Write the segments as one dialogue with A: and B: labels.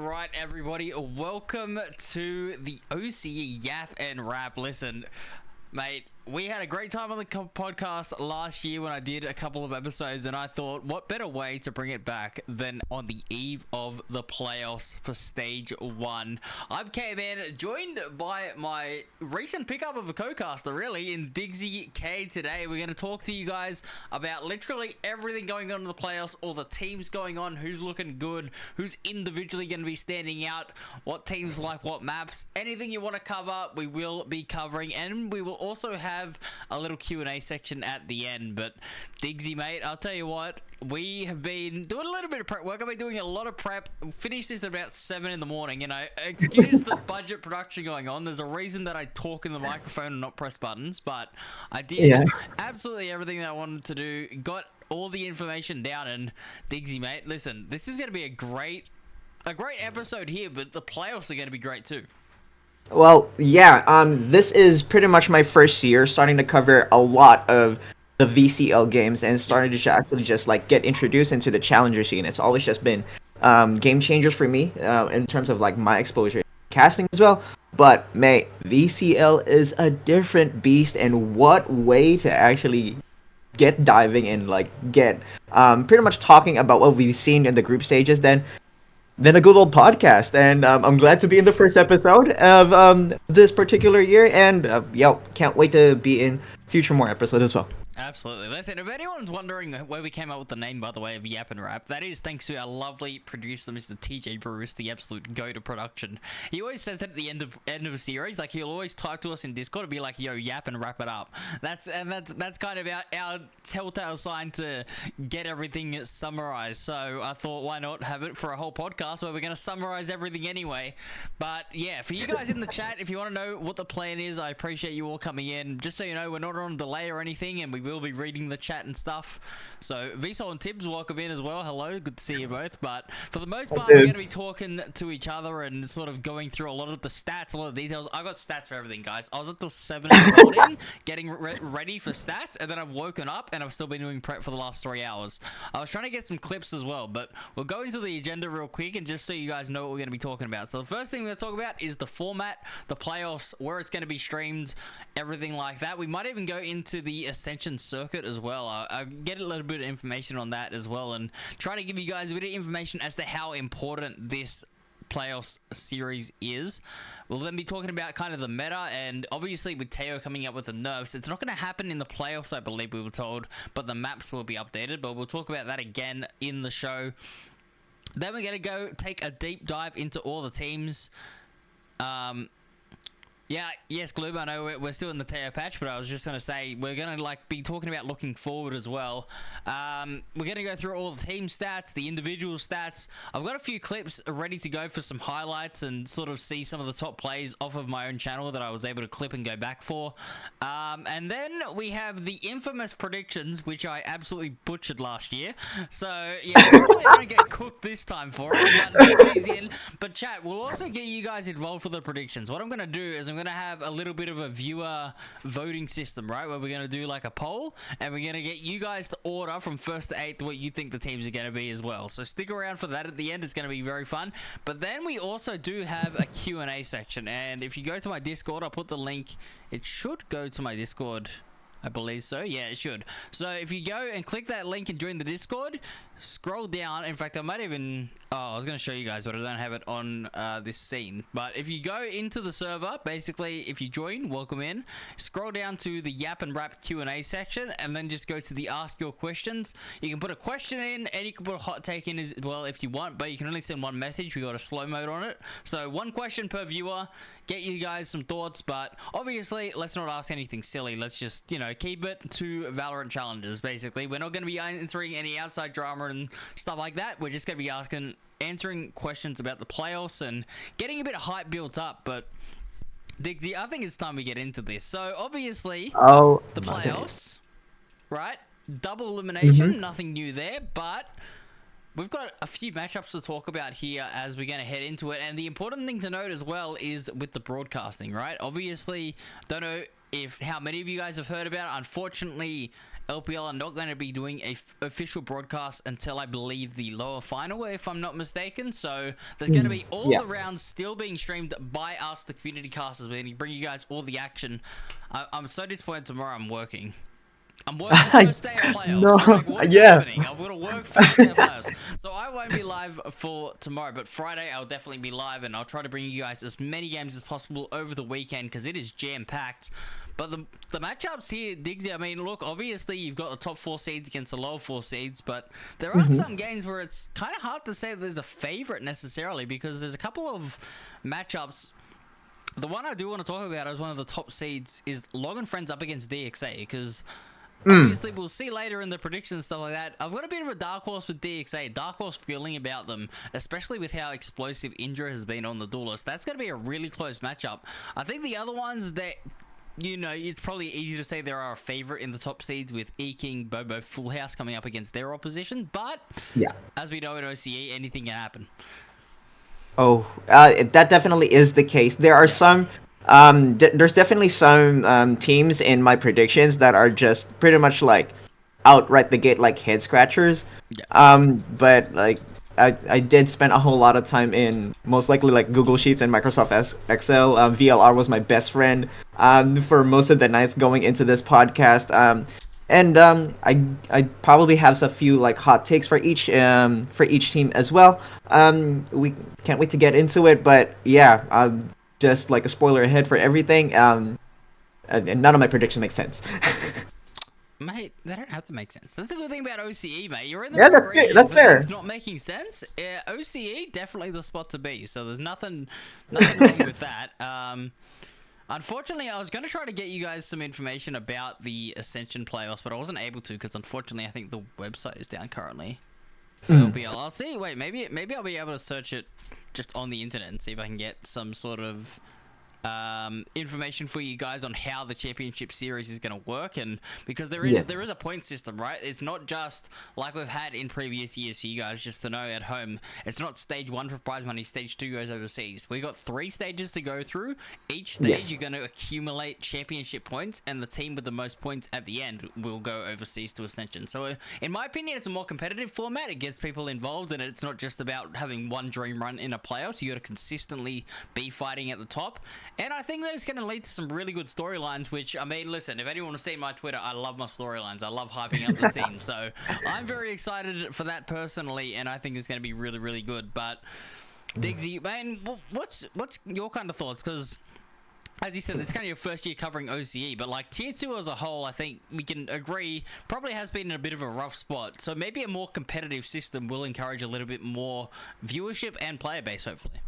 A: right, everybody, welcome to the OCE Yap and Rap. Listen, mate, we had a great time on the podcast last year when I did a couple of episodes, and I thought, what better way to bring it back than on the eve of the playoffs for Stage 1. I'm K-Man, joined by my recent pickup of a co-caster, really, in Diggsy K today. We're going to talk to you guys about literally everything going on in the playoffs, all the teams going on, who's looking good, who's individually going to be standing out, what teams like what maps, anything you want to cover, we will be covering, and we will also have a little Q&A section at the end. But Diggsy, mate, I'll tell you what, we have been doing a little bit of prep work. I've been doing a lot of prep. Finished this at about 7 in the morning. You know, excuse the budget production going on. There's a reason that I talk in the microphone and not press buttons, but I did absolutely everything that I wanted to do. Got all the information down, and Diggsy, mate, listen, this is going to be a great episode here, but the playoffs are going to be great too.
B: Well, yeah, this is pretty much my first year starting to cover a lot of the VCL games and starting to actually just like get introduced into the challenger scene. It's always just been game changers for me in terms of like my exposure casting as well. But mate, VCL is a different beast, and what way to actually get diving and like get pretty much talking about what we've seen in the group stages than a good old podcast. And I'm glad to be in the first episode of this particular year, and can't wait to be in future more episodes as well.
A: Absolutely. Listen, if anyone's wondering where we came up with the name, by the way, of Yap and Rap, that is thanks to our lovely producer, Mr. TJ Bruce, the absolute go-to production. He always says that at the end of a series, like he'll always type to us in Discord and be like, "Yo, Yap and Wrap it up." That's kind of our telltale sign to get everything summarized. So I thought, why not have it for a whole podcast where we're going to summarize everything anyway. But yeah, for you guys in the chat, if you want to know what the plan is, I appreciate you all coming in. Just so you know, we're not on delay or anything, and we will be reading the chat and stuff. So Vsol and Tibbs, welcome in as well. Hello, good to see you both. But for the most part, we're going to be talking to each other and sort of going through a lot of the stats, a lot of the details. I got stats for everything, guys. I was up till 7 in the morning getting ready for stats, and then I've woken up and I've still been doing prep for the last 3 hours. I was trying to get some clips as well, but we'll go into the agenda real quick and just so you guys know what we're going to be talking about. So the first thing we're going to talk about is the format, the playoffs, where it's going to be streamed, everything like that. We might even go into the Ascension circuit as well. I get a little bit of information on that as well, and try to give you guys a bit of information as to how important this playoffs series is. We'll then be talking about kind of the meta, and obviously with Teo coming up with the nerfs, it's not going to happen in the playoffs, I believe we were told, but the maps will be updated. But we'll talk about that again in the show. Then we're going to go take a deep dive into all the teams. Yes, Gloob, I know we're still in the Teo patch, but I was just going to say, we're going to like be talking about looking forward as well. We're going to go through all the team stats, the individual stats. I've got a few clips ready to go for some highlights and sort of see some of the top plays off of my own channel that I was able to clip and go back for. And then we have the infamous predictions, which I absolutely butchered last year. So, yeah, hopefully I don't get cooked this time for it. But chat, we'll also get you guys involved for the predictions. What I'm going to do is I'm going to have a little bit of a viewer voting system, right, where we're going to do like a poll, and we're going to get you guys to order from 1st to 8th what you think the teams are going to be as well. So stick around for that at the end. It's going to be very fun. But then we also do have a Q&A section, and if you go to my Discord, I'll put the link. It should go to my Discord, I believe so. Yeah, it should. So if you go and click that link and join the Discord, scroll down. In fact, I might even... Oh, I was going to show you guys, but I don't have it on this scene. But if you go into the server, basically, if you join, welcome in. Scroll down to the Yap and Rap Q&A section, and then just go to the Ask Your Questions. You can put a question in, and you can put a hot take in as well if you want, but you can only send one message. We got a slow mode on it. So one question per viewer. Get you guys some thoughts, but obviously, let's not ask anything silly. Let's just, you know, keep it to Valorant Challengers, basically. We're not going to be answering any outside drama and stuff like that. We're just going to be answering questions about the playoffs and getting a bit of hype built up. But Diggsy, I think it's time we get into this. So obviously, the playoffs, right? Double elimination, nothing new there, but we've got a few matchups to talk about here as we're going to head into it. And the important thing to note as well is with the broadcasting, right? Obviously, don't know if how many of you guys have heard about it. Unfortunately, LPL are not going to be doing a official broadcast until I believe the lower final, if I'm not mistaken. So there's going to be all the rounds still being streamed by us, the community casters. We're going to bring you guys all the action. I'm so disappointed tomorrow I'm working. I'm working first day of playoffs.
B: No,
A: Like, what is happening? I'm going to work first day of playoffs. So I won't be live for tomorrow, but Friday I'll definitely be live, and I'll try to bring you guys as many games as possible over the weekend because it is jam-packed. But the matchups here, Diggsy, I mean, look, obviously you've got the top 4 seeds against the lower 4 seeds, but there are some games where it's kind of hard to say there's a favorite necessarily because there's a couple of matchups. The one I do want to talk about as one of the top seeds is Log and Friends up against DXA because obviously we'll see later in the predictions and stuff like that. I've got a bit of a dark horse with DXA, dark horse feeling about them, especially with how explosive Indra has been on the duelist. That's going to be a really close matchup. I think the other ones that, you know, it's probably easy to say there are a favorite in the top seeds with E-King, Bobo, Full House coming up against their opposition, but as we know in OCE, anything can happen.
B: Oh, that definitely is the case. There are some, there's definitely some teams in my predictions that are just pretty much like outright the gate like head scratchers. But like I did spend a whole lot of time in most likely like Google Sheets and Microsoft Excel. VLR was my best friend for most of the nights going into this podcast. And I probably have a few like hot takes for each team as well. We can't wait to get into it, but yeah, just like a spoiler ahead for everything. And none of my predictions make sense.
A: Mate, they don't have to make sense. That's the good thing about OCE, mate. You're in the
B: that's good. That's fair.
A: It's not making sense. OCE definitely the spot to be. So there's nothing wrong with that. Unfortunately, I was going to try to get you guys some information about the Ascension playoffs, but I wasn't able to because unfortunately I think the website is down currently for LPL. I'll see. Wait, maybe I'll be able to search it just on the internet and see if I can get some sort of information for you guys on how the championship series is going to work, and because there is a point system, right? It's not just like we've had in previous years for you guys, just to know at home. It's not stage 1 for prize money, stage 2 goes overseas. We got 3 stages to go through. Each stage you're going to accumulate championship points, and the team with the most points at the end will go overseas to Ascension. So in my opinion, it's a more competitive format. It gets people involved, and it's not just about having one dream run in a playoffs. You got to consistently be fighting at the top. And I think that it's going to lead to some really good storylines, which, I mean, listen, if anyone has seen my Twitter, I love my storylines. I love hyping up the scene. So I'm very excited for that personally, and I think it's going to be really, really good. But, Diggsy, man, what's your kind of thoughts? Because, as you said, this is kind of your first year covering OCE, but like Tier 2 as a whole, I think we can agree, probably has been in a bit of a rough spot. So maybe a more competitive system will encourage a little bit more viewership and player base, hopefully.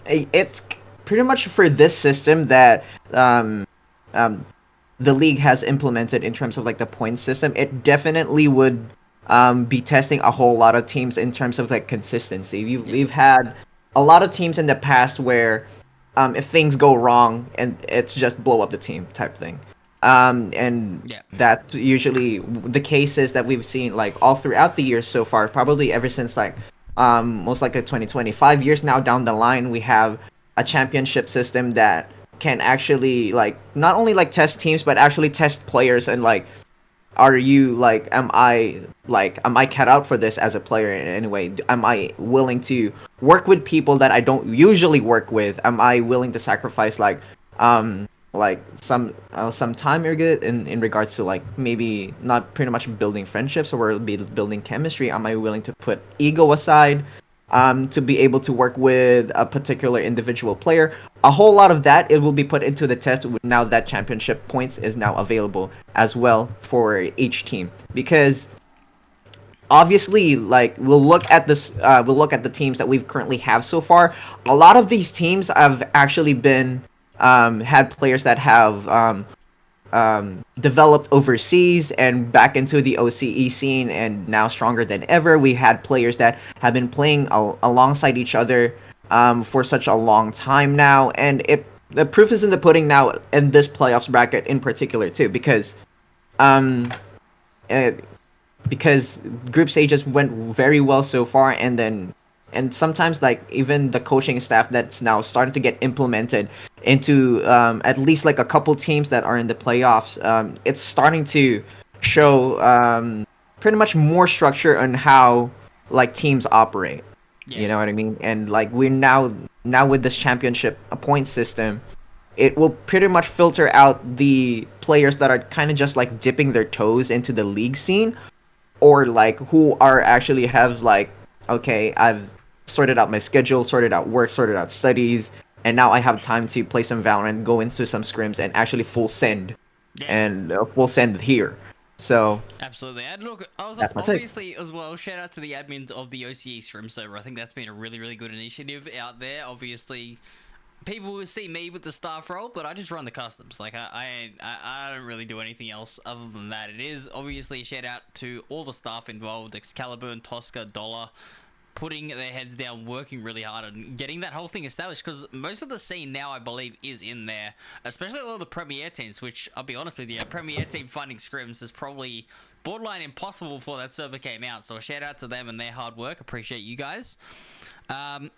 B: It's pretty much for this system that the league has implemented in terms of like the point system. It definitely would be testing a whole lot of teams in terms of like consistency. We've had a lot of teams in the past where if things go wrong and it's just blow up the team type thing. That's usually the cases that we've seen like all throughout the years so far, probably ever since like most likely 2020. 5 years now down the line, we have a championship system that can actually like not only like test teams but actually test players, and like, are you like, am I cut out for this as a player in any way? Am I willing to work with people that I don't usually work with? Am I willing to sacrifice like some time in regards to like maybe not pretty much building friendships or building chemistry? Am I willing to put ego aside to be able to work with a particular individual player? A whole lot of that, it will be put into the test now that championship points is now available as well for each team. Because obviously, like, we'll look at the teams that we currently have so far. A lot of these teams have actually been had players that have developed overseas and back into the OCE scene, and now stronger than ever. We had players that have been playing alongside each other for such a long time now, and the proof is in the pudding now in this playoffs bracket in particular too, because group stages went very well so far, and sometimes like even the coaching staff that's now starting to get implemented into at least like a couple teams that are in the playoffs, it's starting to show pretty much more structure on how like teams operate.
A: Yeah.
B: You know what I mean? And like we're now with this championship point system, it will pretty much filter out the players that are kind of just like dipping their toes into the league scene, or like who are actually have like, okay, I've sorted out my schedule, sorted out work, sorted out studies, and now I have time to play some Valorant, go into some scrims, and actually full send,
A: Yeah.
B: and full send here. So
A: Absolutely. And look, I was
B: that's my take.
A: obviously as well, shout out to the admins of the OCE Scrim server. I think that's been a really, really good initiative out there. Obviously, people will see me with the staff role, but I just run the customs. Like, I don't really do anything else other than that. It is obviously a shout out to all the staff involved, Excalibur and Tosca, Dollar, putting their heads down, working really hard and getting that whole thing established, because most of the scene now, I believe, is in there, especially a lot of the Premier teams, which I'll be honest with you, a Premier team finding scrims is probably borderline impossible before that server came out. So a shout out to them and their hard work. Appreciate you guys. My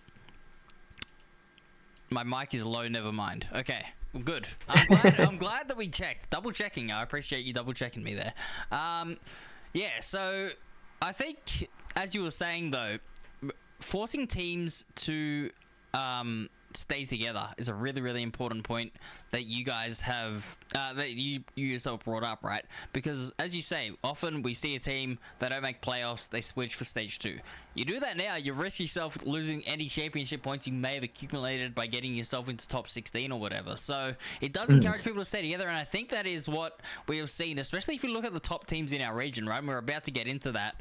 A: mic is low, never mind. Okay, well, good. I'm glad that we checked. Double checking. I appreciate you double checking me there. Yeah, so I think, as you were saying though, forcing teams to stay together is a really, really important point that you guys have, that you yourself brought up, right? Because as you say, often we see a team that don't make playoffs, they switch for stage 2. You do that now, you risk yourself with losing any championship points you may have accumulated by getting yourself into top 16 or whatever. So it does encourage people to stay together, and I think that is what we have seen, especially if you look at the top teams in our region, right? And we're about to get into that.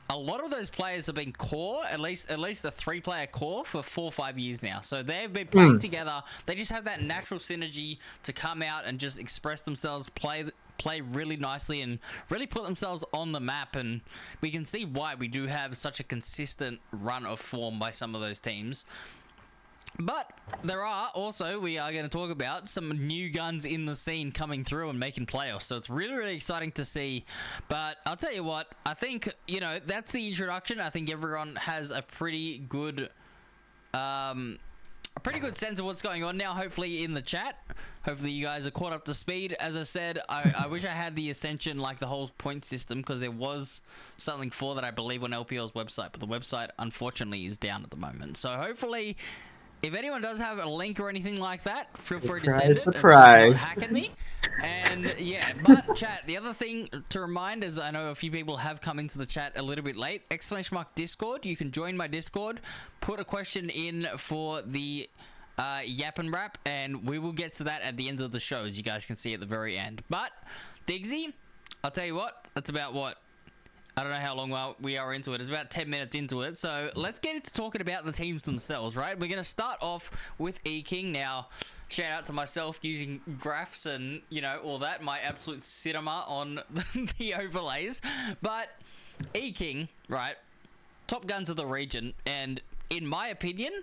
A: A lot of those players have been core, at least a 3-player core, for 4 or 5 years now. So they've been playing together. They just have that natural synergy to come out and just express themselves, play really nicely, and really put themselves on the map. And we can see why we do have such a consistent run of form by some of those teams. But there are also, we are going to talk about some new guns in the scene coming through and making playoffs. So it's really, really exciting to see. But I'll tell you what, I think, you know, that's the introduction. I think everyone has a pretty good sense of what's going on now, hopefully in the chat. Hopefully you guys are caught up to speed. As I said, I wish I had the Ascension, like the whole point system, because there was something for that, I believe, on LPL's website. But the website, unfortunately, is down at the moment. So hopefully, if anyone does have a link or anything like that, feel free to send it.
B: Surprise.
A: As hacking me. And yeah, but chat, the other thing to remind is, I know a few people have come into the chat a little bit late, !Discord. You can join my Discord, put a question in for the Yap and Rap, and we will get to that at the end of the show, as you guys can see at the very end. But Diggsy, I'll tell you what, that's about what, I don't know how long we are into it. It's about 10 minutes into it. So let's get into talking about the teams themselves, right? We're going to start off with E-King. Now, shout out to myself using graphs and, you know, all that. My absolute cinema on the overlays. But E-King, right? Top guns of the region. And in my opinion,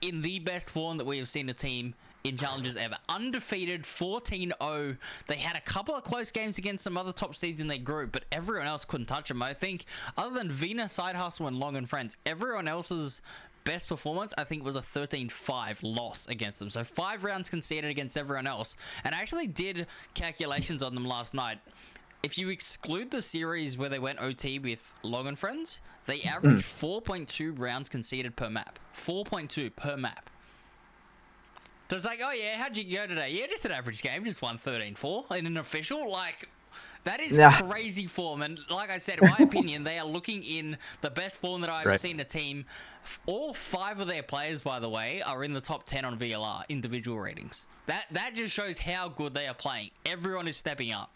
A: in the best form that we have seen a team in challenges ever. Undefeated, 14-0. They had a couple of close games against some other top seeds in their group, but everyone else couldn't touch them. I think, other than Vina, Side Hustle, and Long and Friends, everyone else's best performance, I think, was a 13-5 loss against them. So 5 rounds conceded against everyone else. And I actually did calculations on them last night. If you exclude the series where they went OT with Long and Friends, they averaged 4.2 rounds conceded per map. 4.2 per map. So it's like, oh yeah, how'd you go today? Yeah, just an average game, just won 13-4 in an official. Like, that is crazy form. And like I said, in my opinion, they are looking in the best form that I've seen a team. All 5 of their players, by the way, are in the top 10 on VLR, individual ratings. That just shows how good they are playing. Everyone is stepping up.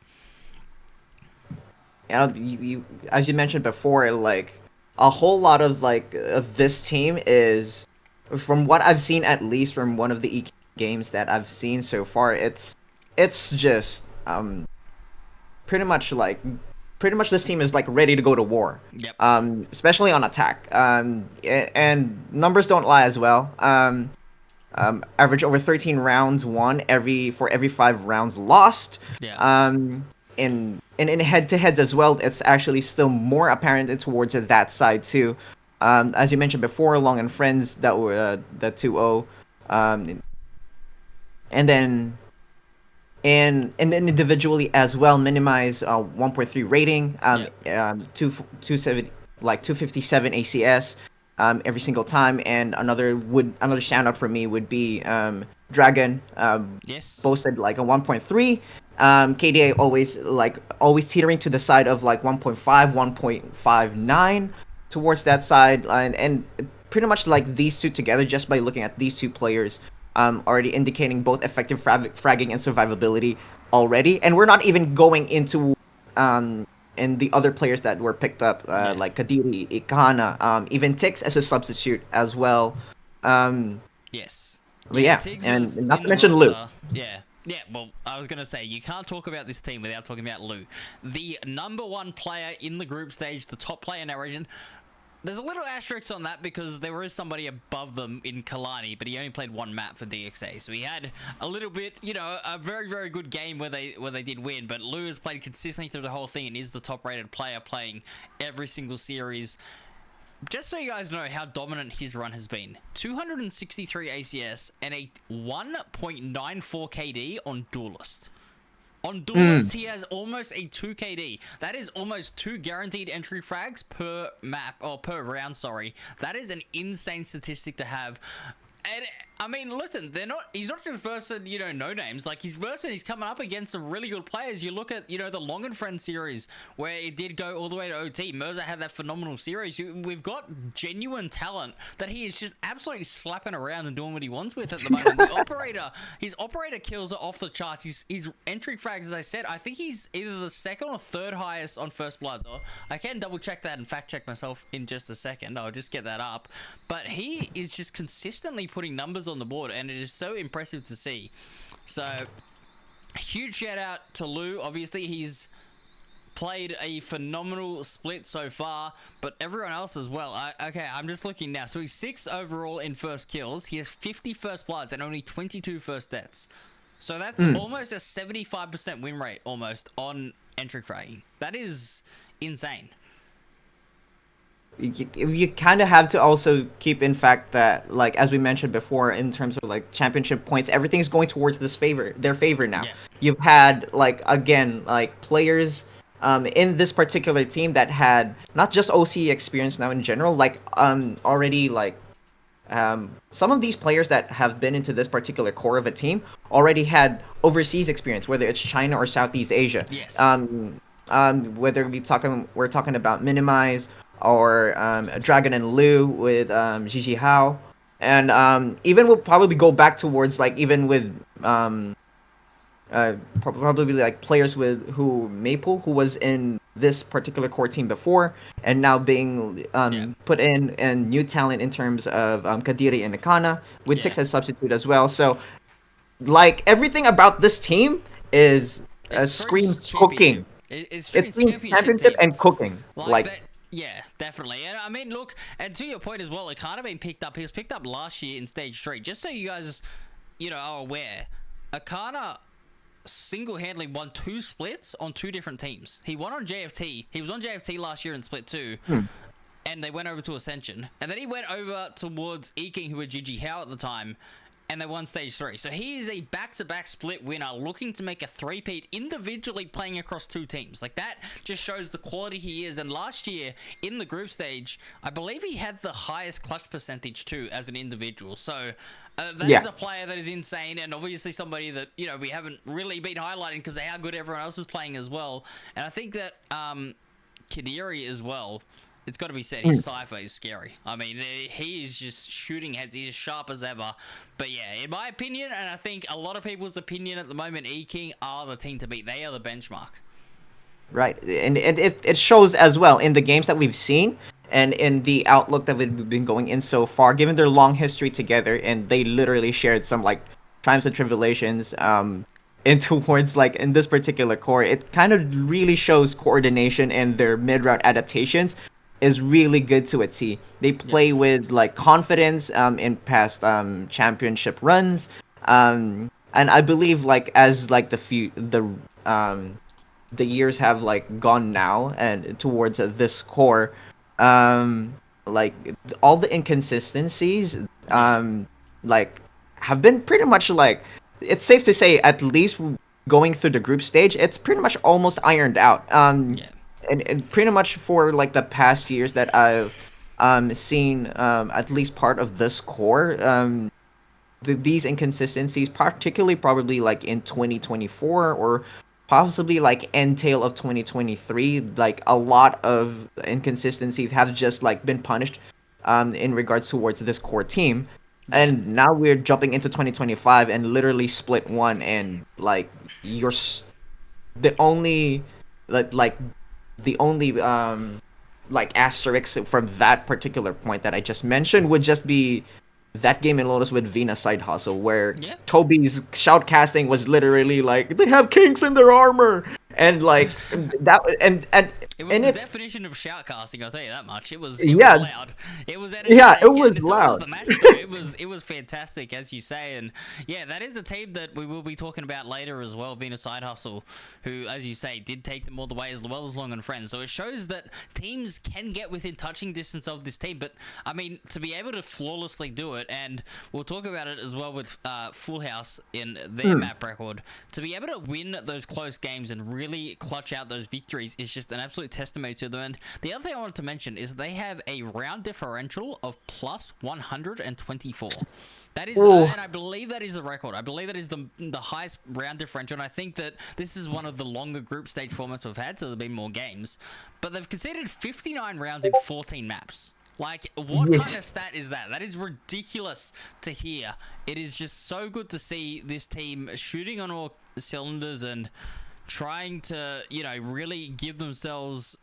B: And you, as you mentioned before, like, a whole lot of, like, of this team is, from what I've seen, at least from one of the games that I've seen so far, it's just pretty much this team is like ready to go to war.
A: Yep.
B: Especially on attack. And numbers don't lie as well. Average over 13 rounds won for every 5 rounds lost.
A: Yeah.
B: In head-to-heads as well, it's actually still more apparent towards that side too. As you mentioned before, Long and Friends, that were the 2-0. and then individually as well minimize 1.3 rating, two seven like 257 ACS every single time. And another shout out for me would be Dragon,
A: Yes.
B: boasted like a 1.3. KDA always teetering to the side of like 1.5, 1.59 towards that side, and pretty much like these two together, just by looking at these two players, already indicating both effective fragging and survivability already. And we're not even going into and the other players that were picked up, like Kadiri, Ikana, even Tix as a substitute as well.
A: Yes.
B: But
A: Yeah,
B: yeah,
A: Tiggs
B: and
A: was
B: not
A: in
B: to
A: the
B: mention Lou.
A: roster. Yeah. Yeah, well, I was going to say, you can't talk about this team without talking about Lou. The number one player in the group stage, the top player in our region. There's a little asterisk on that because there is somebody above them in Kalani, but he only played one map for DXA. So he had a little bit, a very, very good game where they did win. But Lou has played consistently through the whole thing and is the top-rated player playing every single series. Just so you guys know how dominant his run has been. 263 ACS and a 1.94 KD on Duelist. On Duelist, he has almost a 2 KD. That is almost 2 guaranteed entry frags per map, or per round, sorry. That is an insane statistic to have. And, I mean, listen, he's not just versing, no names. Like, he's coming up against some really good players. You look at, the Long and Friend series, where it did go all the way to OT. Mirza had that phenomenal series. We've got genuine talent that he is just absolutely slapping around and doing what he wants with at the moment. His operator kills are off the charts. His entry frags, as I said, I think he's either the second or third highest on First Blood. I can double check that and fact check myself in just a second. I'll just get that up. But he is just consistently putting numbers on the board, and it is so impressive to see. So huge shout out to Lou. Obviously he's played a phenomenal split so far, but everyone else as well. Okay, I'm just looking now. So he's 6th overall in first kills. He has 50 first bloods and only 22 first deaths. So that's almost a 75% win rate almost on entry fragging. That is insane.
B: You kind of have to also keep in fact that, like, as we mentioned before, in terms of like championship points, everything's going towards their favor now.
A: Yeah.
B: You've had, like, again, like, players in this particular team that had not just OCE experience now in general, like, already, like, some of these players that have been into this particular core of a team already had overseas experience, whether it's China or Southeast Asia.
A: Yes.
B: Whether we're talking about Minimize, or Dragon and Lu with Gigi Hao, and even we'll probably go back towards, like, even with probably like players who Maple, who was in this particular core team before, and now being put in, and new talent in terms of Kadiri and Nakana with Tix as substitute as well. So, like, everything about this team is scream cooking.
A: It
B: screams championship and cooking. Like
A: that. Yeah, definitely. And I mean, look, and to your point as well, it can't have been picked up. He was picked up last year in stage 3. Just so you guys, are aware, Akana single-handedly won 2 splits on 2 different teams. He won on JFT. He was on JFT last year in split 2. And they went over to Ascension. And then he went over towards Eking, who were Gigi Hao at the time, and they won stage 3. So he is a back-to-back split winner looking to make a 3-peat individually playing across 2 teams. Like, that just shows the quality he is. And last year in the group stage, I believe he had the highest clutch percentage too as an individual. So that is a player that is insane, and obviously somebody that, we haven't really been highlighting because of how good everyone else is playing as well. And I think that Kadiri as well, it's got to be said, his Cypher is scary. I mean, he is just shooting heads. He's as sharp as ever. But yeah, in my opinion, and I think a lot of people's opinion at the moment, E-King are the team to beat. They are the benchmark.
B: Right, and it shows as well in the games that we've seen, and in the outlook that we've been going in so far, given their long history together, and they literally shared some, like, triumphs and tribulations in towards, like, in this particular core. It kind of really shows coordination, and their mid-round adaptations is really good to a T. They play with, like, confidence in past championship runs, and I believe, like, as, like, the years have, like, gone now and towards this core, like, all the inconsistencies like, have been pretty much, like, it's safe to say, at least going through the group stage, it's pretty much almost ironed out.
A: Yeah.
B: And pretty much for like the past years that I've seen at least part of this core, these inconsistencies, particularly probably like in 2024 or possibly like end tail of 2023, like a lot of inconsistencies have just like been punished in regards towards this core team.
A: Yeah.
B: And now we're jumping into 2025 and literally split one, and like you're the only like the only like asterisk from that particular point that I just mentioned would just be that game in Lotus with Vina Side Hustle, where
A: Yeah.
B: Toby's shoutcasting was literally like, they have kinks in their armor, and like that, and
A: It was
B: and
A: the
B: it's
A: definition of shoutcasting, I'll tell you that much. It was
B: yeah,
A: loud. It was entertaining.
B: yeah, it was
A: And so was
B: loud.
A: the match though. It was fantastic, as you say. And yeah, that is a team that we will be talking about later as well, Venus Side Hustle, who, as you say, did take them all the way as well as Long and Friends. So it shows that teams can get within touching distance of this team. But I mean, to be able to flawlessly do it, and we'll talk about it as well with Full House in their map record, to be able to win those close games and really clutch out those victories is just an absolute testimony to them. And the other thing I wanted to mention is they have a round differential of plus 124. That is, and I believe that is a record. I believe that is the highest round differential, and I think that this is one of the longer group stage formats we've had, so there'll be more games. But they've conceded 59 rounds in 14 maps. Like, what kind of stat is that? That is ridiculous to hear. It is just so good to see this team shooting on all cylinders and trying to, you know, really give themselves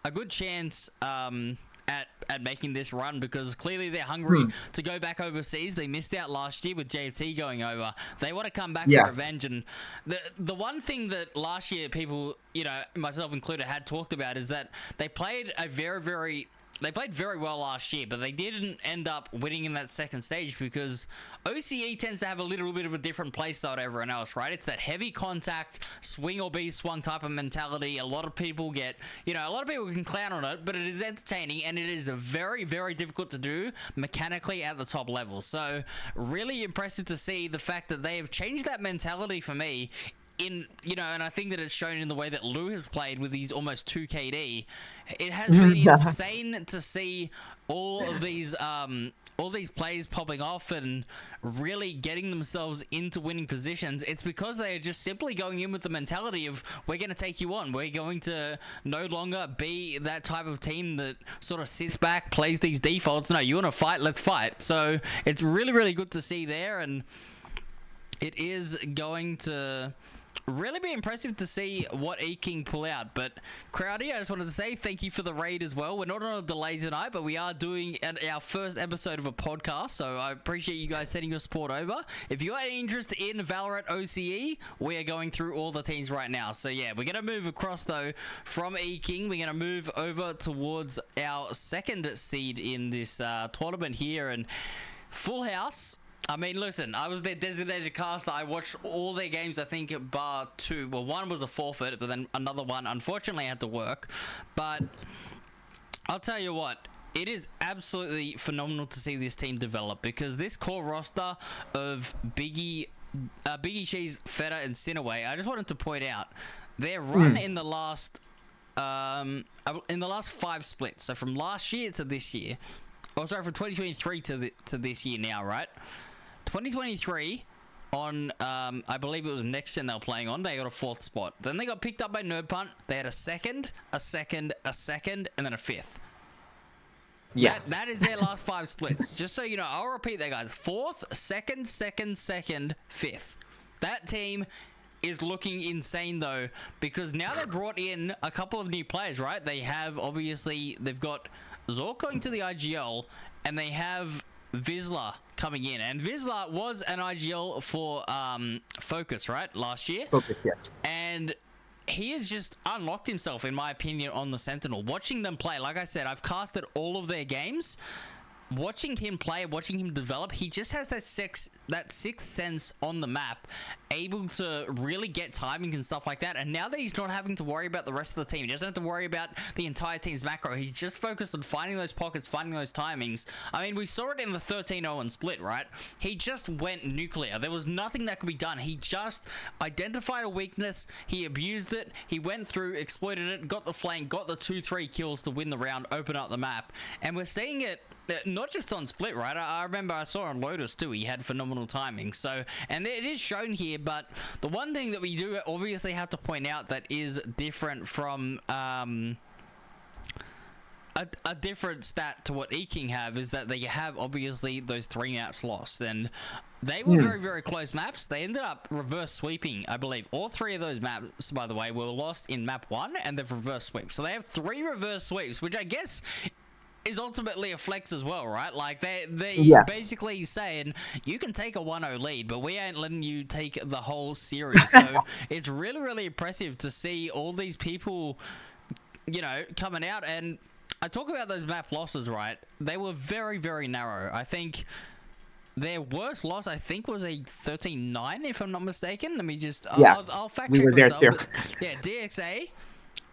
A: a good chance at making this run, because clearly they're hungry to go back overseas. They missed out last year with JFT going over. They want to come back for revenge. And the one thing that last year people, you know, myself included, had talked about is that they played they played very well last year, but they didn't end up winning in that second stage because OCE tends to have a little bit of a different play style to everyone else, right? It's that heavy contact, swing or be swung type of mentality. A lot of people can clown on it, but it is entertaining, and it is very, very difficult to do mechanically at the top level. So really impressive to see the fact that they have changed that mentality for me. And I think that it's shown in the way that Lou has played with these almost 2 KD. It has been insane to see all of these plays popping off and really getting themselves into winning positions. It's because they are just simply going in with the mentality of, we're going to take you on. We're going to no longer be that type of team that sort of sits back, plays these defaults. No, you want to fight? Let's fight. So it's really, really good to see there, and it is going to really be impressive to see what E-King pull out. But Crowdy, I just wanted to say thank you for the raid as well. We're not on a delay tonight, but we are doing our first episode of a podcast, so I appreciate you guys sending your support over. If you are interested in Valorant OCE, we are going through all the teams right now. So yeah, we're going to move across though from E-King. We're going to move over towards our second seed in this tournament here, and Full House. I mean, listen, I was their designated caster. I watched all their games, I think, bar 2. Well, one was a forfeit, but then another one, unfortunately, had to work. But I'll tell you what, it is absolutely phenomenal to see this team develop, because this core roster of Biggie, Cheese, Feta, and Sinaway, I just wanted to point out, their run in the last 5 splits, so from last year to this year, from 2023 to this year now, right? 2023 on, I believe it was Next Gen they were playing on, they got a 4th spot. Then they got picked up by Nerd Punt. They had a second, and then a 5th.
B: Yeah.
A: That is their last 5 splits. Just so you know, I'll repeat that, guys. 4th, 2nd, 5th. That team is looking insane though, because now they brought in a couple of new players, right? They have, obviously, they've got Zork going to the IGL, and they have Vizsla coming in. And Vizsla was an IGL for Focus, right? Last year.
B: Focus, yes.
A: And he has just unlocked himself, in my opinion, on the Sentinel. Watching them play, like I said, I've casted all of their games. watching him play, watching him develop, he just has that sixth sense on the map, able to really get timing and stuff like that. And now that he's not having to worry about the rest of the team, he doesn't have to worry about the entire team's macro. He's just focused on finding those pockets, finding those timings. I mean, we saw it in the 13-0 split, right? He just went nuclear. There was nothing that could be done. He just identified a weakness, he abused it, he went through, exploited it, got the flank, got the 2-3 kills to win the round, open up the map. And we're seeing it not just on split, right? I remember I saw on Lotus too, he had phenomenal timing. So, and it is shown here, but the one thing that we do obviously have to point out that is different from a different stat to what E-King have is that they have obviously those 3 maps lost, and they were very, very close maps. They ended up reverse sweeping, I believe. All 3 of those maps, by the way, were lost in map 1, and they've reverse sweeped. So they have 3 reverse sweeps, which I guess is ultimately a flex as well, right? Like they basically saying you can take a 1-0 lead, but we ain't letting you take the whole series. So it's really, really impressive to see all these people, you know, coming out. And I talk about those map losses, right? They were very, very narrow. I think their worst loss, I think, was a 13-9, if I'm not mistaken. Let me just I'll fact check myself. Yeah, DXA.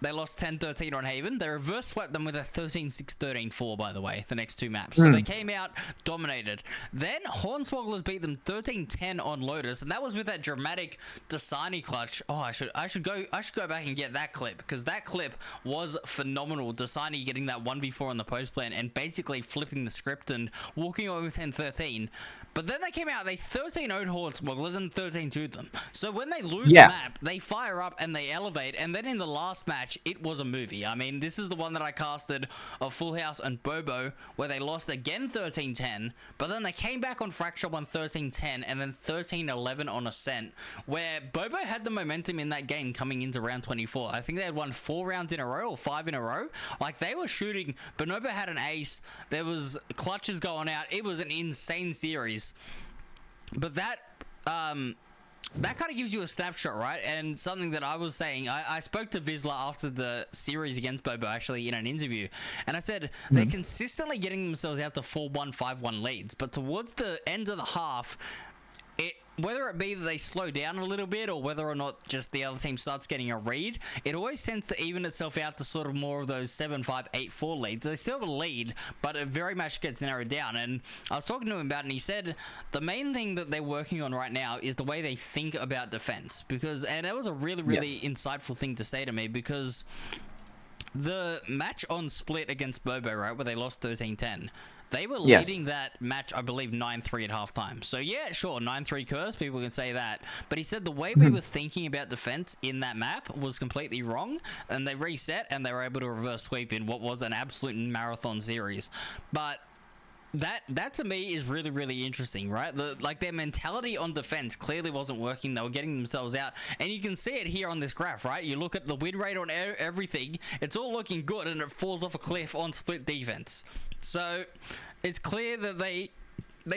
A: They lost 10-13 on Haven. They reverse swept them with a 13-6, 13-4, by the way, the next 2 maps. So they came out, dominated. Then Hornswogglers beat them 13-10 on Lotus, and that was with that dramatic Dasani clutch. Oh, I should go back and get that clip, because that clip was phenomenal. Dasani getting that 1v4 on the post plan and basically flipping the script and walking over 10-13. But then they came out, they 13-0'd Hornswogglers and 13-2'd them. So when they lose the map, they fire up and they elevate. And then in the last match, it was a movie. I mean, this is the one that I casted of Full House and Bobo, where they lost again 13-10. But then they came back on Fracture, won 13-10, and then 13-11 on Ascent, where Bobo had the momentum in that game coming into round 24. I think they had won 4 rounds in a row or 5 in a row. Like, they were shooting. Bonobo had an ace. There was clutches going out. It was an insane series. But that kind of gives you a snapshot, right? And something that I was saying, I spoke to Vizsla after the series against Bobo, actually, in an interview, and I said they're consistently getting themselves out to 4-1, 5-1 leads, but towards the end of the half, whether it be that they slow down a little bit or whether or not just the other team starts getting a read, it always tends to even itself out to sort of more of those 7-5, 8-4 leads. They still have a lead, but it very much gets narrowed down. And I was talking to him about it, and he said the main thing that they're working on right now is the way they think about defense. And that was a really, really insightful thing to say to me, because the match on Split against Bobo, right, where they lost 13-10, they were leading that match, I believe, 9-3 at halftime. So, yeah, sure, 9-3 curse, people can say that. But he said the way we were thinking about defense in that map was completely wrong, and they reset, and they were able to reverse sweep in what was an absolute marathon series. But that to me is really, really interesting, right? Like, their mentality on defense clearly wasn't working. They were getting themselves out, and you can see it here on this graph, right? You look at the win rate on everything, it's all looking good, and it falls off a cliff on split defense. So it's clear that they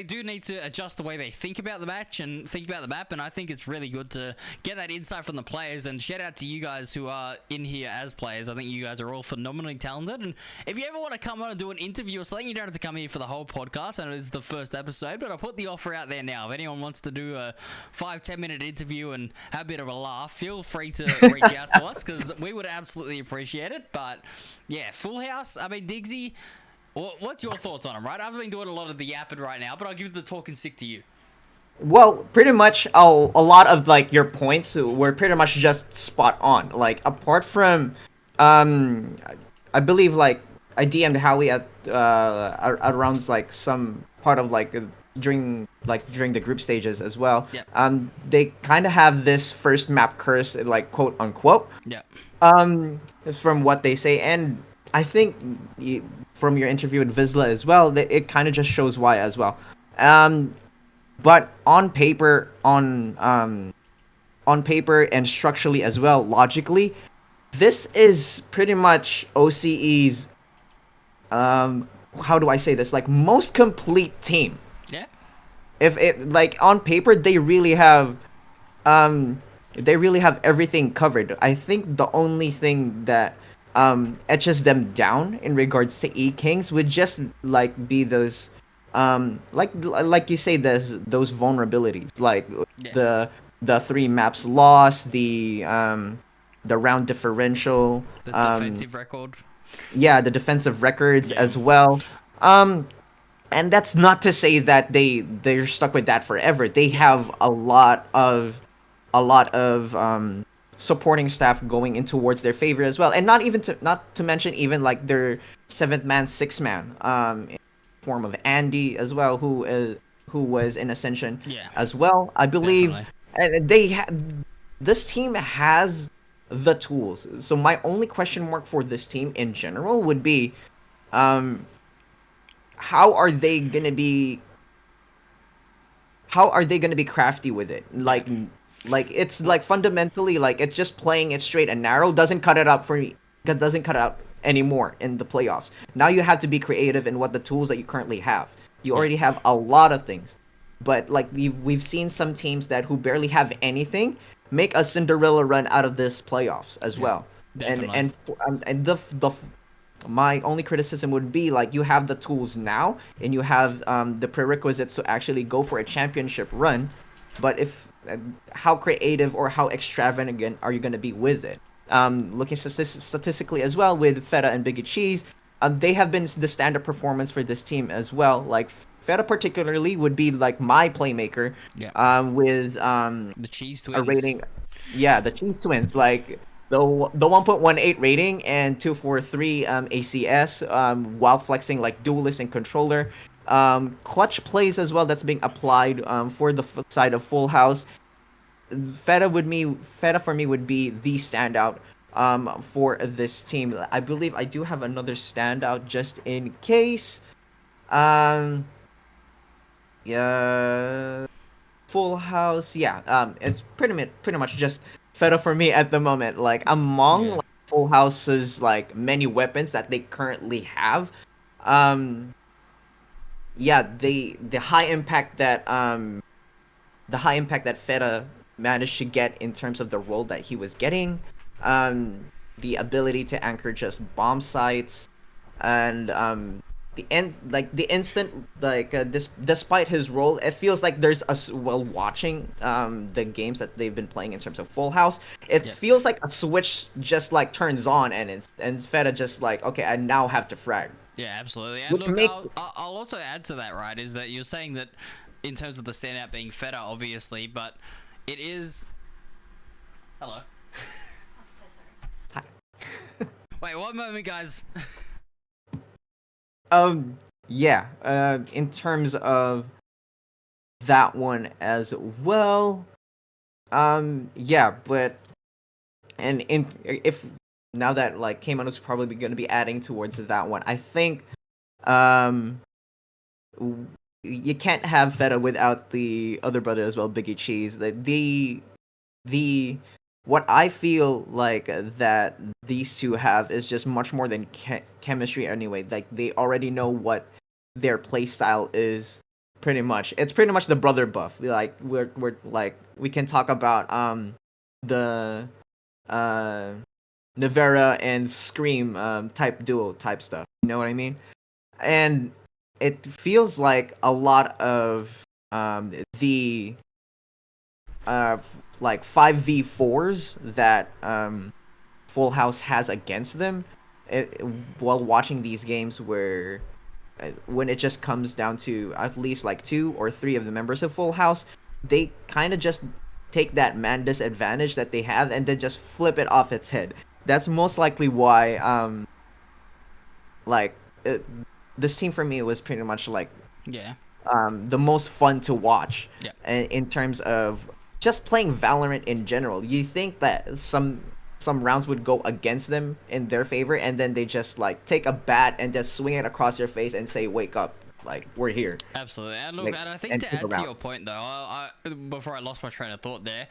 A: do need to adjust the way they think about the match and think about the map, and I think it's really good to get that insight from the players. And shout out to you guys who are in here as players. I think you guys are all phenomenally talented, and if you ever want to come on and do an interview or something, you don't have to come here for the whole podcast, and it is the first episode, but I'll put the offer out there now. If anyone wants to do a 5-10 minute interview and have a bit of a laugh, feel free to reach out to us, because we would absolutely appreciate it. But yeah, Full House, I mean, Diggsy, what's your thoughts on him, right? I've been doing a lot of the yapping right now, but I'll give the talking stick to you.
B: Well, pretty much a lot of, like, your points were pretty much just spot on. Like, apart from, I believe, like, I DM'd Howie at around, like, some part of, like, during the group stages as well.
A: Yeah.
B: They kind of have this first map curse, like, quote unquote.
A: Yeah.
B: From what they say, and I think from your interview with Vizsla as well, that it kind of just shows why as well. But on paper and structurally as well, logically, this is pretty much OCE's, how do I say this? Like, most complete team.
A: Yeah.
B: If it, like, on paper, they really have everything covered. I think the only thing that etches them down in regards to E Kings would just like be those like you say those vulnerabilities like
A: Yeah.
B: the the three maps lost the round differential
A: The defensive record.
B: yeah, the defensive records
A: Yeah.
B: as well. Um, and that's not to say that they're stuck with that forever. They
A: Yeah.
B: have a lot of supporting staff going in towards their favor as well, and not to mention even like their seventh man, sixth man, in form of Andy as well, who was in Ascension
A: Yeah.
B: as well. I believe
A: Definitely.
B: this team has the tools. So my only question mark for this team in general would be, um, how are they gonna be how are they gonna be crafty with it?
A: Yeah.
B: Like it's like fundamentally like it's just playing it straight and narrow doesn't cut it out for me. That doesn't cut it out anymore in the playoffs. Now you have to be creative in what the tools that you currently have. You
A: Yeah.
B: already have a lot of things, but like we've seen some teams that who barely have anything make a Cinderella run out of this playoffs as
A: Yeah.
B: well.
A: Definitely.
B: And the my only criticism would be like you have the tools now and you have the prerequisites to actually go for a championship run, but if how creative or how extravagant are you going to be with it? Looking statistically as well with Feta and Biggie Cheese, they have been the standard performance for this team as well. Like Feta particularly would be like my playmaker,
A: Yeah.
B: with
A: The cheese
B: a
A: twins.
B: rating. Yeah, the Cheese Twins, like the 1.18 rating and 243 ACS, while flexing like duelist and controller. Clutch plays as well that's being applied for the side of Full House. Feta for me would be the standout for this team. I believe I do have another standout just in case. Um, yeah, Full House, yeah. It's pretty much just Feta for me at the moment. Like among
A: Yeah.
B: like, Full House's like many weapons that they currently have, um, yeah, the high impact that Feta managed to get in terms of the role that he was getting, the ability to anchor just bomb sites, and the end like the instant like this despite his role it feels like there's while watching the games that they've been playing in terms of Full House, it
A: Yep.
B: feels like a switch just like turns on and Feta just like, okay, I now have to frag,
A: Yeah, absolutely. And
B: which
A: look,
B: makes
A: I'll also add to that, right, is that you're saying that in terms of the standout being Feta, obviously, but it is. Hello.
C: I'm so sorry.
A: Wait, one moment, guys.
B: yeah, in terms of that one as well, yeah, but and in if now that like Keimono's probably going to be adding towards that one, I think um you can't have Feta without the other brother as well, Biggie Cheese. The what I feel like that these two have is just much more than chemistry anyway. Like they already know what their play style is. Pretty much, it's pretty much the brother buff. Like we're like we can talk about the uh Nivera and Scream type duo type stuff. You know what I mean? And it feels like a lot of the uh like 5v4s that Full House has against them, it, while watching these games where when it just comes down to at least like two or three of the members of Full House, they kind of just take that man disadvantage that they have and then just flip it off its head. That's most likely why like it, this team for me was pretty much like
A: Yeah.
B: the most fun to watch
A: Yeah.
B: in terms of just playing Valorant in general. You think that some rounds would go against them in their favor, and then they just like take a bat and just swing it across your face and say, "Wake up! Like we're here."
A: Absolutely. And look,
B: Like
A: and I think
B: and
A: to
B: keep
A: add to
B: around.
A: your point, though, before I lost my train of thought there,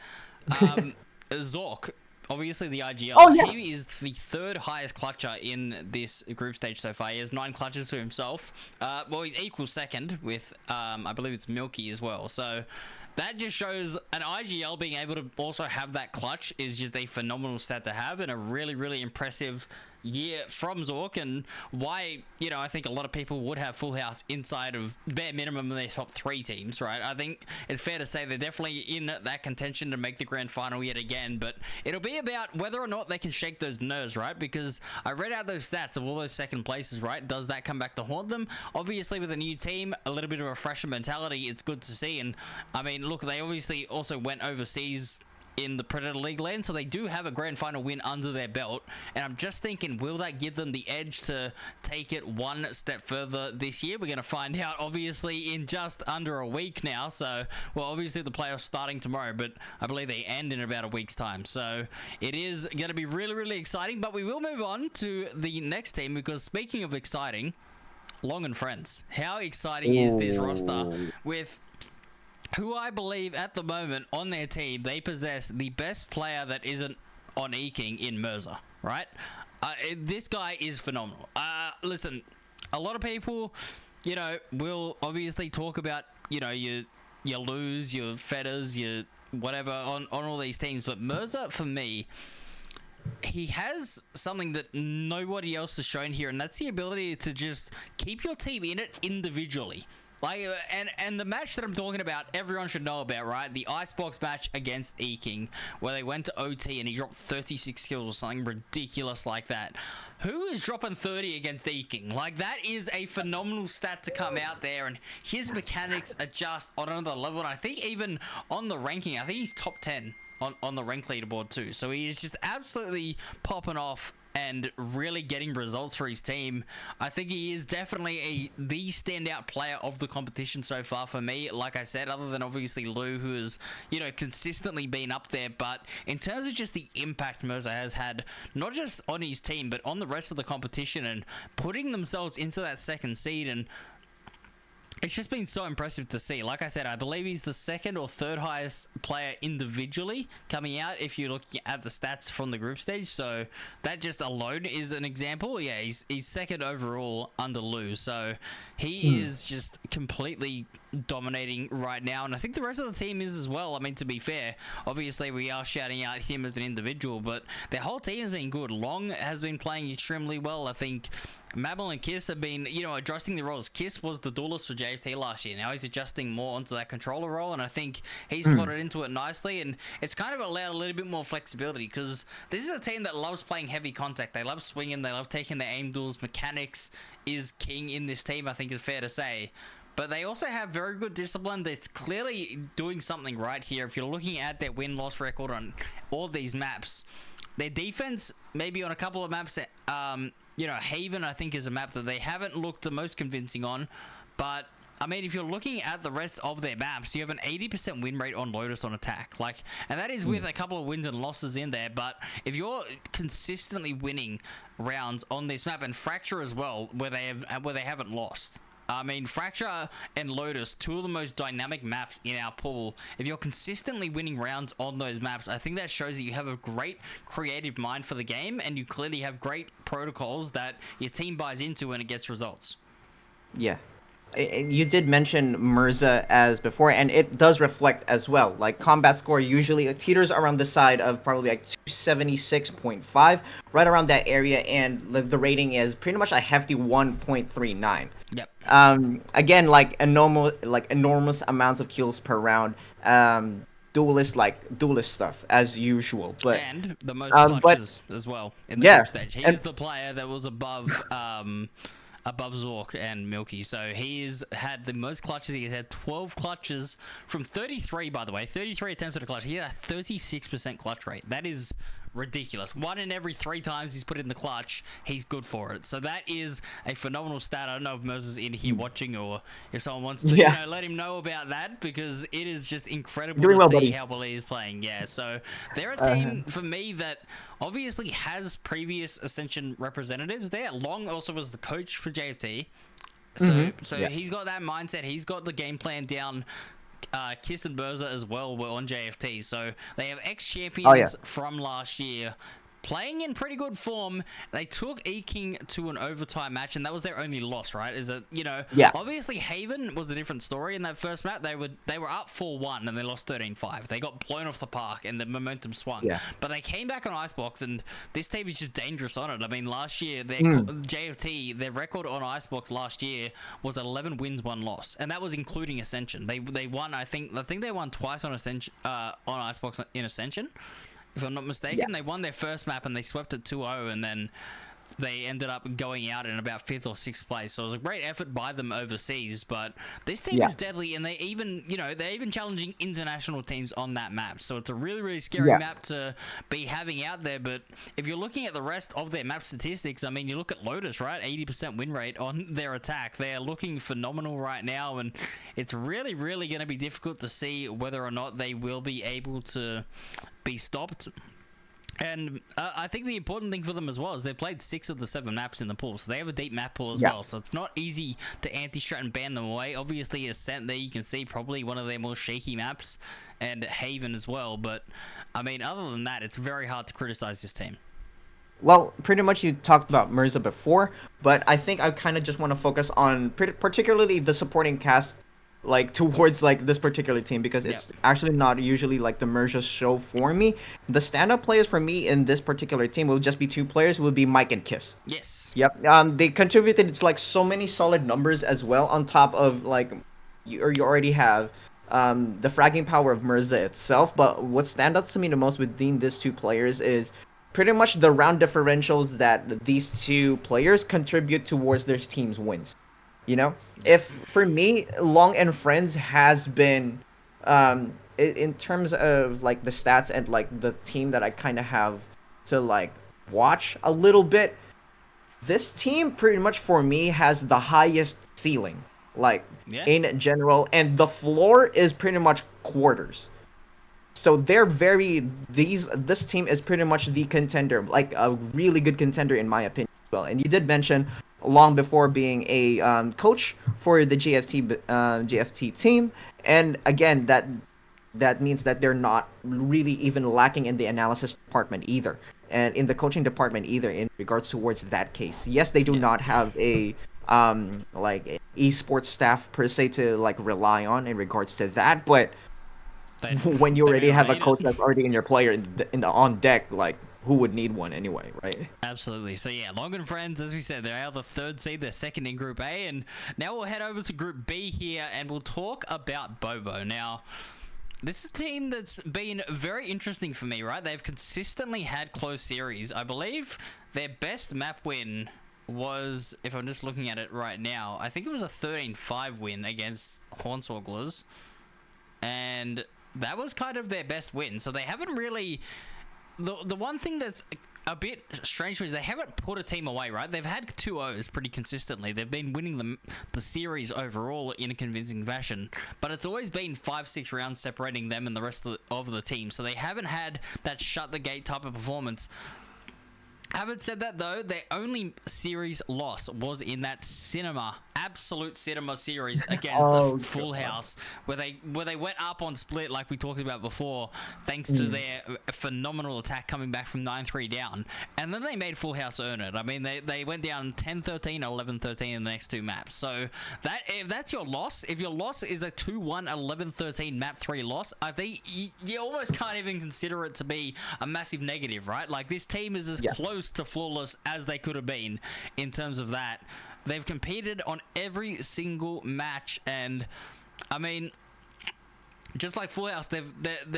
A: Zork, obviously the IGL,
B: Oh yeah.
A: he is the third highest clutcher in this group stage so far. He has 9 clutches to himself. Well, he's equal second with, I believe it's Milky as well. So that just shows an IGL being able to also have that clutch is just a phenomenal stat to have and a really, really impressive year from Zork, and why, I think a lot of people would have Full House inside of bare minimum their top 3 teams, right? I think it's fair to say they're definitely in that contention to make the grand final yet again, but it'll be about whether or not they can shake those nerves, right? Because I read out those stats of all those second places, right? Does that come back to haunt them? Obviously, with a new team, a little bit of a fresher mentality, it's good to see. And I mean, look, they obviously also went overseas in the Predator League land, so they do have a grand final win under their belt, and I'm just thinking, will that give them the edge to take it one step further this year? We're going to find out obviously in just under a week now. So, well, obviously the playoffs starting tomorrow, but I believe they end in about a week's time, so it is going to be really, really exciting. But we will move on to the next team, because speaking of exciting, Long and Friends, how exciting is this roster with who I believe at the moment on their team, they possess the best player that isn't on Eking in Mirza, right? This guy is phenomenal. Listen, a lot of people, will obviously talk about, your Lose, your Fetters, your whatever on all these teams, but Mirza, for me, he has something that nobody else has shown here, and that's the ability to just keep your team in it individually. Like, and the match that I'm talking about, everyone should know about, right? The Icebox match against Eking, where they went to OT and he dropped 36 kills or something ridiculous like that. Who is dropping 30 against Eking? Like, that is a phenomenal stat to come out there, and his mechanics are just on another level. And I think even on the ranking, I think he's top 10 on the rank leaderboard too. So he is just absolutely popping off and really getting results for his team. I think he is definitely the standout player of the competition so far for me. Like I said, other than obviously Lou, who has, consistently been up there. But in terms of just the impact Mirza has had, not just on his team, but on the rest of the competition, and putting themselves into that second seed, and it's just been so impressive to see. Like I said, I believe he's the second or third highest player individually coming out if you look at the stats from the group stage. So that just alone is an example. Yeah, he's second overall under Lou. So he is just completely dominating right now. And I think the rest of the team is as well. I mean, to be fair, obviously we are shouting out him as an individual, but their whole team has been good. Long has been playing extremely well. I think Mabel and Kiss have been, adjusting the roles. Kiss was the duelist for JFT last year. Now he's adjusting more onto that controller role, and I think he's slotted into it nicely, and it's kind of allowed a little bit more flexibility, because this is a team that loves playing heavy contact. They love swinging. They love taking their aim duels. Mechanics is king in this team, I think is fair to say. But they also have very good discipline that's clearly doing something right here. If you're looking at their win-loss record on all these maps, their defense, maybe on a couple of maps, Haven, I think, is a map that they haven't looked the most convincing on. But, I mean, if you're looking at the rest of their maps, you have an 80% win rate on Lotus on attack. And that is with a couple of wins and losses in there. But if you're consistently winning rounds on this map, and Fracture as well, where they haven't lost. I mean, Fracture and Lotus, two of the most dynamic maps in our pool. If you're consistently winning rounds on those maps, I think that shows that you have a great creative mind for the game, and you clearly have great protocols that your team buys into and it gets results.
B: Yeah. You did mention Mirza as before, and it does reflect as well. Like, combat score usually teeters around the side of probably like 276.5, right around that area, and the rating is pretty much a hefty 1.39.
A: Yep.
B: Again, enormous amounts of kills per round. Duelist stuff as usual,
A: and the most clutches as well in the group stage. He is the player that was above Zork and Milky. So he's had the most clutches. He's had 12 clutches from 33, by the way. 33 attempts at a clutch. He had a 36% clutch rate. That is ridiculous. 1 in every 3 times he's put in the clutch, he's good for it. So that is a phenomenal stat. I don't know if Moses is in here watching, or if someone wants to let him know about that, because it is just incredible to see how well he is playing. Yeah, so they're a team for me that obviously has previous Ascension representatives there. Long also was the coach for JFT. So he's got that mindset. He's got the game plan down. Kiss and Berza as well were on JFT, so they have ex-champions from last year playing in pretty good form. They took E-King to an overtime match, and that was their only loss, right? Is it,
B: Yeah.
A: obviously Haven was a different story in that first map. They were up 4-1 and they lost 13-5. They got blown off the park and the momentum swung.
B: Yeah.
A: But they came back on Icebox, and this team is just dangerous on it. I mean, last year their JFT, their record on Icebox last year was 11 wins, 1 loss, and that was including Ascension. They won. I think they won twice on Ascension on Icebox in Ascension, if I'm not mistaken.
B: Yeah.
A: They won their first map and they swept it 2-0, and then they ended up going out in about 5th or 6th place. So it was a great effort by them overseas. But this team is deadly, and they're even challenging international teams on that map. So it's a really, really scary map to be having out there. But if you're looking at the rest of their map statistics, I mean, you look at Lotus, right? 80% win rate on their attack. They're looking phenomenal right now, and it's really, really going to be difficult to see whether or not they will be able to be stopped. And I think the important thing for them as well is they played 6 of the 7 maps in the pool, so they have a deep map pool as well. So it's not easy to anti-strat and ban them away. Obviously, Ascent there you can see probably one of their more shaky maps, and Haven as well. But I mean, other than that, it's very hard to criticize this team.
B: Well, pretty much you talked about Mirza before, but I think I kind of just want to focus on particularly the supporting cast, like towards like this particular team, because it's actually not usually like the Mirza show for me. The stand-up players for me in this particular team will just be 2 players, will be Mike and Kiss.
A: Yes.
B: Yep. They contributed, it's like so many solid numbers as well, on top of like you already have the fragging power of Mirza itself. But what stands out to me the most within these 2 players is pretty much the round differentials that these 2 players contribute towards their team's wins. If for me, Long and Friends has been, in terms of like the stats and like the team that I kind of have to like watch a little bit, this team pretty much for me has the highest ceiling, like in general, and the floor is pretty much quarters. So this team is pretty much the contender, like a really good contender in my opinion as well. And you did mention long before being a coach for the GFT team, and again that means that they're not really even lacking in the analysis department either, and in the coaching department either, in regards towards that case. Yes, they do not have a like esports staff per se to like rely on in regards to that, but when you already have a coach that's already in your player in the on deck, like who would need one anyway, right?
A: Absolutely. So yeah, Long and Friends, as we said, they're out of the 3rd seed. They're 2nd in Group A, and now we'll head over to Group B here, and we'll talk about Bobo. Now, this is a team that's been very interesting for me, right? They've consistently had close series. I believe their best map win was, if I'm just looking at it right now, I think it was a 13-5 win against Hornswogglers, and that was kind of their best win. So they haven't really... The one thing that's a bit strange is they haven't put a team away, right? They've had 2-0s pretty consistently. They've been winning the series overall in a convincing fashion, but it's always been 5-6 rounds separating them and the rest of the team. So they haven't had that shut the gate type of performance. Having said that, though, their only series loss was in that absolute cinema series against Full House, where they went up on split like we talked about before, thanks to their phenomenal attack coming back from 9-3 down, and then they made Full House earn it. I mean, they went down 10-13, 11-13 in the next 2 maps. So if that's your loss, if your loss is a 2-1, 11-13 map 3 loss, I think you almost can't even consider it to be a massive negative, right? Like, this team is as close to flawless as they could have been in terms of that. They've competed on every single match, and I mean, just like Full House, they've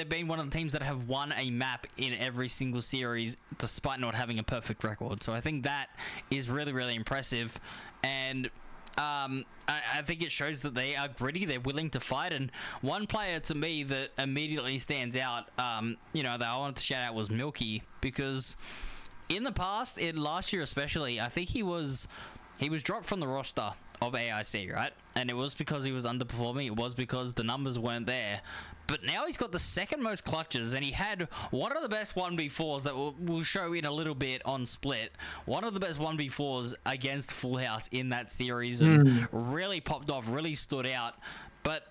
A: been one of the teams that have won a map in every single series despite not having a perfect record. So I think that is really, really impressive, and I think it shows that they are gritty, they're willing to fight. And one player to me that immediately stands out, that I wanted to shout out, was Milky, because in the past, in last year especially, I think he was dropped from the roster of AIC, right? And it was because he was underperforming. It was because the numbers weren't there. But now he's got the 2nd most clutches, and he had one of the best 1v4s that we'll show in a little bit on Split. One of the best 1v4s against Full House in that series, and really popped off, really stood out. But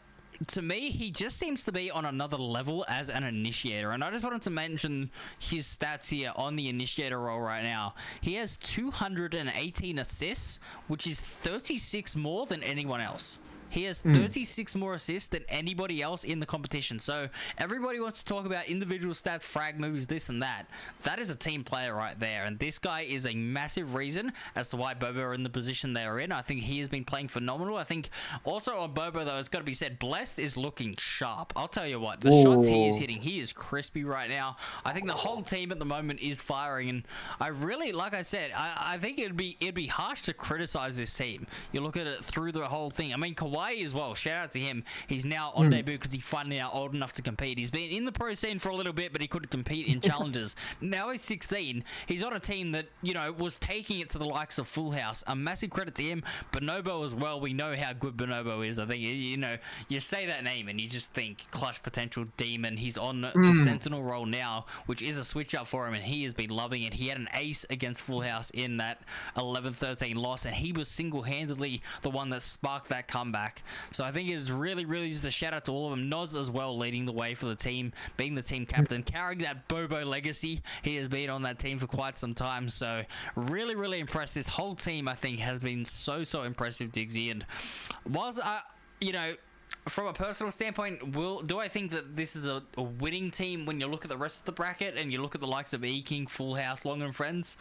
A: to me, he just seems to be on another level as an initiator. And I just wanted to mention his stats here on the initiator role right now. He has 218 assists, which is 36 more than anyone else. He has 36 more assists than anybody else in the competition. So everybody wants to talk about individual stats, frag moves, this and that. That is a team player right there. And this guy is a massive reason as to why Bobo are in the position they are in. I think he has been playing phenomenal. I think also on Bobo, though, it's got to be said, Blessed is looking sharp. I'll tell you what, the shots he is hitting, he is crispy right now. I think the whole team at the moment is firing. And I really, like I said, I think it'd be harsh to criticize this team. You look at it through the whole thing. I mean, Kawhi as well, shout out to him. He's now on debut because he's finally now old enough to compete. He's been in the pro scene for a little bit, but he couldn't compete in challenges. Now he's 16. He's on a team that, you know, was taking it to the likes of Full House. A massive credit to him. Bonobo as well. We know how good Bonobo is. I think, you know, you say that name and you just think clutch potential demon. He's on the Sentinel role now, which is a switch up for him, and he has been loving it. He had an ace against Full House in that 11-13 loss, and he was single-handedly the one that sparked that comeback. So I think it is really, really just a shout out to all of them. Noz as well, leading the way for the team, being the team captain, carrying that Bobo legacy. He has been on that team for quite some time. So really, really impressed. This whole team, I think, has been so impressive, Diggsy. And whilst you know, from a personal standpoint, do I think that this is a winning team when you look at the rest of the bracket and you look at the likes of E-King, Full House, Long and Friends?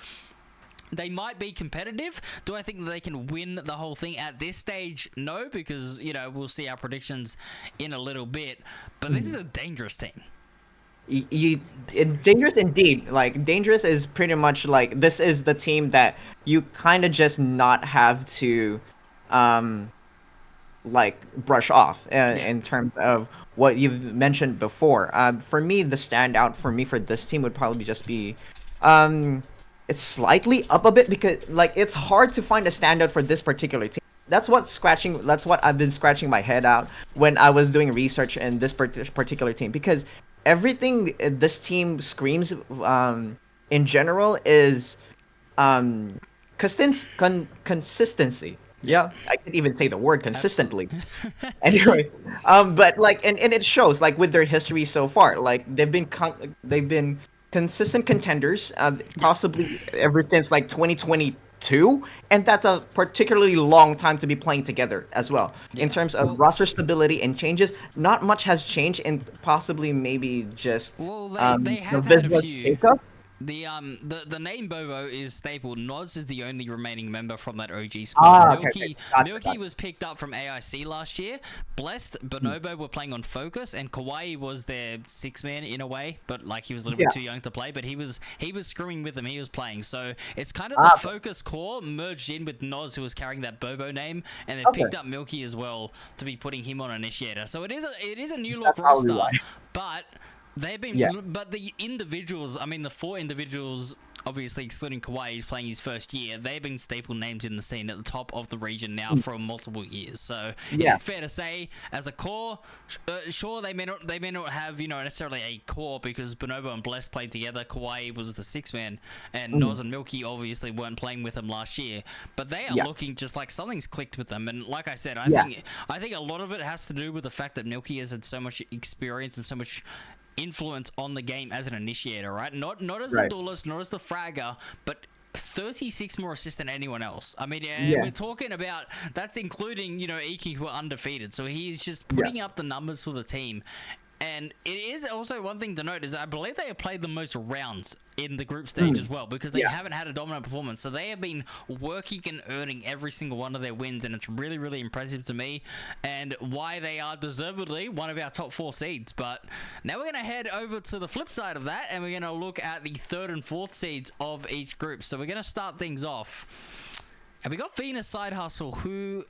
A: They might be competitive. Do I think that they can win the whole thing at this stage? No, because, you know, we'll see our predictions in a little bit. But this is a dangerous team.
B: Dangerous indeed. Like, dangerous is pretty much like, this is the team that you kind of just not have to, like, brush off in terms of what you've mentioned before. For me, the standout for me for this team would probably just be, it's slightly up a bit because, like, it's hard to find a standout for this particular team. That's what I've been scratching my head out when I was doing research in this particular team, because everything this team screams in general is consistency. Yeah, I can't even say the word consistently. Anyway, but like, and it shows, like, with their history so far. Like, they've been consistent contenders, possibly ever since like 2022, and that's a particularly long time to be playing together as well. In terms of roster stability and changes, not much has changed, and possibly maybe just
A: they have had a few. The name Bobo is staple. Noz is the only remaining member from that OG squad. Milky was picked up from AIC last year. Blessed, Bonobo were playing on Focus, and Kawaii was their sixth man in a way, but like he was a little bit too young to play. But he was screwing with them. He was playing, so it's kind of the Focus core merged in with Noz, who was carrying that Bobo name, and they picked up Milky as well to be putting him on Initiator. So it is a new look roster, but. They've been, but the individuals, I mean, the four individuals, obviously excluding Kawhi, who's playing his first year, they've been staple names in the scene at the top of the region now for multiple years. So it's fair to say, as a core, sure, they may not have, you know, necessarily a core, because Bonobo and Bless played together. Kawhi was the sixth man, and Noz and Milky obviously weren't playing with him last year. But they are looking just like something's clicked with them. And like I said, I think a lot of it has to do with the fact that Milky has had so much experience and so much influence on the game as an initiator, right? Not as a duelist, not as the fragger, but 36 more assists than anyone else. I mean, we're talking about, that's including, you know, Iki, who are undefeated. So he's just putting up the numbers for the team. And it is also one thing to note is I believe they have played the most rounds in the group stage as well, because they haven't had a dominant performance. So they have been working and earning every single one of their wins, and it's really, really impressive to me, and why they are deservedly one of our top 4 seeds. But now we're going to head over to the flip side of that, and we're going to look at the 3rd and 4th seeds of each group. So we're going to start things off. And we got Venus Side Hustle, who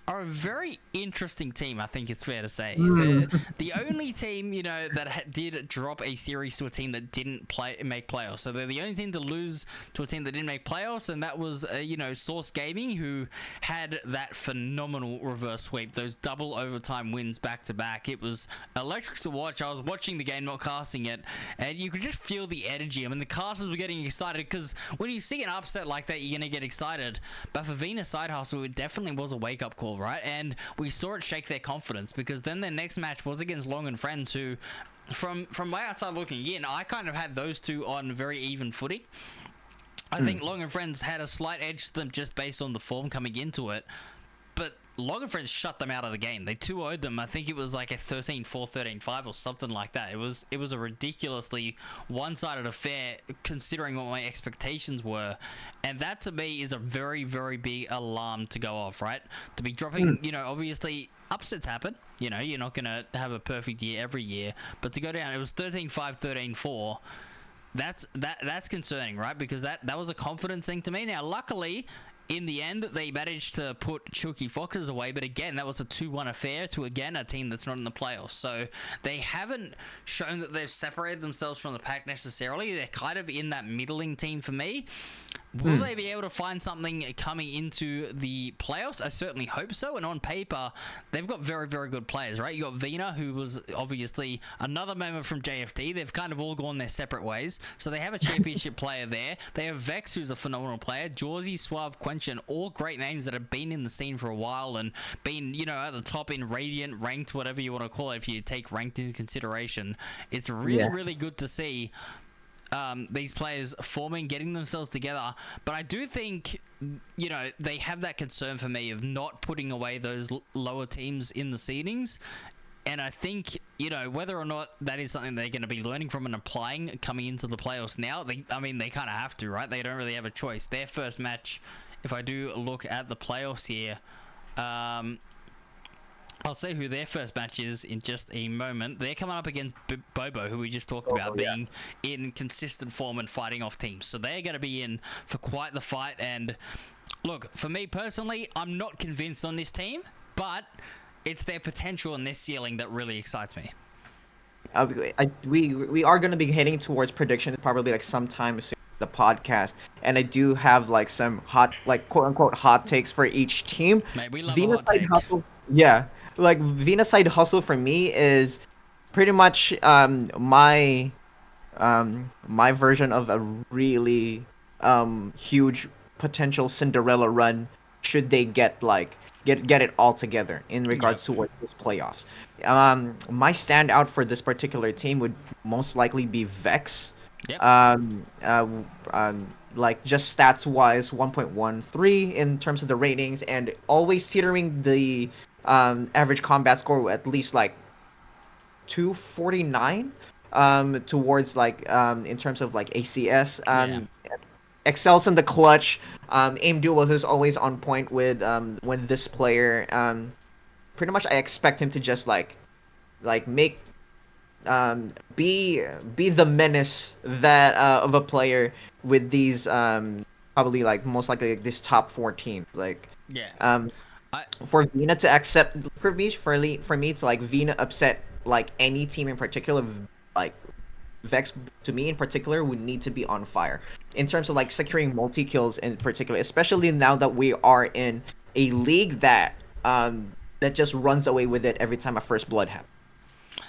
A: are a very interesting team, I think it's fair to say. The only team, you know, that did drop a series to a team that didn't make playoffs. So they're the only team to lose to a team that didn't make playoffs, and that was, you know, Source Gaming, who had that phenomenal reverse sweep, those double overtime wins back to back. It was electric to watch. I was watching the game, not casting it, and you could just feel the energy. I mean, the casters were getting excited, because when you see an upset like that, you're going to get excited. But for Venus Side Hustle, it definitely was a wake-up call. all, right? And we saw it shake their confidence, because then their next match was against Long and Friends, who, from my outside looking in, I kind of had those two on very even footing. I think Long and Friends had a slight edge to them just based on the form coming into it, but Long and Friends shut them out of the game. They 2-0'd them. I think it was like a 13-4, 13-5 or something like that. It was a ridiculously one-sided affair considering what my expectations were. And that to me is a very, very big alarm to go off, right? To be dropping, you know, obviously upsets happen. You know, you're not going to have a perfect year every year. But to go down, it was 13-5, 13-4. That's concerning, right? Because that was a confidence thing to me. Now, luckily, in the end, they managed to put Chooky Foxes away, but again, that was a 2-1 affair to, again, a team that's not in the playoffs. So they haven't shown that they've separated themselves from the pack necessarily. They're kind of in that middling team for me. Will they be able to find something coming into the playoffs? I certainly hope so. And on paper, they've got very, very good players, right? You got Vina, who was obviously another member from JFT. They've kind of all gone their separate ways. So they have a championship player there. They have Vex, who's a phenomenal player. Jawsy, Suave, Quenchen, all great names that have been in the scene for a while and been, you know, at the top in Radiant, ranked, whatever you want to call it, if you take ranked into consideration. It's really, really good to see these players forming, getting themselves together. But I do think, you know, they have that concern for me of not putting away those lower teams in the seedings. And I think, you know, whether or not that is something they're going to be learning from and applying coming into the playoffs now, they kind of have to, right? They don't really have a choice. Their first match, if I do look at the playoffs here, I'll say who their first match is in just a moment. They're coming up against Bobo, who we just talked about being in consistent form and fighting off teams. So they're going to be in for quite the fight. And look, for me personally, I'm not convinced on this team, but it's their potential and their ceiling that really excites me.
B: We are going to be heading towards predictions probably like sometime soon in the podcast, and I do have like some hot, like quote unquote hot takes for each team.
A: Mate, we love a hot take.
B: Hustle, yeah. Like Venus side hustle for me is pretty much my version of a really huge potential Cinderella run should they get it all together in regards to what this playoffs. My standout for this particular team would most likely be Vex.
A: Yep.
B: Like just stats wise 1.13 in terms of the ratings, and always teetering the average combat score at least like 249 towards like in terms of like ACS. Excels in the clutch. Aim duels is always on point with when this player pretty much I expect him to just like make be the menace that of a player with these probably like most likely like, this top 4 teams like for Vina to accept for me to like Vina upset like any team in particular, like Vex to me in particular would need to be on fire in terms of like securing multi kills in particular, especially now that we are in a league that that just runs away with it every time a first blood happens.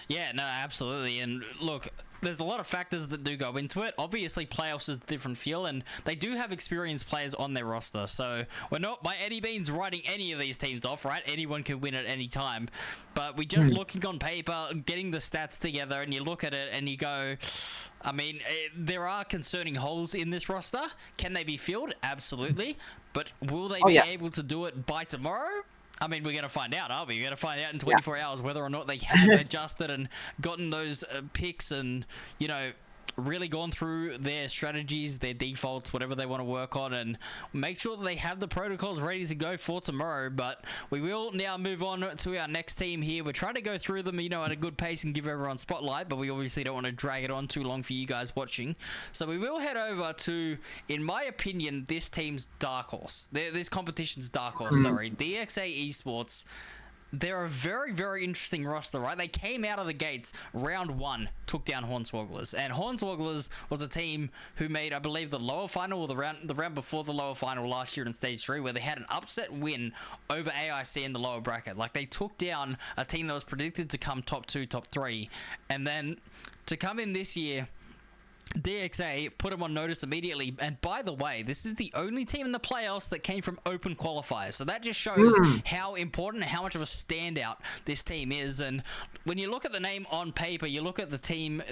A: Yeah, no, absolutely. And look, there's a lot of factors that do go into it. Obviously, playoffs is a different feel, and they do have experienced players on their roster. So we're not by any means writing any of these teams off, right? Anyone can win at any time. But we just looking on paper, getting the stats together, and you look at it and you go, I mean, there are concerning holes in this roster. Can they be filled? Absolutely. But will they be able to do it by tomorrow? I mean, we're going to find out, aren't we? We're going to find out in 24 hours whether or not they have adjusted and gotten those picks and, you know, really gone through their strategies, their defaults, whatever they want to work on, and make sure that they have the protocols ready to go for tomorrow. But we will now move on to our next team here. We're trying to go through them, you know, at a good pace and give everyone spotlight, but we obviously don't want to drag it on too long for you guys watching. So we will head over to, in my opinion, this team's dark horse. This competition's dark horse, sorry. DXA Esports. They're a very, very interesting roster, right? They came out of the gates, round 1, took down Hornswogglers. And Hornswogglers was a team who made, I believe, the lower final or the round before the lower final last year in Stage 3, where they had an upset win over AIC in the lower bracket. Like, they took down a team that was predicted to come top 2, top 3. And then to come in this year DXA put him on notice immediately. And by the way, this is the only team in the playoffs that came from open qualifiers. So that just shows how important, how much of a standout this team is. And when you look at the name on paper, you look at the team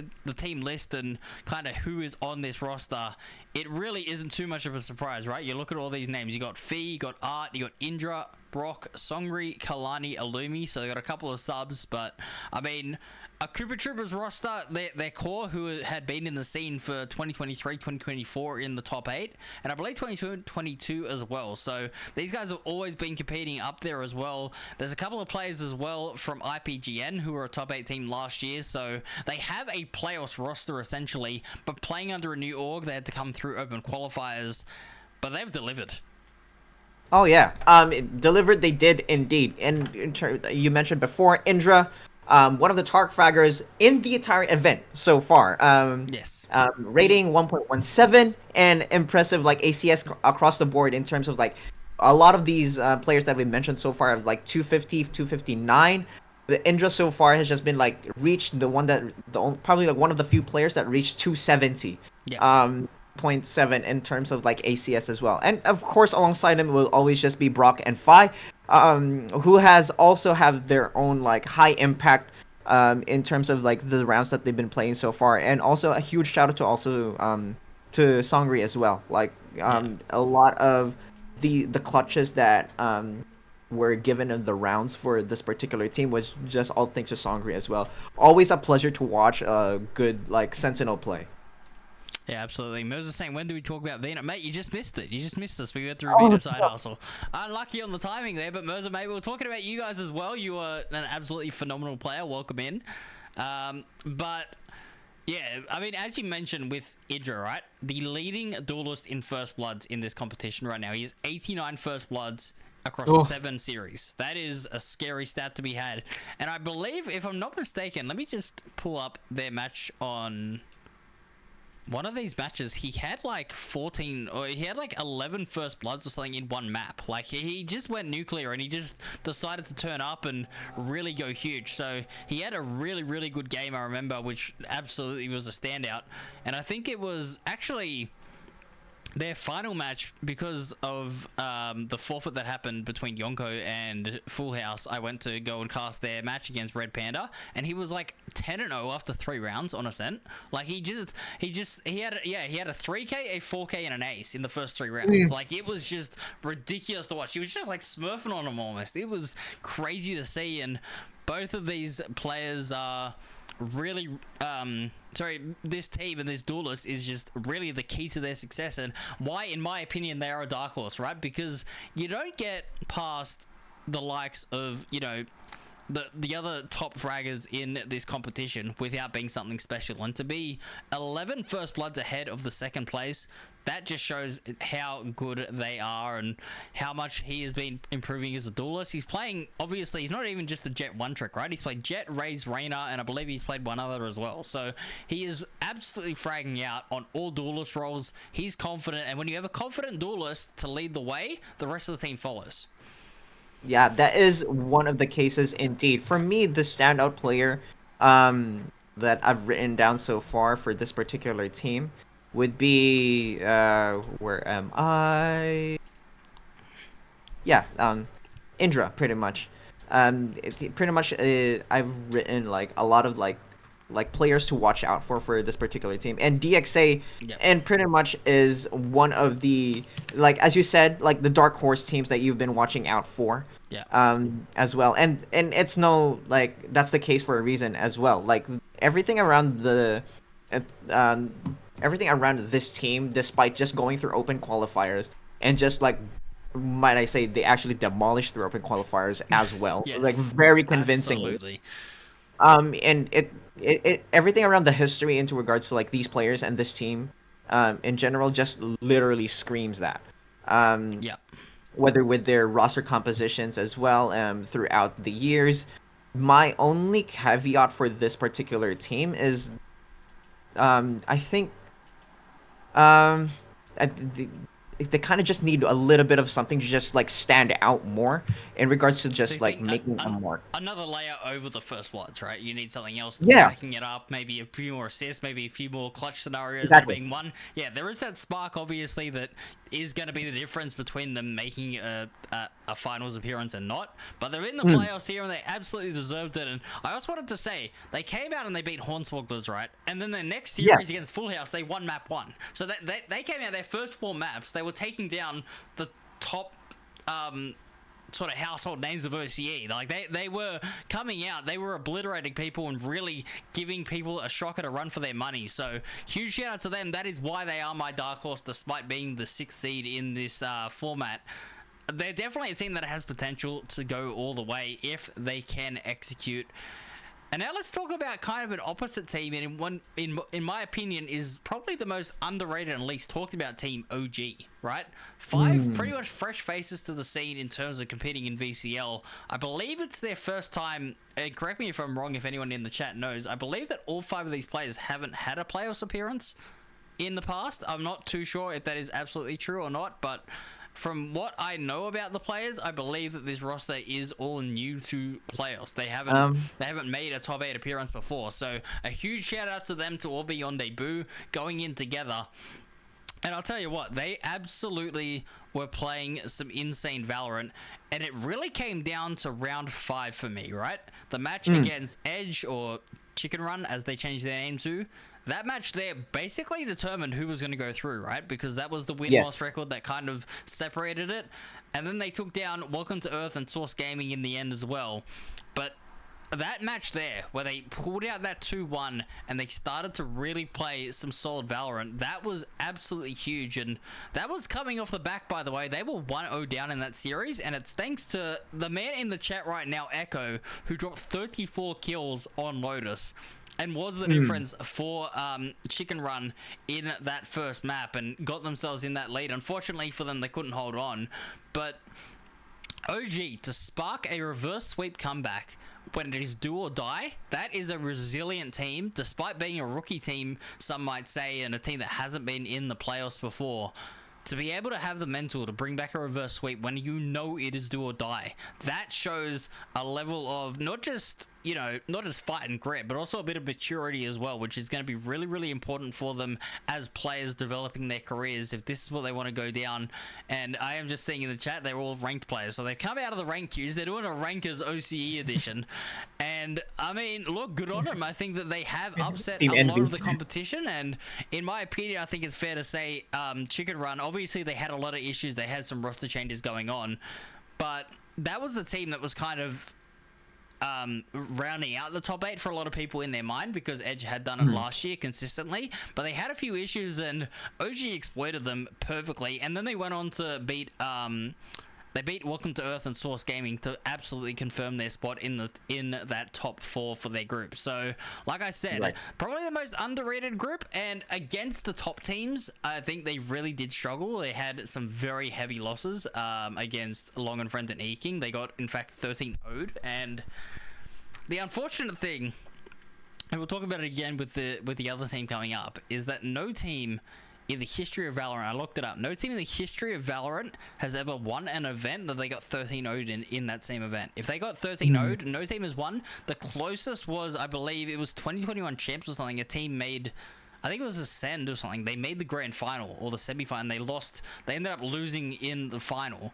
A: list and kind of who is on this roster, it really isn't too much of a surprise, right? You look at all these names. You got Fee, you got Art, you got Indra, Brock, Songri, Kalani, Alumi. So they got a couple of subs, but I mean, a Cooper Troopers roster, their core, who had been in the scene for 2023, 2024 in the top 8, and I believe 2022 as well. So these guys have always been competing up there as well. There's a couple of players as well from IPGN who were a top 8 team last year, so they have a playoffs roster essentially, but playing under a new org, they had to come through open qualifiers, but they've delivered.
B: Oh yeah, delivered they did indeed. And you mentioned before, Indra, one of the target fraggers in the entire event so far.
A: Yes.
B: Rating 1.17 and impressive like ACS across the board in terms of like a lot of these players that we mentioned so far have like 250, 259. The Indra so far has just been like reached probably like one of the few players that reached 270.
A: Yeah.
B: 0.7 in terms of like ACS as well. And of course alongside him will always just be Brock and Fi, who has also have their own like high impact in terms of like the rounds that they've been playing so far. And also a huge shout out to to Songri as well. Like a lot of the clutches that were given in the rounds for this particular team was just all thanks to Songri as well. Always a pleasure to watch a good like Sentinel play.
A: Yeah, absolutely. Merz was saying, when do we talk about Vena? Mate, you just missed it. You just missed us. We went through Vena side hustle. Unlucky on the timing there, but Merz, mate, we were talking about you guys as well. You were an absolutely phenomenal player. Welcome in. But, yeah, I mean, as you mentioned with Idra, right? The leading duelist in First Bloods in this competition right now. He has 89 First Bloods across 7 series. That is a scary stat to be had. And I believe, if I'm not mistaken, let me just pull up their match on... One of these matches, he had like 14, or he had like 11 First Bloods or something in one map. Like, he just went nuclear and he just decided to turn up and really go huge. So he had a really, really good game, I remember, which absolutely was a standout. And I think it was actually their final match, because of the forfeit that happened between Yonko and Full House. I went to go and cast their match against Red Panda, and he was like 10-0 after 3 rounds on Ascent. Like he had a 3K, a 4K, and an ace in the first 3 rounds. Like, it was just ridiculous to watch. He was just like smurfing on him almost. It was crazy to see, and both of these players are really this team and this duelist is just really the key to their success, and why, in my opinion, they are a dark horse, right? Because you don't get past the likes of, you know, the other top fraggers in this competition without being something special. And to be 11 First Bloods ahead of the second place, that just shows how good they are and how much he has been improving as a duelist. He's playing, obviously, he's not even just the Jet 1 trick, right? He's played Jet, Raze, Reyna, and I believe he's played one other as well. So he is absolutely fragging out on all duelist roles. He's confident, and when you have a confident duelist to lead the way, the rest of the team follows.
B: Yeah, that is one of the cases indeed. For me, the standout player that I've written down so far for this particular team would be where am I? Yeah, Indra, pretty much. I've written like a lot of like players to watch out for this particular team, and DXA and pretty much is one of the, like, as you said, like the dark horse teams that you've been watching out for as well, and it's no, like, that's the case for a reason as well. Like, everything around this team, despite just going through open qualifiers and just like, might I say, they actually demolished through open qualifiers as well.
A: Yes,
B: like, very convincingly.
A: Absolutely.
B: And it everything around the history into regards to like these players and this team in general just literally screams that. Whether with their roster compositions as well throughout the years. My only caveat for this particular team is I think they kind of just need a little bit of something to just like stand out more in regards to
A: So
B: just
A: you
B: like
A: think
B: making a mark.
A: another layer over the first ones, right? You need something else to be
B: Yeah,
A: backing it up. Maybe a few more assists, maybe a few more clutch scenarios that
B: exactly.
A: being one. Yeah, there is that spark, obviously, that is going to be the difference between them making a finals appearance and not. But they're in the
B: Mm,
A: playoffs here, and they absolutely deserved it. And I also wanted to say, they came out and they beat Hornswogglers, right? And then their next
B: yeah.
A: series against Full House, they won map 1. So they came out their first 4 maps. They were taking down the top sort of household names of OCE. Like they were coming out, they were obliterating people and really giving people a shock and a run for their money. So huge shout out to them. That is why they are my dark horse, despite being the 6th seed in this format. They're definitely a team that has potential to go all the way if they can execute. And now let's talk about kind of an opposite team, and in my opinion, is probably the most underrated and least talked about team, OG, right? 5 pretty much fresh faces to the scene in terms of competing in VCL. I believe it's their first time, and correct me if I'm wrong, if anyone in the chat knows, I believe that all 5 of these players haven't had a playoffs appearance in the past. I'm not too sure if that is absolutely true or not, but from what I know about the players, I believe that this roster is all new to playoffs. They haven't made a top 8 appearance before, so a huge shout out to them to all be on debut, going in together. And I'll tell you what, they absolutely were playing some insane Valorant, and it really came down to round 5 for me, right? The match against Edge, or Chicken Run as they changed their name to. That match there basically determined who was going to go through, right? Because that was the win-loss record that kind of separated it. And then they took down Welcome to Earth and Source Gaming in the end as well. But that match there, where they pulled out that 2-1 and they started to really play some solid Valorant, that was absolutely huge. And that was coming off the back, by the way. They were 1-0 down in that series, and it's thanks to the man in the chat right now, Echo, who dropped 34 kills on Lotus and was the difference for Chicken Run in that first map and got themselves in that lead. Unfortunately for them, they couldn't hold on. But OG, to spark a reverse sweep comeback when it is do or die, that is a resilient team, despite being a rookie team, some might say, and a team that hasn't been in the playoffs before. To be able to have the mental to bring back a reverse sweep when you know it is do or die, that shows a level of not just, you know, not just fight and grit, but also a bit of maturity as well, which is going to be really, really important for them as players developing their careers if this is what they want to go down. And I am just seeing in the chat, they're all ranked players. So they've come out of the rank queues. They're doing a Rankers OCE edition. And I mean, look, good on them. I think that they have upset
B: Team
A: a lot
B: Envy.
A: of the competition. And in my opinion, I think it's fair to say Chicken Run, obviously they had a lot of issues. They had some roster changes going on. But that was the team that was kind of rounding out the top 8 for a lot of people in their mind, because Edge had done it last year consistently, but they had a few issues and OG exploited them perfectly. And then they went on to beat Welcome to Earth and Source Gaming to absolutely confirm their spot in that top 4 for their group. So like I said, probably the most underrated group, and against the top teams, I think they really did struggle. They had some very heavy losses against Long and Friends and E-King. They got, in fact, 13-0'd, and the unfortunate thing, and we'll talk about it again with the other team coming up, is that no team in the history of Valorant, I looked it up, no team in the history of Valorant has ever won an event that they got 13-0'd in that same event. If they got 13-0'd, no team has won. The closest was, I believe, it was 2021 Champs or something. A team made, I think it was Ascend or something. They made the grand final or the semi-final. They lost. They ended up losing in the final.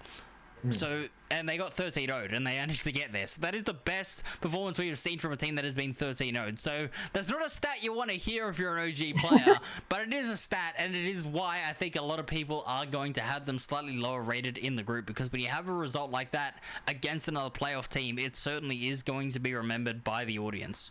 A: So, and they got 13-0'd and they managed to get there. So that is the best performance we have seen from a team that has been 13-0'd. So that's not a stat you want to hear if you're an OG player, but it is a stat, and it is why I think a lot of people are going to have them slightly lower rated in the group, because when you have a result like that against another playoff team, it certainly is going to be remembered by the audience.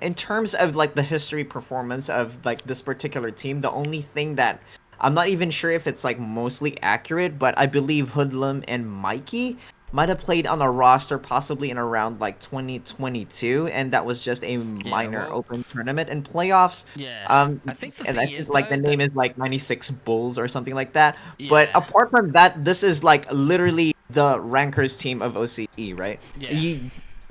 B: In terms of like the history performance of like this particular team, the only thing that I'm not even sure if it's like mostly accurate, but I believe Hoodlum and Mikey might have played on a roster possibly in around like 2022, and that was just a minor open tournament and playoffs.
A: Yeah, I think the
B: and
A: thing
B: I think
A: is,
B: like
A: though,
B: the name is like 96 Bulls or something like that.
A: Yeah.
B: But apart from that, this is like literally the rankers team of OCE, right?
A: Yeah.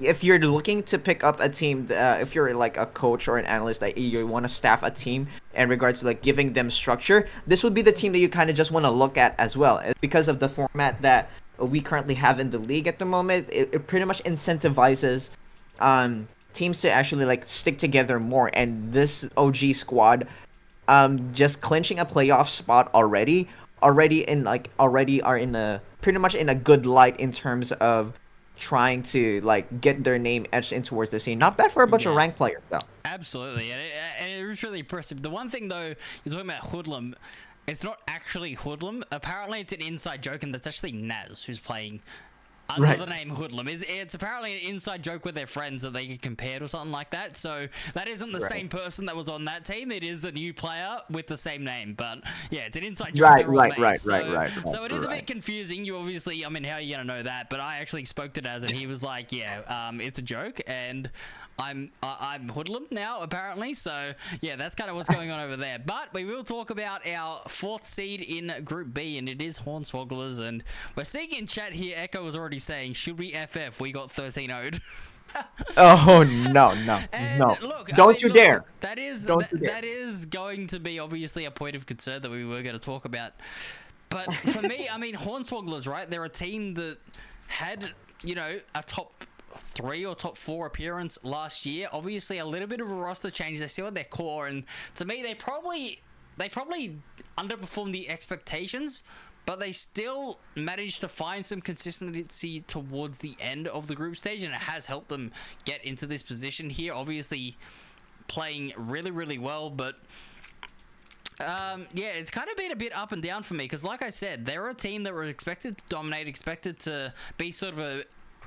B: If you're looking to pick up a team, if you're like a coach or an analyst that you want to staff a team, in regards to like giving them structure, this would be the team that you kind of just want to look at as well. Because of the format that we currently have in the league at the moment, it pretty much incentivizes teams to actually like stick together more. And this OG squad, just clinching a playoff spot already are in a pretty much in a good light in terms of trying to like get their name etched in towards the scene. Not bad for a bunch of ranked players though.
A: Absolutely, and it was really impressive. The one thing though, you're talking about Hoodlum. It's not actually Hoodlum. Apparently, it's an inside joke, and that's actually Naz who's playing under the name Hoodlum. It's apparently an inside joke with their friends that they get compared or something like that. So that isn't the same person that was on that team. It is a new player with the same name. But yeah, it's an inside joke.
B: Right.
A: So it is a bit confusing. You obviously, I mean, how are you gonna know that? But I actually spoke to Naz, and he was like, "Yeah, it's a joke," and I'm Hoodlum now apparently, so yeah, that's kind of what's going on over there. But we will talk about our 4th seed in Group B, and it is Hornswogglers. And we're seeing in chat here, Echo was already saying, should we FF? We got 13-0'd.
B: Oh no!
A: Look,
B: Don't you dare!
A: That is going to be obviously a point of concern that we were going to talk about. But for me, I mean, Hornswogglers, right? They're a team that had, you know, a top 3 or top 4 appearance last year. Obviously a little bit of a roster change. They still had their core, and to me they probably underperformed the expectations, but they still managed to find some consistency towards the end of the group stage, and it has helped them get into this position here. Obviously playing really well, but yeah, it's kind of been a bit up and down for me, because like I said, they're a team that were expected to dominate, expected to be sort of a,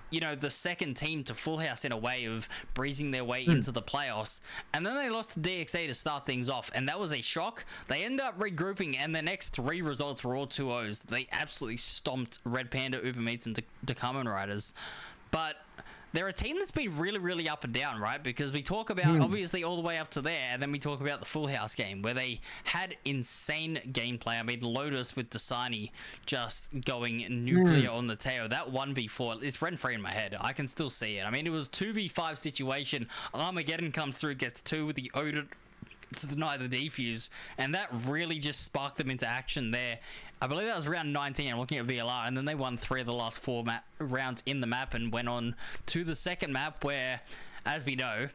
A: you know, the second team to Full House in a way of breezing their way into the playoffs. And then they lost to DXA to start things off, and that was a shock. They ended up regrouping, and the next 3 results were all 2-0s. They absolutely stomped Red Panda, Uber Meats, and Kamen Riders. But they're a team that's been really up and down, right? Because we talk about obviously all the way up to there, and then we talk about the Full House game where they had insane gameplay. I mean, Lotus with Dasani just going nuclear on the tail. That 1v4, it's rent-free in my head. I can still see it. I mean, it was 2v5 situation. Armageddon comes through, gets 2 with the Odin to deny the defuse, and that really just sparked them into action there. I believe that was round 19. I'm looking at VLR, and then they won 3 of the last 4 rounds in the map and went on to the second map where, as we know,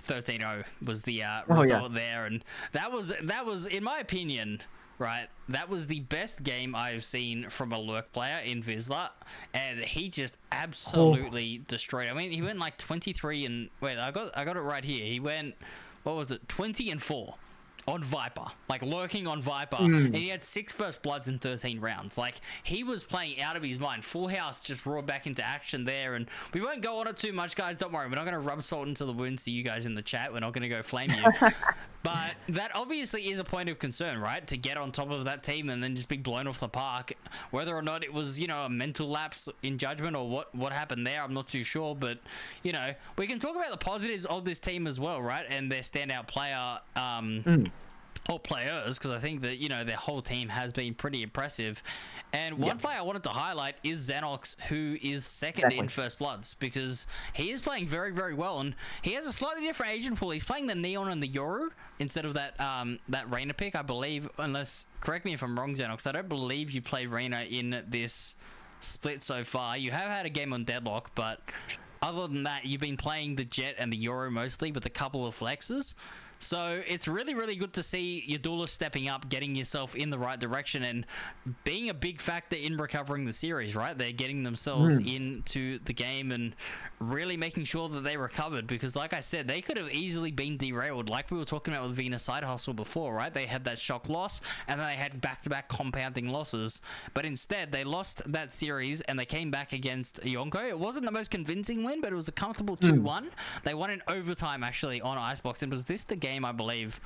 A: 13-0 was the result there, and that was in my opinion, right, that was the best game I've seen from a Lurk player in Vizsla, and he just absolutely destroyed. I mean, he went like 23 and wait, I got it right here. He went, what was it, 20-4 on Viper, like lurking on Viper, and he had 6 first bloods in 13 rounds. Like, he was playing out of his mind. Full House just roared back into action there, and we won't go on it too much, guys. Don't worry, we're not going to rub salt into the wounds to you guys in the chat. We're not going to go flame you. But that obviously is a point of concern, right? To get on top of that team and then just be blown off the park. Whether or not it was, you know, a mental lapse in judgment or what happened there, I'm not too sure. But, you know, we can talk about the positives of this team as well, right? And their standout player, or players, because I think that, you know, their whole team has been pretty impressive. And one player I wanted to highlight is Xenox, who is second in First Bloods, because he is playing very well, and he has a slightly different agent pool. He's playing the Neon and the Yoru instead of that that Reyna pick, I believe, unless, correct me if I'm wrong, Xenox, I don't believe you played Reyna in this split so far. You have had a game on Deadlock, but other than that, you've been playing the Jet and the Yoru mostly with a couple of flexes. So it's really good to see your duelist stepping up, getting yourself in the right direction, and being a big factor in recovering the series, right? They're getting themselves into the game and really making sure that they recovered, because like I said, they could have easily been derailed, like we were talking about with Venus Side Hustle before, right? They had that shock loss, and then they had back-to-back compounding losses, but instead they lost that series and they came back against Yonko. It wasn't the most convincing win, but it was a comfortable 2-1. They won in overtime actually on Icebox, and was this the game I believe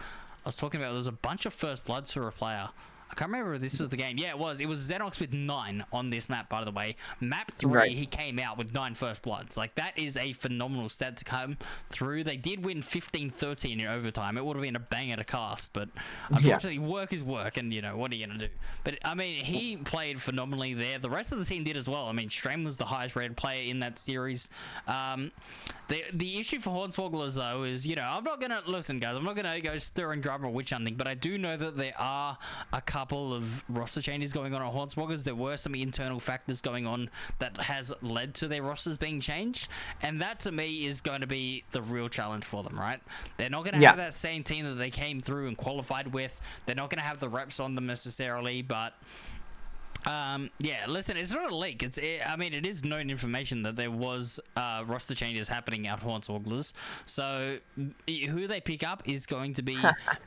A: I was talking about? There was a bunch of first bloods for a player. I can't remember if this was the game. Yeah, it was. It was Xenox with 9 on this map, by the way. Map 3,
B: Right.
A: he came out with 9 first bloods. Like, that is a phenomenal stat to come through. They did win 15-13 in overtime. It would have been a banger to cast, but unfortunately, work is work, and, you know, what are you going to do? But, I mean, he played phenomenally there. The rest of the team did as well. I mean, Strain was the highest rated player in that series. The issue for Hornswogglers, though, is, you know, I'm not going to... Listen, guys, I'm not going to go stirring drama or witch hunting, but I do know that there are a couple of roster changes going on at Hornswogglers. There were some internal factors going on that has led to their rosters being changed, and that, to me, is going to be the real challenge for them, right? They're not going to have that same team that they came through and qualified with. They're not going to have the reps on them necessarily, but... yeah, listen, it's not a leak. I mean, it is known information that there was roster changes happening at Hornswogglers. So who they pick up is going to be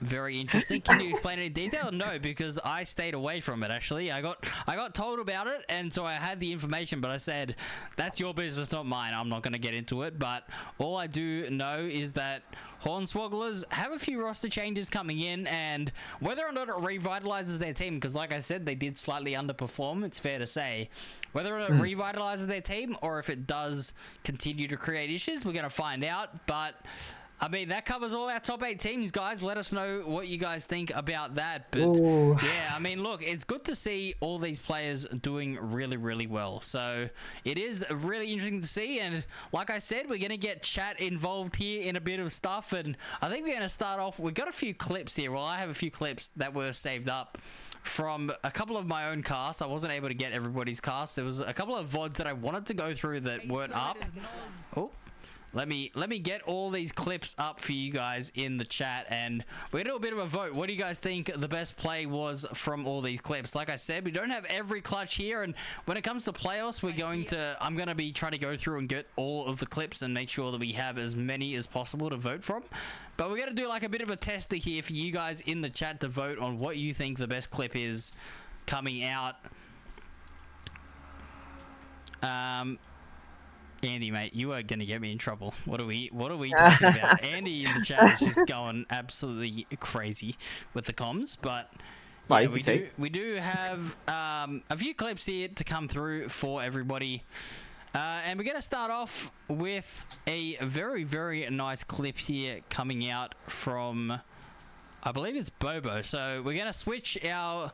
A: very interesting. Can you explain it in detail? No, because I stayed away from it. Actually, I got told about it, and so I had the information, but I said that's your business, not mine. I'm not going to get into it. But all I do know is that Hornswogglers have a few roster changes coming in, and whether or not it revitalizes their team, because like I said, they did slightly underperform, it's fair to say. Whether or not it revitalizes their team, or if it does continue to create issues, we're going to find out. But I mean, that covers all our top 8 teams, guys. Let us know what you guys think about that. But yeah, I mean, look, it's good to see all these players doing really, really well. So it is really interesting to see. And like I said, we're going to get chat involved here in a bit of stuff. And I think we're going to start off. We've got a few clips here. Well, I have a few clips that were saved up from a couple of my own casts. I wasn't able to get everybody's casts. There was a couple of VODs that I wanted to go through that weren't up. Oh. Let me get all these clips up for you guys in the chat, and we're gonna do a bit of a vote. What do you guys think the best play was from all these clips? Like I said, we don't have every clutch here, and when it comes to playoffs, I'm gonna be trying to go through and get all of the clips and make sure that we have as many as possible to vote from. But we're gonna do like a bit of a tester here for you guys in the chat to vote on what you think the best clip is coming out. Andy, mate, you are gonna get me in trouble. What are we talking about? Andy in the chat is just going absolutely crazy with the comms, but yeah, we do have a few clips here to come through for everybody, and we're gonna start off with a very, very nice clip here coming out from, I believe it's Bobo. So we're gonna switch our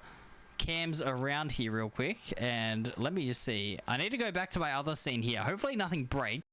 A: cams around here real quick, and let me just see. I need to go back to my other scene here. Hopefully nothing breaks.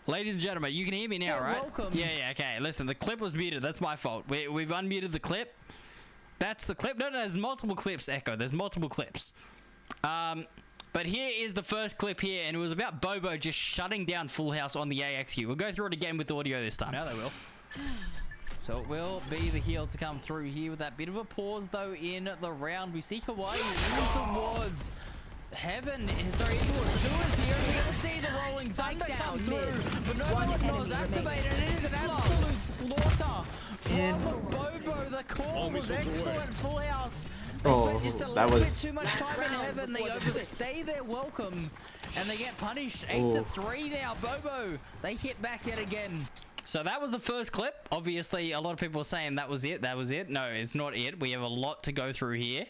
A: Ladies and gentlemen, you can hear me now, right? Welcome. Yeah, okay. Listen, the clip was muted. That's my fault. We've unmuted the clip. That's the clip. No, there's multiple clips, Echo. There's multiple clips. But here is the first clip here, and it was about Bobo just shutting down Full House on the AXQ. We'll go through it again with audio this time. Now they will. So it will be the heal to come through here with that bit of a pause, though, in the round. We see Hawaii moving towards Heaven, sorry, towards Sewers here, and we're going to see the rolling thunder come through, but no one was activated, and it is an absolute slaughter from Bobo. The call was excellent. Full House. They spent just a little bit too much time in Heaven. They overstay their welcome, and they get punished 8-3 now. Bobo, they hit back yet again. So that was the first clip. Obviously, a lot of people are saying that was it. That was it. No, it's not it. We have a lot to go through here.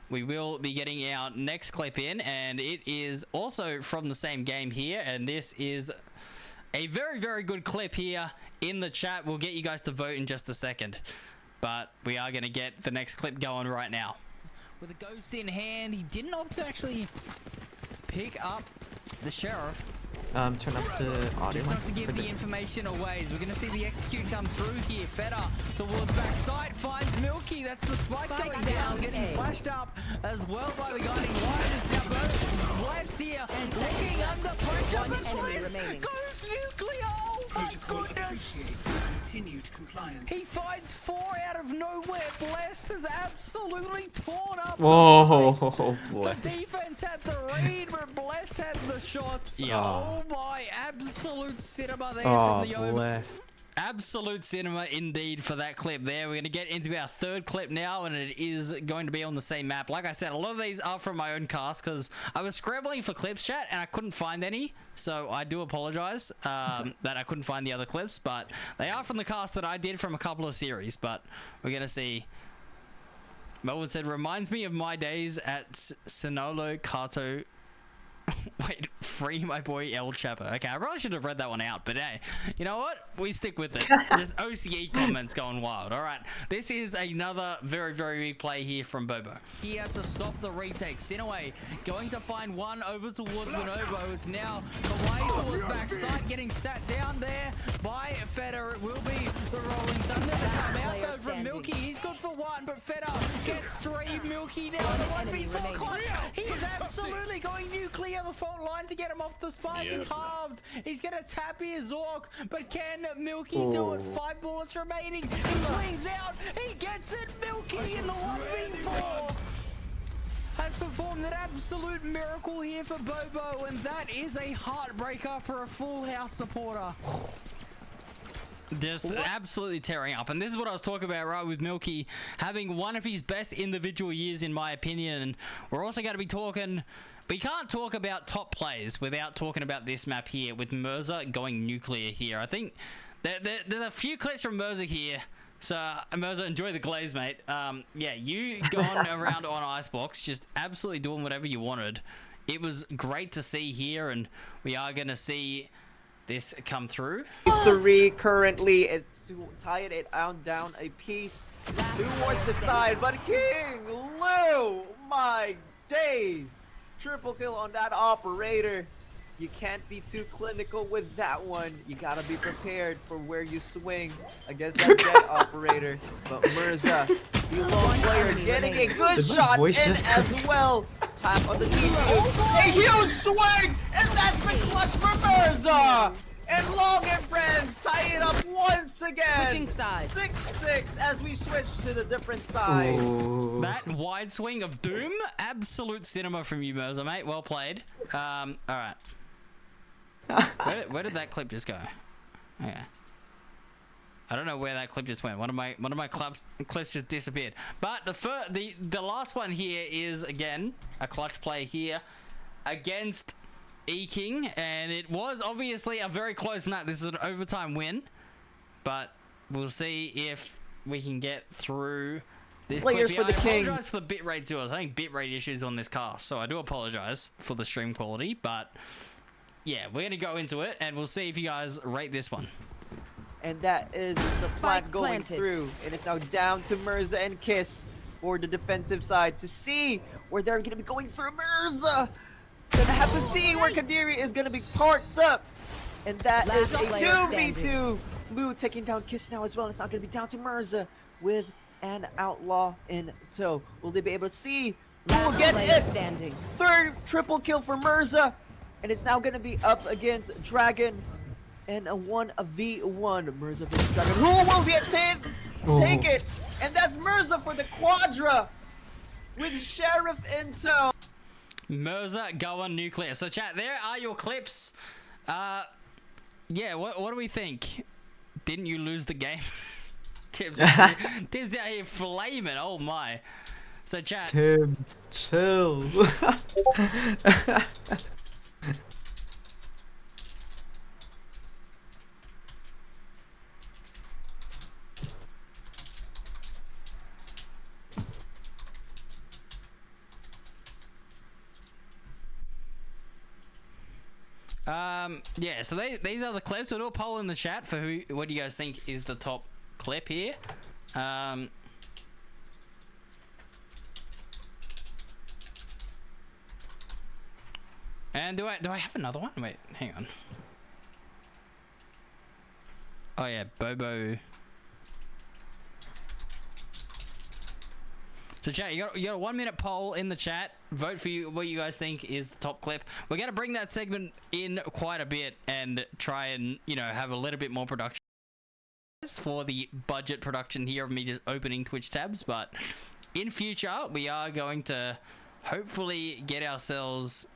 A: we will be getting our next clip in, and it is also from the same game here, and this is a very, very good clip here in the chat. We'll get you guys to vote in just a second, but we are going to get the next clip going right now. With a ghost in hand, he didn't opt to actually pick up the sheriff.
B: Turn up the audio.
A: Just not to give the information away. So we're going to see the execute come through here. Feta towards backside finds Milky. That's the spike going down, getting flashed up as well by the guiding light. It's now Blessed here, looking under pressure, but Blessed goes nuclear. Oh my goodness! He finds 4 out of nowhere. Blessed is absolutely torn up.
B: Whoa,
A: The defense had the read, but Blessed had the shots.
B: Yeah.
A: Oh my, absolute cinema there from the Omen.
B: Bless.
A: Absolute cinema indeed for that clip there. We're going to get into our third clip now, and it is going to be on the same map. Like I said, a lot of these are from my own cast because I was scrambling for clips, chat, and I couldn't find any. So I do apologize that I couldn't find the other clips, but they are from the cast that I did from a couple of series. But we're going to see. Melvin said, reminds me of my days at Sinolo Kato. Wait, free my boy El Chapo. Okay, I probably should have read that one out, but hey, you know what? We stick with it. There's OCE comments going wild. All right, this is another very, very big play here from Bobo. He had to stop the retake. Sinaway going to find one over towards Bonobo. It's now away towards backside, getting sat down there by Feta. It will be the Rolling Thunder to come out though from Milky. He's good for 1, but Feta gets 3. Milky now the 1v4 con. He is absolutely going nuclear. The fault line to get him off the spike. It's halved. He's gonna tap here Zork, but can Milky do it? 5 bullets remaining. He swings out. He gets it. Milky in the 1v4 has performed an absolute miracle here for Bobo, and that is a heartbreaker for a full house supporter. Just absolutely tearing up. And this is what I was talking about, right, with Milky having one of his best individual years, in my opinion. And we're also going to be talking... We can't talk about top plays without talking about this map here with Mirza going nuclear here. I think there's a few clips from Mirza here. So, Mirza, enjoy the glaze, mate. Yeah, you gone around on Icebox, just absolutely doing whatever you wanted. It was great to see here, and we are going to see this come through.
D: 3 currently. It's tied it down a piece towards the side, but King Lou, my days. Triple kill on that operator. You can't be too clinical with that one. You gotta be prepared for where you swing against that jet operator. But Mirza, the lone player, getting a good shot in as well. Tap on the TV. A huge swing, and that's the clutch for Mirza. And Long and friends tie it up once again. 6-6 as we switch to the different side.
B: Ooh.
A: That wide swing of doom, absolute cinema from you, Mirza, mate. Well played. All right. Where did that clip just go? Okay. I don't know where that clip just went. One of my clips just disappeared. But the last one here is again a clutch play here against E-King, and it was obviously a very close match. This is an overtime win, but we'll see if we can get through this.
D: Players for the King.
A: I apologize for the bitrate too. I was having bitrate issues on this cast, so I do apologize for the stream quality, but yeah, we're gonna go into it, and we'll see if you guys rate this one.
D: And that is the plan going through. And it's now down to Mirza and Kiss for the defensive side to see where they're going to be going through. Mirza gonna have to see where Kadiri is going to be parked up. And that is a 2v2. Lou taking down Kiss now as well. It's not going to be down to Mirza with an outlaw in tow. Will they be able to see? Who will get it? Third triple kill for Mirza. And it's now going to be up against Dragon. And a 1v1. Mirza versus Dragon. Who will be take it? And that's Mirza for the Quadra with Sheriff in tow.
A: Mirza going nuclear. So chat, there are your clips. Yeah, what do we think? Didn't you lose the game? Tim's out here flaming. Oh my. So chat.
B: Tim, chill.
A: Yeah, so these are the clips. We'll do a poll in the chat for what do you guys think is the top clip here. And do I have another one? Wait, hang on. Oh yeah, Bobo. So chat, you got a 1 minute poll in the chat. Vote for what you guys think is the top clip. We're gonna bring that segment in quite a bit and try and have a little bit more production for the budget production here of me just opening Twitch tabs. But in future, we are going to hopefully get ourselves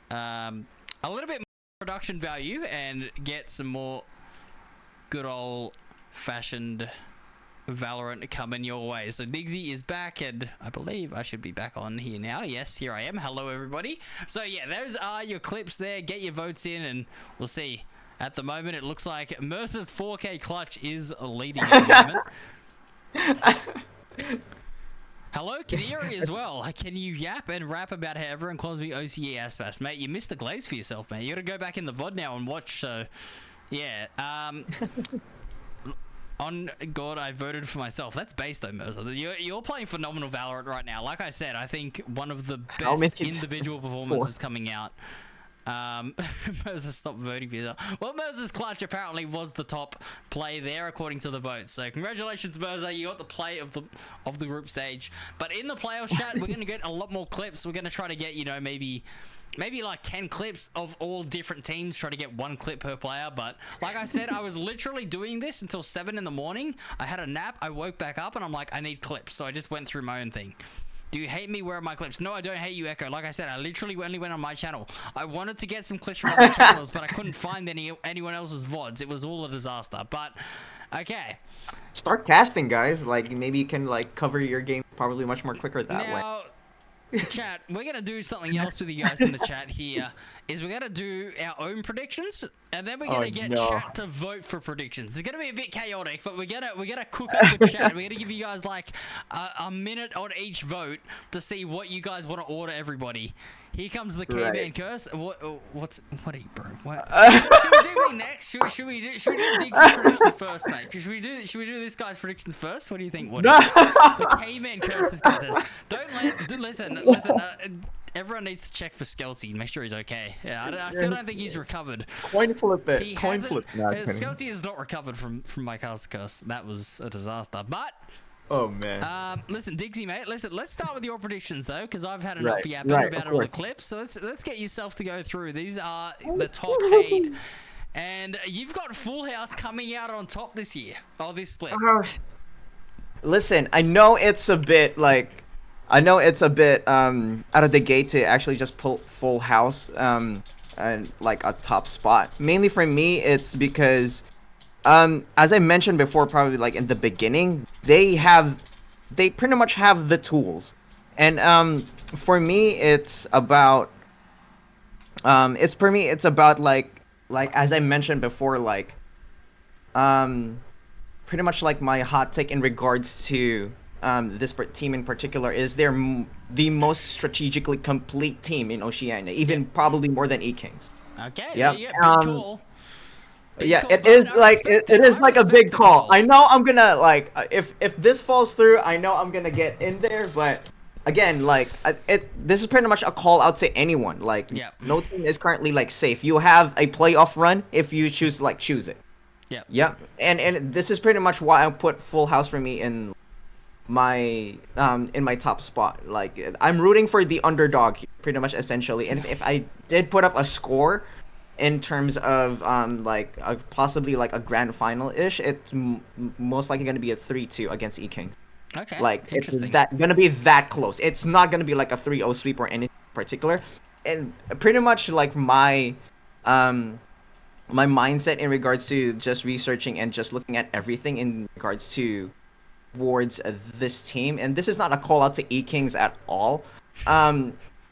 A: a little bit more production value and get some more good old fashioned Valorant coming your way. So Diggsy is back, and I believe I should be back on here now. Yes, here I am. Hello everybody. So yeah, those are your clips there. Get your votes in and we'll see. At the moment it looks like Mercer's 4K clutch is leading at the moment. Hello Kaniri as well. Can you yap and rap about how everyone calls me OCE Aspas? Mate, you missed the glaze for yourself, mate. You gotta go back in the VOD now and watch. So yeah, on God, I voted for myself. That's based though, Mercer. You're playing phenomenal Valorant right now. Like I said, I think one of the best individual performances coming out. Mercer stopped voting for yourself. Well, Mercer's clutch apparently was the top play there according to the votes. So congratulations, Mercer. You got the play of the group stage. But in the playoff chat, we're gonna get a lot more clips. We're gonna try to get maybe like 10 clips of all different teams, try to get 1 clip per player. But like I said, I was literally doing this until 7 in the morning. I had a nap, I woke back up and I'm like, I need clips. So I just went through my own thing. Do you hate me? Where are my clips? No, I don't hate you, Echo. Like I said, I literally only went on my channel. I wanted to get some clips from other channels, but I couldn't find anyone else's VODs. It was all a disaster. But okay.
B: Start casting, guys. Like maybe you can like cover your game probably much more quicker that way.
A: Chat, we're gonna do something else with you guys in the chat here. Is we're gonna do our own predictions, and then we're gonna get chat to vote for predictions. It's gonna be a bit chaotic, but we're gonna cook up the chat. We're gonna give you guys like a minute on each vote to see what you guys want to order everybody. Here comes the caveman curse. What are you, bro? What? Should we do me next? Should we do Diggs' predictions first, mate? Should we do this guy's predictions first? What do you think? The caveman curse is gonna says. Listen. Everyone needs to check for Skelty. Make sure he's okay. Yeah, I still don't think he's recovered.
B: Coin flip it. Coin flip.
A: Skelty is not recovered from my caster curse. That was a disaster. But
B: oh man.
A: Listen, Diggsy, mate. Listen, let's start with your predictions though, because I've had enough yapping about all the clips. So let's get yourself to go through. These are the top 8, and you've got Full House coming out on top this year. Oh, this split.
B: Listen, I know it's a bit out of the gate to actually just pull Full House and like a top spot. Mainly for me, it's because as I mentioned before, probably like in the beginning, they pretty much have the tools. And for me it's about like as I mentioned before, like pretty much like my hot take in regards to this team in particular is they're the most strategically complete team in Oceania, even probably more than E-Kings.
A: Okay.
B: Yeah.
A: Cool.
B: It is like a big call. I know I'm gonna like if this falls through, I know I'm gonna get in there, but again, like this is pretty much a call out to anyone. Like no team is currently like safe. You have a playoff run if you choose it. Yeah. Yep. And this is pretty much why I put Full House for me in my top spot. Like I'm rooting for the underdog here, pretty much essentially. And if I did put up a score in terms of like possibly like a grand final ish, it's most likely going to be a 3-2 against E-Kings.
A: Okay.
B: Like it's gonna be that close. It's not gonna be like a 3-0 sweep or anything particular. And pretty much like my mindset in regards to just researching and just looking at everything in regards to towards this team, and this is not a call out to E-Kings at all.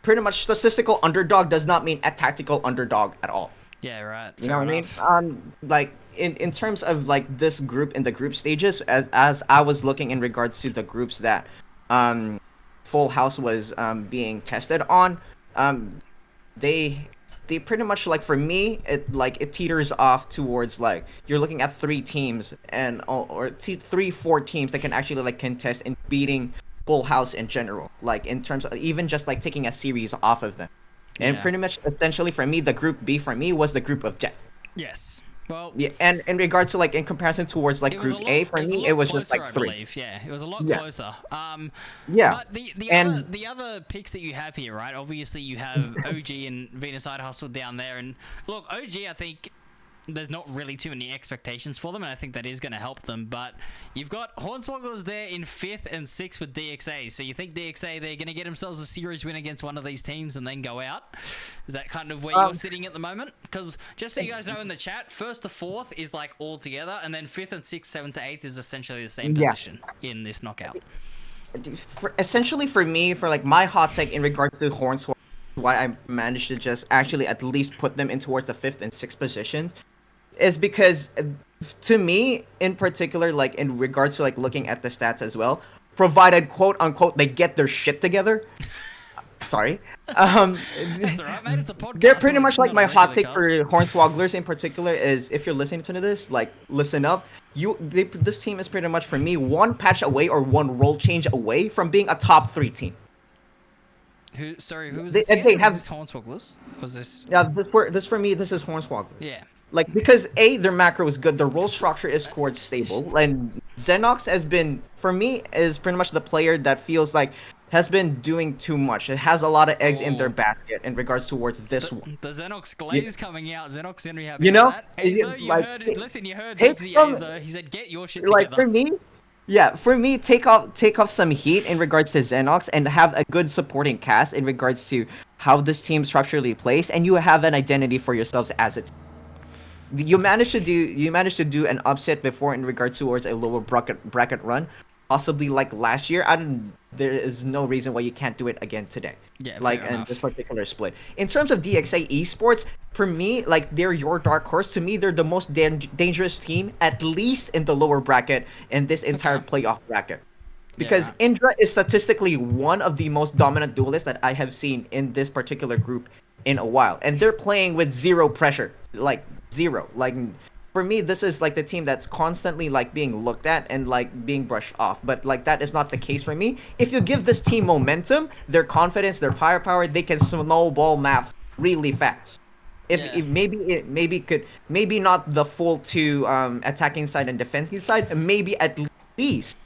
B: Pretty much statistical underdog does not mean a tactical underdog at all.
A: Yeah, right.
B: You know what I mean? Like in terms of like this group in the group stages, as I was looking in regards to the groups that Full House was being tested on, they they pretty much like for me it teeters off towards like you're looking at three teams and or 4 teams that can actually like contest in beating Full House in general, like in terms of even just like taking a series off of them. And
A: Yeah.
B: pretty much essentially for me, the group B for me was the group of death.
A: Yes. Well,
B: Yeah, and in regards to like in comparison towards like
A: it was
B: group
A: a lot,
B: A for me,
A: lot
B: it was just
A: closer,
B: like
A: I
B: 3.
A: believe. Yeah, it was a lot
B: Yeah.
A: closer.
B: Yeah.
A: But
B: And-
A: the other picks that you have here, right? Obviously, you have OG and Venus Side Hustle down there, and look, OG, I think there's not really too many expectations for them, and I think that is going to help them. But you've got Hornswogglers there in 5th and 6th with DXA. So you think DXA, they're going to get themselves a series win against one of these teams and then go out? Is that kind of where you're sitting at the moment? Because just so you guys know in the chat, 1st to 4th is like all together, and then 5th and 6th, 7th to 8th is essentially the same
B: Yeah.
A: position in this knockout.
B: Essentially for me, for like my hot take in regards to Hornswoggle, why I managed to just actually at least put them in towards the 5th and 6th positions, is because to me in particular, like in regards to like looking at the stats as well, provided quote unquote they get their shit together. Sorry.
A: That's alright, mate. It's a podcast.
B: They're pretty much like
A: not
B: my
A: a
B: hot take
A: regular
B: for
A: cast.
B: Hornswogglers in particular is if you're listening to this, like listen up. This team is pretty much for me one patch away or one role change away from being a top 3 team.
A: Sorry, who was
B: They-
A: this again?
B: they
A: Was
B: have-
A: this Hornswogglers? Was this...
B: Yeah, this for me, this is Hornswogglers.
A: Yeah.
B: Like because their macro is good, the role structure is quite stable, and Xenox has been for me is pretty much the player that feels like has been doing too much. It has a lot of eggs in their
A: Oh.
B: basket in regards towards this one.
A: The Xenox Glaze coming out. Xenox Henry happy
B: You
A: with
B: know,
A: that. Azo, you
B: like,
A: heard
B: take-
A: listen, you heard
B: take
A: Big Z
B: some-
A: Azo. He said, get your shit
B: Like
A: together.
B: for me, yeah, for me, take off some heat in regards to Xenox and have a good supporting cast in regards to how this team structurally plays, and you have an identity for yourselves as it. You managed to do an upset before in regards towards a lower bracket run, possibly like last year. There is no reason why you can't do it again today.
A: Yeah,
B: like
A: fair
B: in
A: enough.
B: this particular split. In terms of DXA esports, for me, like they're your dark horse. To me, they're the most dangerous team, at least in the lower bracket in this entire playoff bracket. Because
A: Yeah.
B: Indra is statistically one of the most dominant duelists that I have seen in this particular group in a while, and they're playing with zero pressure, like zero. Like for me, this is like the team that's constantly like being looked at and like being brushed off. But like that is not the case for me. If you give this team momentum, their confidence, their firepower, they can snowball maps really fast. If maybe not the full 2 attacking side and defending side, maybe at least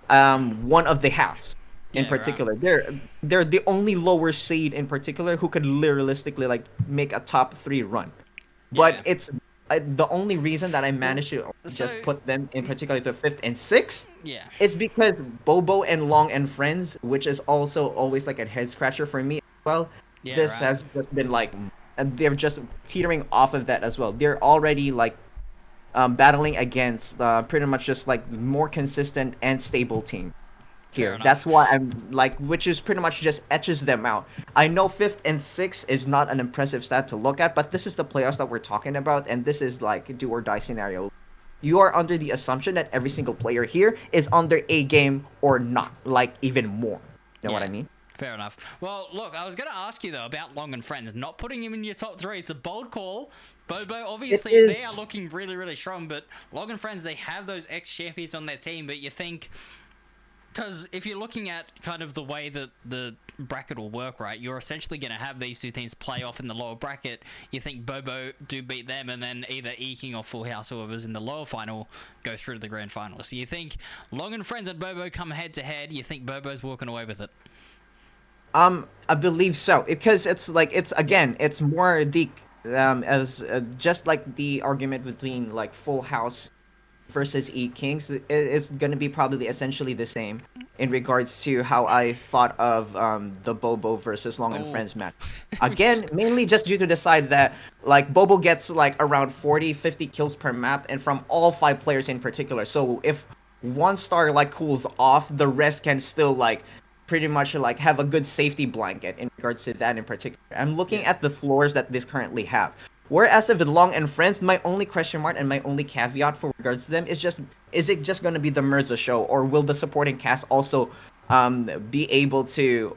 B: one of the halves in
A: Yeah, right.
B: particular. They're the only lower seed in particular who could realistically like make a top 3 run. But
A: Yeah.
B: it's the only reason that I managed to just
A: So-
B: put them in particular to 5th and 6th
A: Yeah.
B: is because Bobo and Long and Friends, which is also always like a head scratcher for me as well.
A: Yeah,
B: This
A: right.
B: has just been like, and they're just teetering off of that as well. They're already like battling against pretty much just like more consistent and stable team here.
A: enough.
B: That's why I'm like, which is pretty much just etches them out. I know 5th and 6th is not an impressive stat to look at, but this is the playoffs that we're talking about, and this is like a do or die scenario. You are under the assumption that every single player here is under a game or not, like even more. You know what I
A: Yeah.
B: mean?
A: Fair enough. Well, look, I was going to ask you, though, about Long and Friends. Not putting him in your top 3. It's a bold call. Bobo, obviously,
B: is.
A: they are looking really, really strong. But Long and Friends, they have those ex-champions on their team. But you think... Because if you're looking at kind of the way that the bracket will work, right, you're essentially going to have these 2 teams play off in the lower bracket. You think Bobo do beat them, and then either Eking or Full House, whoever's in the lower final, go through to the grand final. So you think Long and Friends and Bobo come head-to-head. You think Bobo's walking away with it?
B: I believe so, because it's like it's more the as just like the argument between like Full House versus E Kings. It's gonna be probably essentially the same in regards to how I thought of the Bobo versus Long and
A: Oh.
B: Friends match. Again, mainly just due to the side that like Bobo gets like around 40-50 kills per map, and from all 5 players in particular. So if one star like cools off, the rest can still like pretty much like have a good safety blanket in regards to that in particular. I'm looking at the floors that this currently have. Whereas with Long and Friends, my only question mark and my only caveat for regards to them is it just gonna be the Mirza show, or will the supporting cast also be able to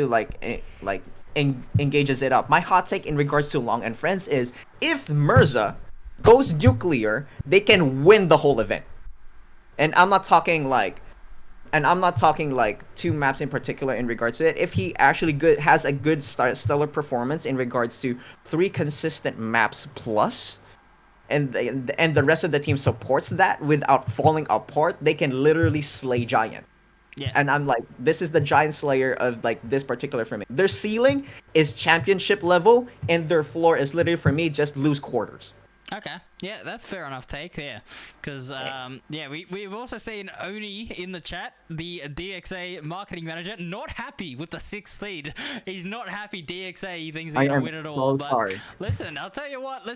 B: like engages it up. My hot take in regards to Long and Friends is if Mirza goes nuclear, they can win the whole event. And I'm not talking like two maps in particular in regards to it. If he actually has a good stellar performance in regards to 3 consistent maps plus, and the rest of the team supports that without falling apart, they can literally slay Giant.
A: Yeah.
B: And I'm like, this is the Giant Slayer of like this particular for me. Their ceiling is championship level, and their floor is literally for me just lose quarters.
A: Okay, yeah, that's fair enough take, yeah. Because, yeah, we've also seen Oni in the chat, the DXA marketing manager, not happy with the 6th seed. He's not happy DXA, he thinks they're going to win it all. But
B: sorry.
A: listen, I'll tell you what,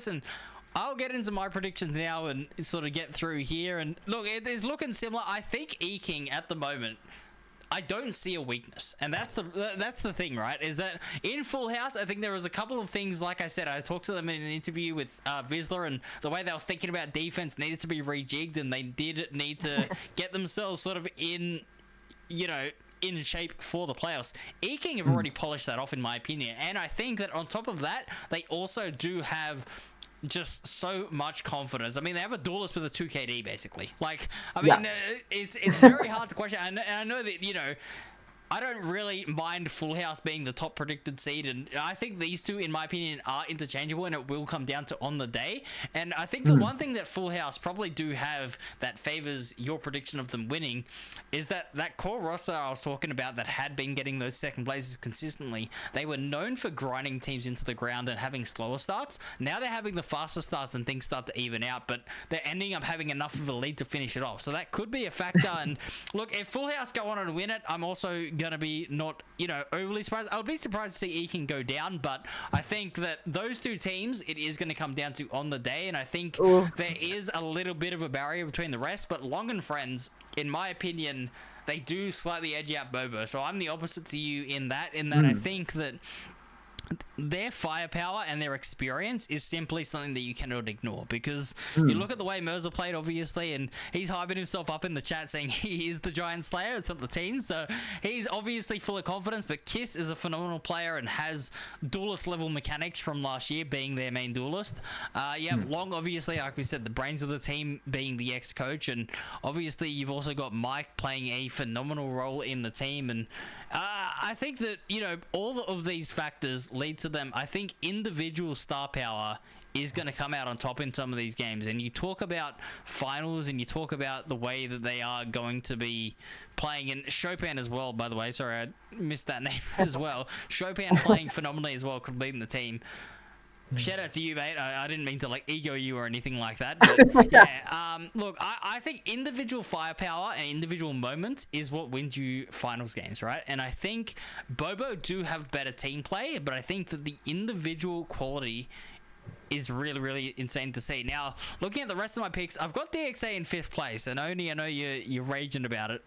A: I'll get into my predictions now and sort of get through here. And look, it is looking similar. I think E-King at the moment, I don't see a weakness, and that's the thing, right? Is that in Full House, I think there was a couple of things. Like I said, I talked to them in an interview with Vizsla, and the way they were thinking about defense needed to be rejigged, and they did need to get themselves sort of in, you know, in shape for the playoffs. E-King have already polished that off, in my opinion, and I think that on top of that, they also do have just so much confidence. I mean, they have a duelist with a 2 KD basically. Like, I mean, it's very hard to question. And I know that, you know, I don't really mind Full House being the top predicted seed, and I think these two, in my opinion, are interchangeable, and it will come down to on the day. And I think the one thing that Full House probably do have that favors your prediction of them winning is that core roster I was talking about that had been getting those second places consistently. They were known for grinding teams into the ground and having slower starts. Now they're having the faster starts and things start to even out, but they're ending up having enough of a lead to finish it off. So that could be a factor. And look, if Full House go on and win it, I'm also gonna be not, you know, overly surprised. I would be surprised to see E-King go down, but I think that those two teams, it is going to come down to on the day, and I think there is a little bit of a barrier between the rest, but Long and Friends, in my opinion, they do slightly edge out Bobo, so I'm the opposite to you in that I think that their firepower and their experience is simply something that you cannot ignore, because you look at the way Mirza played, obviously, and he's hyping himself up in the chat saying he is the Giant Slayer. It's not the team, so he's obviously full of confidence. But Kiss is a phenomenal player and has duelist level mechanics from last year, being their main duelist. You have Long, obviously, like we said, the brains of the team, being the ex-coach, and obviously you've also got Mike playing a phenomenal role in the team. And I think that, you know, all of these factors lead to them. I think individual star power is going to come out on top in some of these games. And you talk about finals, and you talk about the way that they are going to be playing, and Chopin as well, by the way. Sorry, I missed that name as well. Chopin playing phenomenally as well, completing the team. Shout out to you, mate. I didn't mean to like ego you or anything like that. But yeah, look, I think individual firepower and individual moments is what wins you finals games, right? And I think Bobo do have better team play, but I think that the individual quality is really, really insane to see. Now, looking at the rest of my picks, I've got DXA in 5th place, and Oni, I know you're raging about it.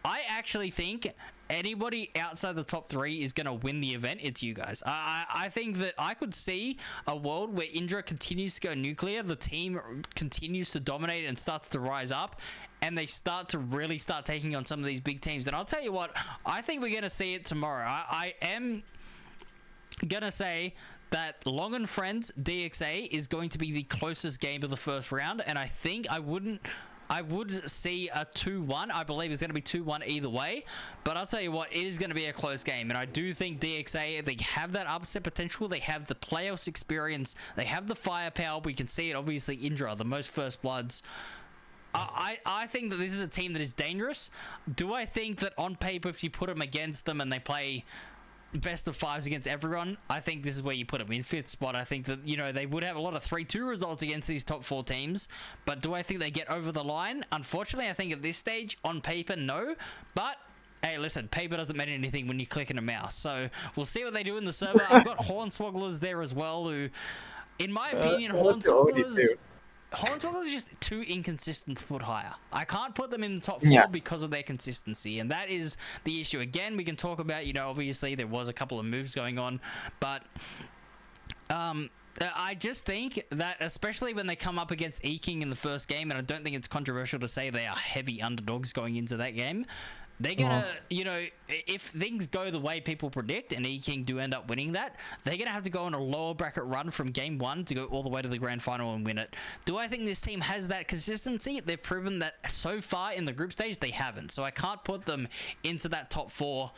A: I actually think anybody outside the top 3 is going to win the event. It's you guys. I think that I could see a world where Indra continues to go nuclear, the team continues to dominate and starts to rise up, and they start to really start taking on some of these big teams. And I'll tell you what, I think we're going to see it tomorrow. I am going to say that Long and Friends DXA is going to be the closest game of the first round, and I think I would see a 2-1. I believe it's going to be 2-1 either way. But I'll tell you what, it is going to be a close game. And I do think DXA, they have that upset potential. They have the playoffs experience. They have the firepower. We can see it, obviously, Indra, the most first bloods. I think that this is a team that is dangerous. Do I think that on paper, if you put them against them and they play best of 5s against everyone, I think this is where you put them in 5th spot. I think that, you know, they would have a lot of 3-2 results against these top 4 teams, but do I think they get over the line? Unfortunately, I think at this stage, on paper, no, but hey, listen, paper doesn't mean anything when you're clicking a mouse, so we'll see what they do in the server. I've got Hornswogglers there as well, who, in my opinion, Hornswogglers is just too inconsistent to put higher. I can't put them in the top 4 because of their consistency, and that is the issue. Again, we can talk about, you know, obviously there was a couple of moves going on, but I just think that, especially when they come up against E-King in the first game, and I don't think it's controversial to say they are heavy underdogs going into that game, they're gonna, if things go the way people predict and E-King do end up winning that, they're gonna have to go on a lower bracket run from game 1 to go all the way to the grand final and win it. Do I think this team has that consistency? They've proven that so far in the group stage they haven't, so I can't put them into that top 4.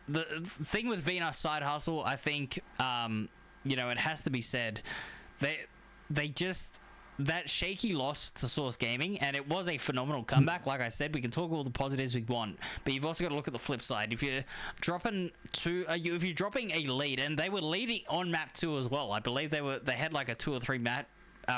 A: The thing with Venus Side Hustle, I think, it has to be said, they just, that shaky loss to Source Gaming, and it was a phenomenal comeback. Like I said, we can talk all the positives we want, but you've also got to look at the flip side. If you're dropping if you're dropping a lead, and they were leading on map 2 as well. I believe they had like a 2 or 3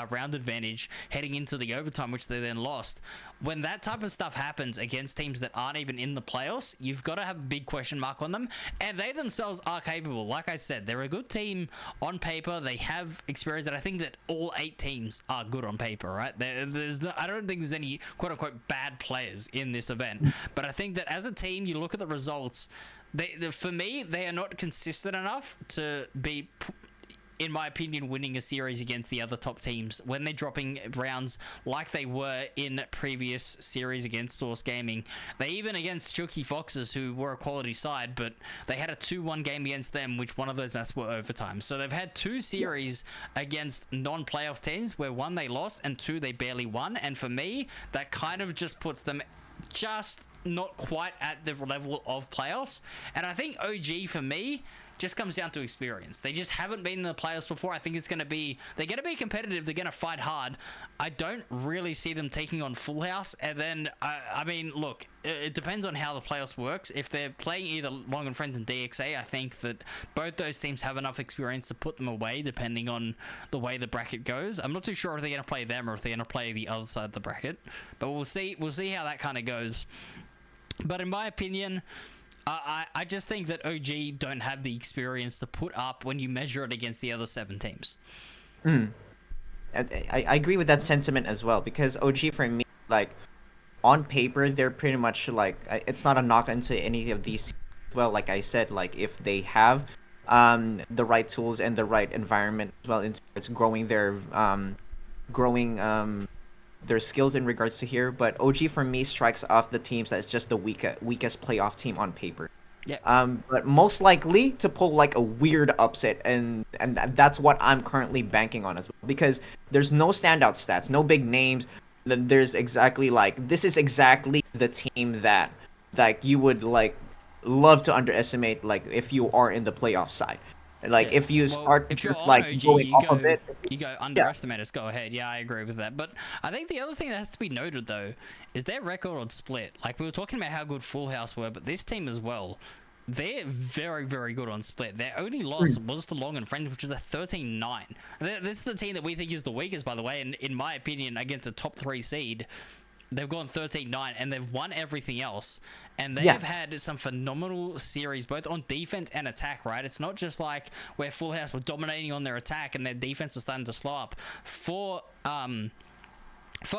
A: round advantage heading into the overtime, which they then lost. When that type of stuff happens against teams that aren't even in the playoffs, you've got to have a big question mark on them, and they themselves are capable. Like I said, they're a good team on paper. They have experience, and I think that all 8 teams are good on paper, right? I don't think there's any quote-unquote bad players in this event, but I think that as a team, you look at the results, for me, they are not consistent enough to be, in my opinion, winning a series against the other top teams when they're dropping rounds like they were in previous series against Source Gaming. They even against Chucky Foxes, who were a quality side, but they had a 2-1 game against them, which one of those nights were overtime. So they've had 2 series against non-playoff teams where 1 they lost and 2 they barely won. And for me, that kind of just puts them just not quite at the level of playoffs. And I think OG, for me, just comes down to experience. They just haven't been in the playoffs before. I think they're going to be competitive. They're going to fight hard. I don't really see them taking on Full House. And then, I mean, look, it depends on how the playoffs works. If they're playing either Long and Friends and DXA, I think that both those teams have enough experience to put them away, depending on the way the bracket goes. I'm not too sure if they're going to play them or if they're going to play the other side of the bracket. But we'll see. We'll see how that kind of goes. But in my opinion, I just think that OG don't have the experience to put up when you measure it against the other 7 teams.
B: I agree with that sentiment as well, because OG, for me, like, on paper, they're pretty much like, it's not a knock into any of these. Well, like I said, like, if they have the right tools and the right environment as well, it's growing their skills in regards to here. But OG, for me, strikes off the teams that's just the weakest playoff team on paper.
A: Yeah.
B: But most likely to pull like a weird upset, and that's what I'm currently banking on as well, because there's no standout stats, no big names. There's exactly like, this is exactly the team that like you would like love to underestimate, like if you are in the playoff side. Like, if you start
A: if
B: just
A: you're
B: like
A: OG,
B: going off of it,
A: you go underestimate us. Go ahead. Yeah, I agree with that. But I think the other thing that has to be noted though is their record on Split. Like, we were talking about how good Full House were, but this team as well, they're very, very good on Split. Their only loss was to Long and Friends, which is a 13-9. This is the team that we think is the weakest, by the way, and in my opinion, against a top 3 seed. They've gone 13-9 and they've won everything else, and they have had some phenomenal series both on defense and attack, right? It's not just like where Full House were dominating on their attack and their defense was starting to slow up. For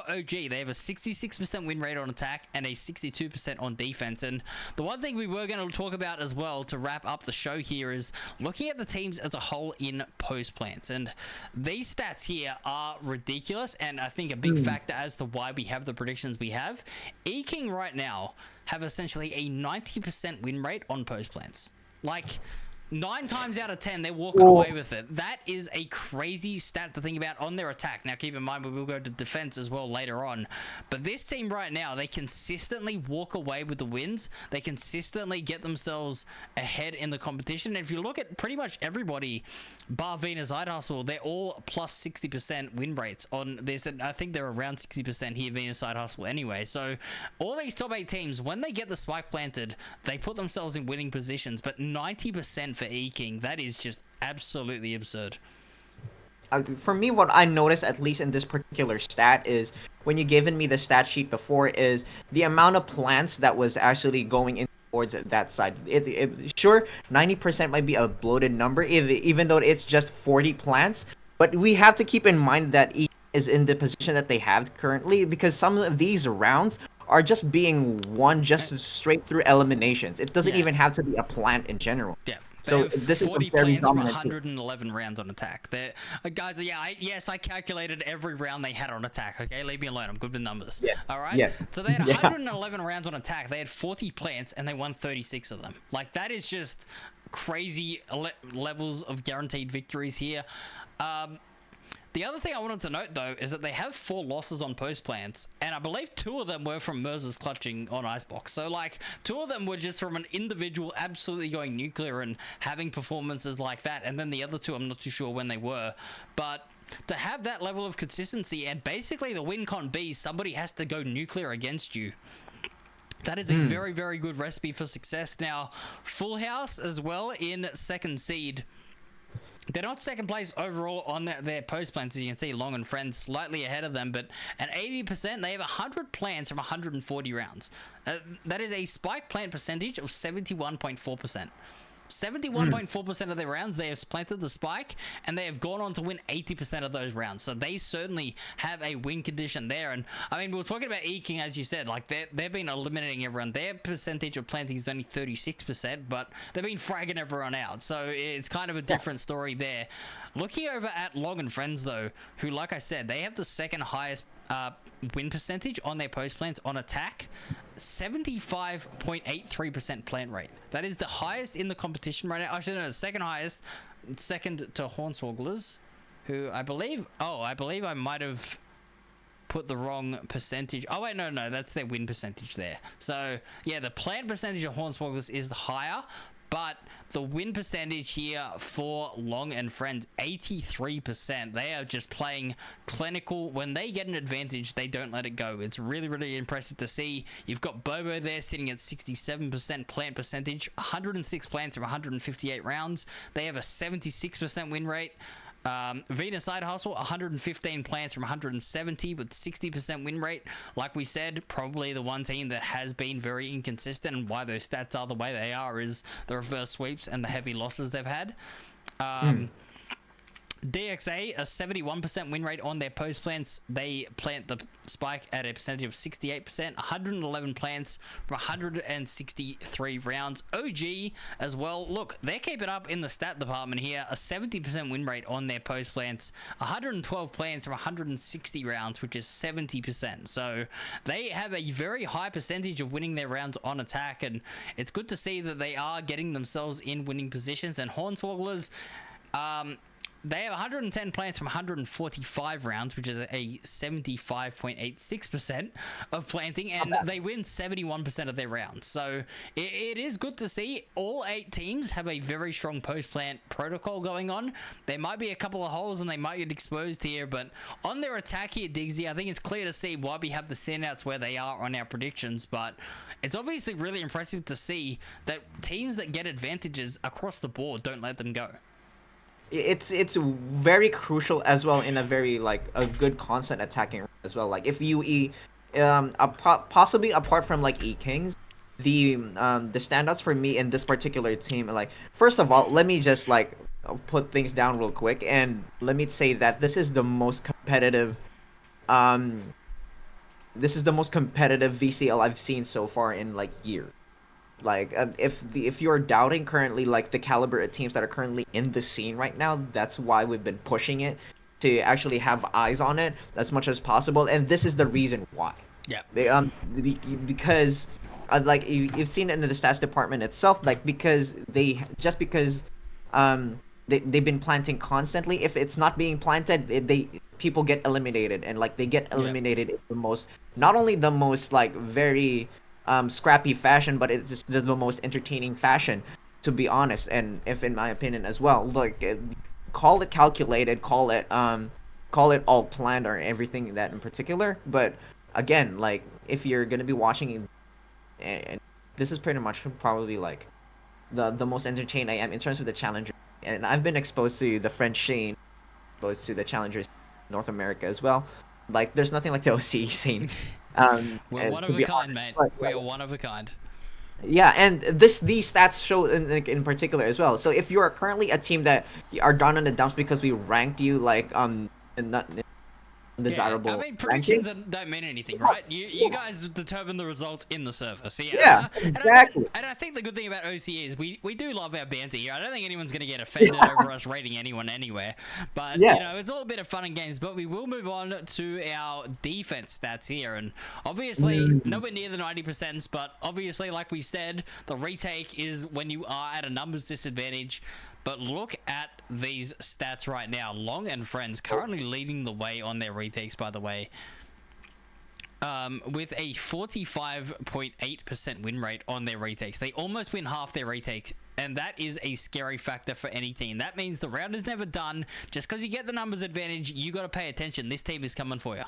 A: OG, they have a 66% win rate on attack and a 62% on defense. And the one thing we were going to talk about as well to wrap up the show here is looking at the teams as a whole in post plants. And these stats here are ridiculous, and I think a big factor as to why we have the predictions we have. E-King right now have essentially a 90% win rate on post plants. Like, 9 times out of 10, they're walking away with it. That is a crazy stat to think about on their attack. Now, keep in mind, we will go to defense as well later on. But this team right now, they consistently walk away with the wins. They consistently get themselves ahead in the competition. And if you look at pretty much everybody, bar Venus Side Hustle, they're all plus 60% win rates on this. And I think they're around 60% here, Venus Side Hustle anyway. So all these top 8 teams, when they get the spike planted, they put themselves in winning positions. But 90% for E-King, that is just absolutely absurd.
B: For me, what I noticed, at least in this particular stat, is when you given me the stat sheet before, is the amount of plants that was actually going in towards that side. Sure, 90% might be a bloated number, even though it's just 40 plants, but we have to keep in mind that E is in the position that they have currently, because some of these rounds are just being won just straight through eliminations. It doesn't even have to be a plant in general.
A: Yeah.
B: So
A: have
B: this is a
A: 40
B: very
A: plants from
B: dominant team.
A: 111 rounds on attack. They're, guys, yeah, yes, I calculated every round they had on attack. Okay, leave me alone. I'm good with numbers.
B: Yes.
A: All right.
B: Yeah.
A: So they had
B: Yeah.
A: 111 rounds on attack. They had 40 plants, and they won 36 of them. Like, that is just crazy levels of guaranteed victories here. The other thing I wanted to note, though, is that they have 4 losses on post plants, and I believe 2 of them were from Merza's clutching on Icebox. So, like, 2 of them were just from an individual absolutely going nuclear and having performances like that, and then the other 2, I'm not too sure when they were. But to have that level of consistency, and basically the win con be somebody has to go nuclear against you, that is a very, very good recipe for success. Now, Full House as well in second seed. They're not second place overall on their post plants, as you can see. Long and Friends slightly ahead of them, but at 80%, they have 100 plants from 140 rounds. That is a spike plant percentage of 71.4%. 71.4% of their rounds, they have planted the spike, and they have gone on to win 80% of those rounds. So they certainly have a win condition there. And I mean, we were talking about E-King, as you said, like they've been eliminating everyone. Their percentage of planting is only 36%, but they've been fragging everyone out. So it's kind of a different story there. Looking over at Long and Friends, though, who, like I said, they have the second highest win percentage on their post plants on attack. 75.83% plant rate. That is the highest in the competition right now. Actually, no, second highest, second to Hornswogglers, who I believe I might have put the wrong percentage. Oh wait, no, that's their win percentage there. So yeah, the plant percentage of Hornswogglers is the higher, but the win percentage here for Long and Friends, 83%. They are just playing clinical. When they get an advantage, they don't let it go. It's really, really impressive to see. You've got Bobo there sitting at 67% plant percentage, 106 plants from 158 rounds. They have a 76% win rate. Venus Side Hustle, 115 plants from 170 with 60% win rate. Like we said, probably the one team that has been very inconsistent, and why those stats are the way they are is the reverse sweeps and the heavy losses they've had. DXA, a 71% win rate on their post plants. They plant the spike at a percentage of 68%, 111 plants from 163 rounds. OG as well. Look, they're keeping up in the stat department here. A 70% win rate on their post plants, 112 plants from 160 rounds, which is 70%. So they have a very high percentage of winning their rounds on attack, and it's good to see that they are getting themselves in winning positions. And Hornswogglers, they have 110 plants from 145 rounds, which is a 75.86% of planting, and they win 71% of their rounds. So it is good to see. All 8 teams have a very strong post-plant protocol going on. There might be a couple of holes and they might get exposed here, but on their attack here, Diggsy, I think it's clear to see why we have the standouts where they are on our predictions, but it's obviously really impressive to see that teams that get advantages across the board don't let them go.
B: It's very crucial as well in a very like a good constant attacking as well. Like if you possibly apart from like E-Kings, the standouts for me in this particular team, like first of all, let me just like put things down real quick, and let me say that this is the most competitive VCL I've seen so far in like years. Like if you're doubting currently like the caliber of teams that are currently in the scene right now, that's why we've been pushing it to actually have eyes on it as much as possible, and this is the reason why.
A: Yeah.
B: Because like you've seen it in the stats department itself, like because they've been planting constantly. If it's not being planted, people get eliminated, and like they get eliminated in the most, not only the most like very scrappy fashion, but it's just the most entertaining fashion, to be honest. And if in my opinion as well, like call it calculated, call it all planned or everything that in particular. But again, like if you're gonna be watching, and this is pretty much probably like the most entertained I am in terms of the challenger. And I've been exposed to the French scene, exposed to the challengers North America as well. Like there's nothing like the OCE scene.
A: We're one of a kind, mate. We are one of a kind.
B: Yeah, and these stats show in particular as well. So if you are currently a team that are down in the dumps because we ranked you like undesirable
A: I mean,
B: ranking.
A: predictions don't mean anything, right? You guys determine the results in the server. So
B: Yeah, exactly.
A: And I think the good thing about OCE is we do love our banter here. I don't think anyone's going to get offended over us rating anyone anywhere. But,
B: Yeah.
A: you know, it's all a bit of fun and games. But we will move on to our defense stats here. And obviously, nowhere near the 90%, but obviously, like we said, the retake is when you are at a numbers disadvantage. But look at these stats right now. Long and Friends currently leading the way on their retakes, by the way. With a 45.8% win rate on their retakes. They almost win half their retakes. And that is a scary factor for any team. That means the round is never done. Just because you get the numbers advantage, you got to pay attention. This team is coming for you.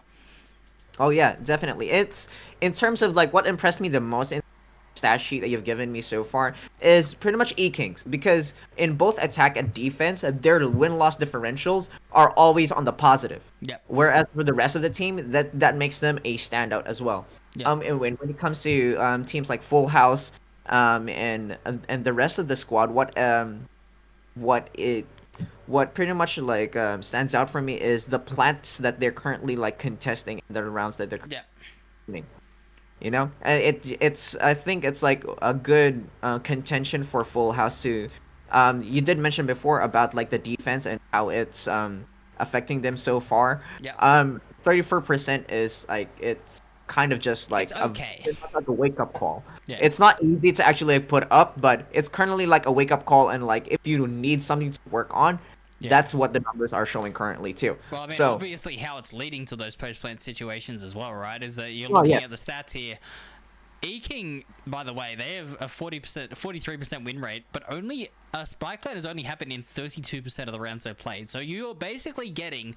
B: Oh yeah, definitely. It's in terms of like what impressed me the most in stat sheet that you've given me so far is pretty much E-Kings, because in both attack and defense, their win-loss differentials are always on the positive.
A: Yep.
B: Whereas for the rest of the team, that makes them a standout as well.
A: Yep.
B: And when it comes to teams like Full House, and the rest of the squad, what pretty much like stands out for me is the plants that they're currently like contesting in the rounds that they're
A: Yeah.
B: winning. You know, it's I think it's like a good contention for Full House to. You did mention before about like the defense and how it's affecting them so far.
A: Yeah.
B: 34% is like it's kind of just like
A: It's okay.
B: it's like a wake up call.
A: Yeah.
B: It's not easy to actually put up, but it's currently like a wake up call, and like if you need something to work on,
A: Yeah.
B: that's what the numbers are showing currently too.
A: Well, I mean,
B: so
A: obviously how it's leading to those post-plant situations as well, right? Is that you're
B: Well,
A: looking
B: yeah.
A: at the stats here. E-King, by the way, they have a 43% win rate, but only a spike plant has only happened in 32% of the rounds they've played. So you're basically getting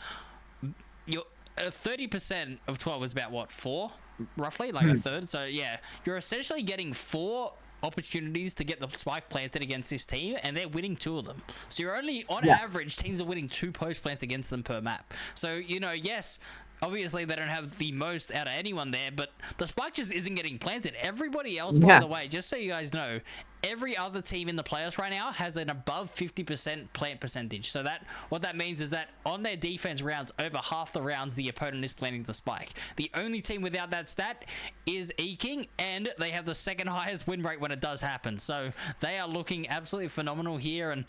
A: your 30% of 12 is about what, 4 roughly, like a third. So yeah, you're essentially getting 4 opportunities to get the spike planted against this team, and they're winning 2 of them. So you're only on average, teams are winning 2 post plants against them per map. So, you know, yes, obviously they don't have the most out of anyone there, but the spike just isn't getting planted. Everybody else, by the way, just so you guys know, every other team in the playoffs right now has an above 50% plant percentage. So that what that means is that on their defense rounds, over half the rounds the opponent is planting the spike. The only team without that stat is E-King, and they have the second highest win rate when it does happen. So they are looking absolutely phenomenal here. And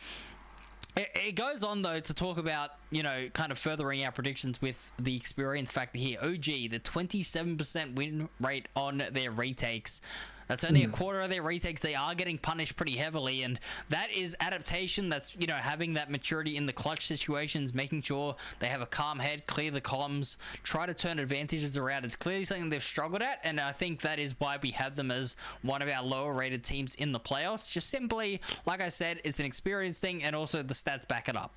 A: it goes on, though, to talk about, you know, kind of furthering our predictions with the experience factor here. OG, the 27% win rate on their retakes. That's only a quarter of their retakes. They are getting punished pretty heavily, and that is adaptation. That's, you know, having that maturity in the clutch situations, making sure they have a calm head, clear the comms, try to turn advantages around. It's clearly something they've struggled at, and I think that is why we have them as one of our lower rated teams in the playoffs. Just simply, like I said, it's an experience thing, and also the stats back it up.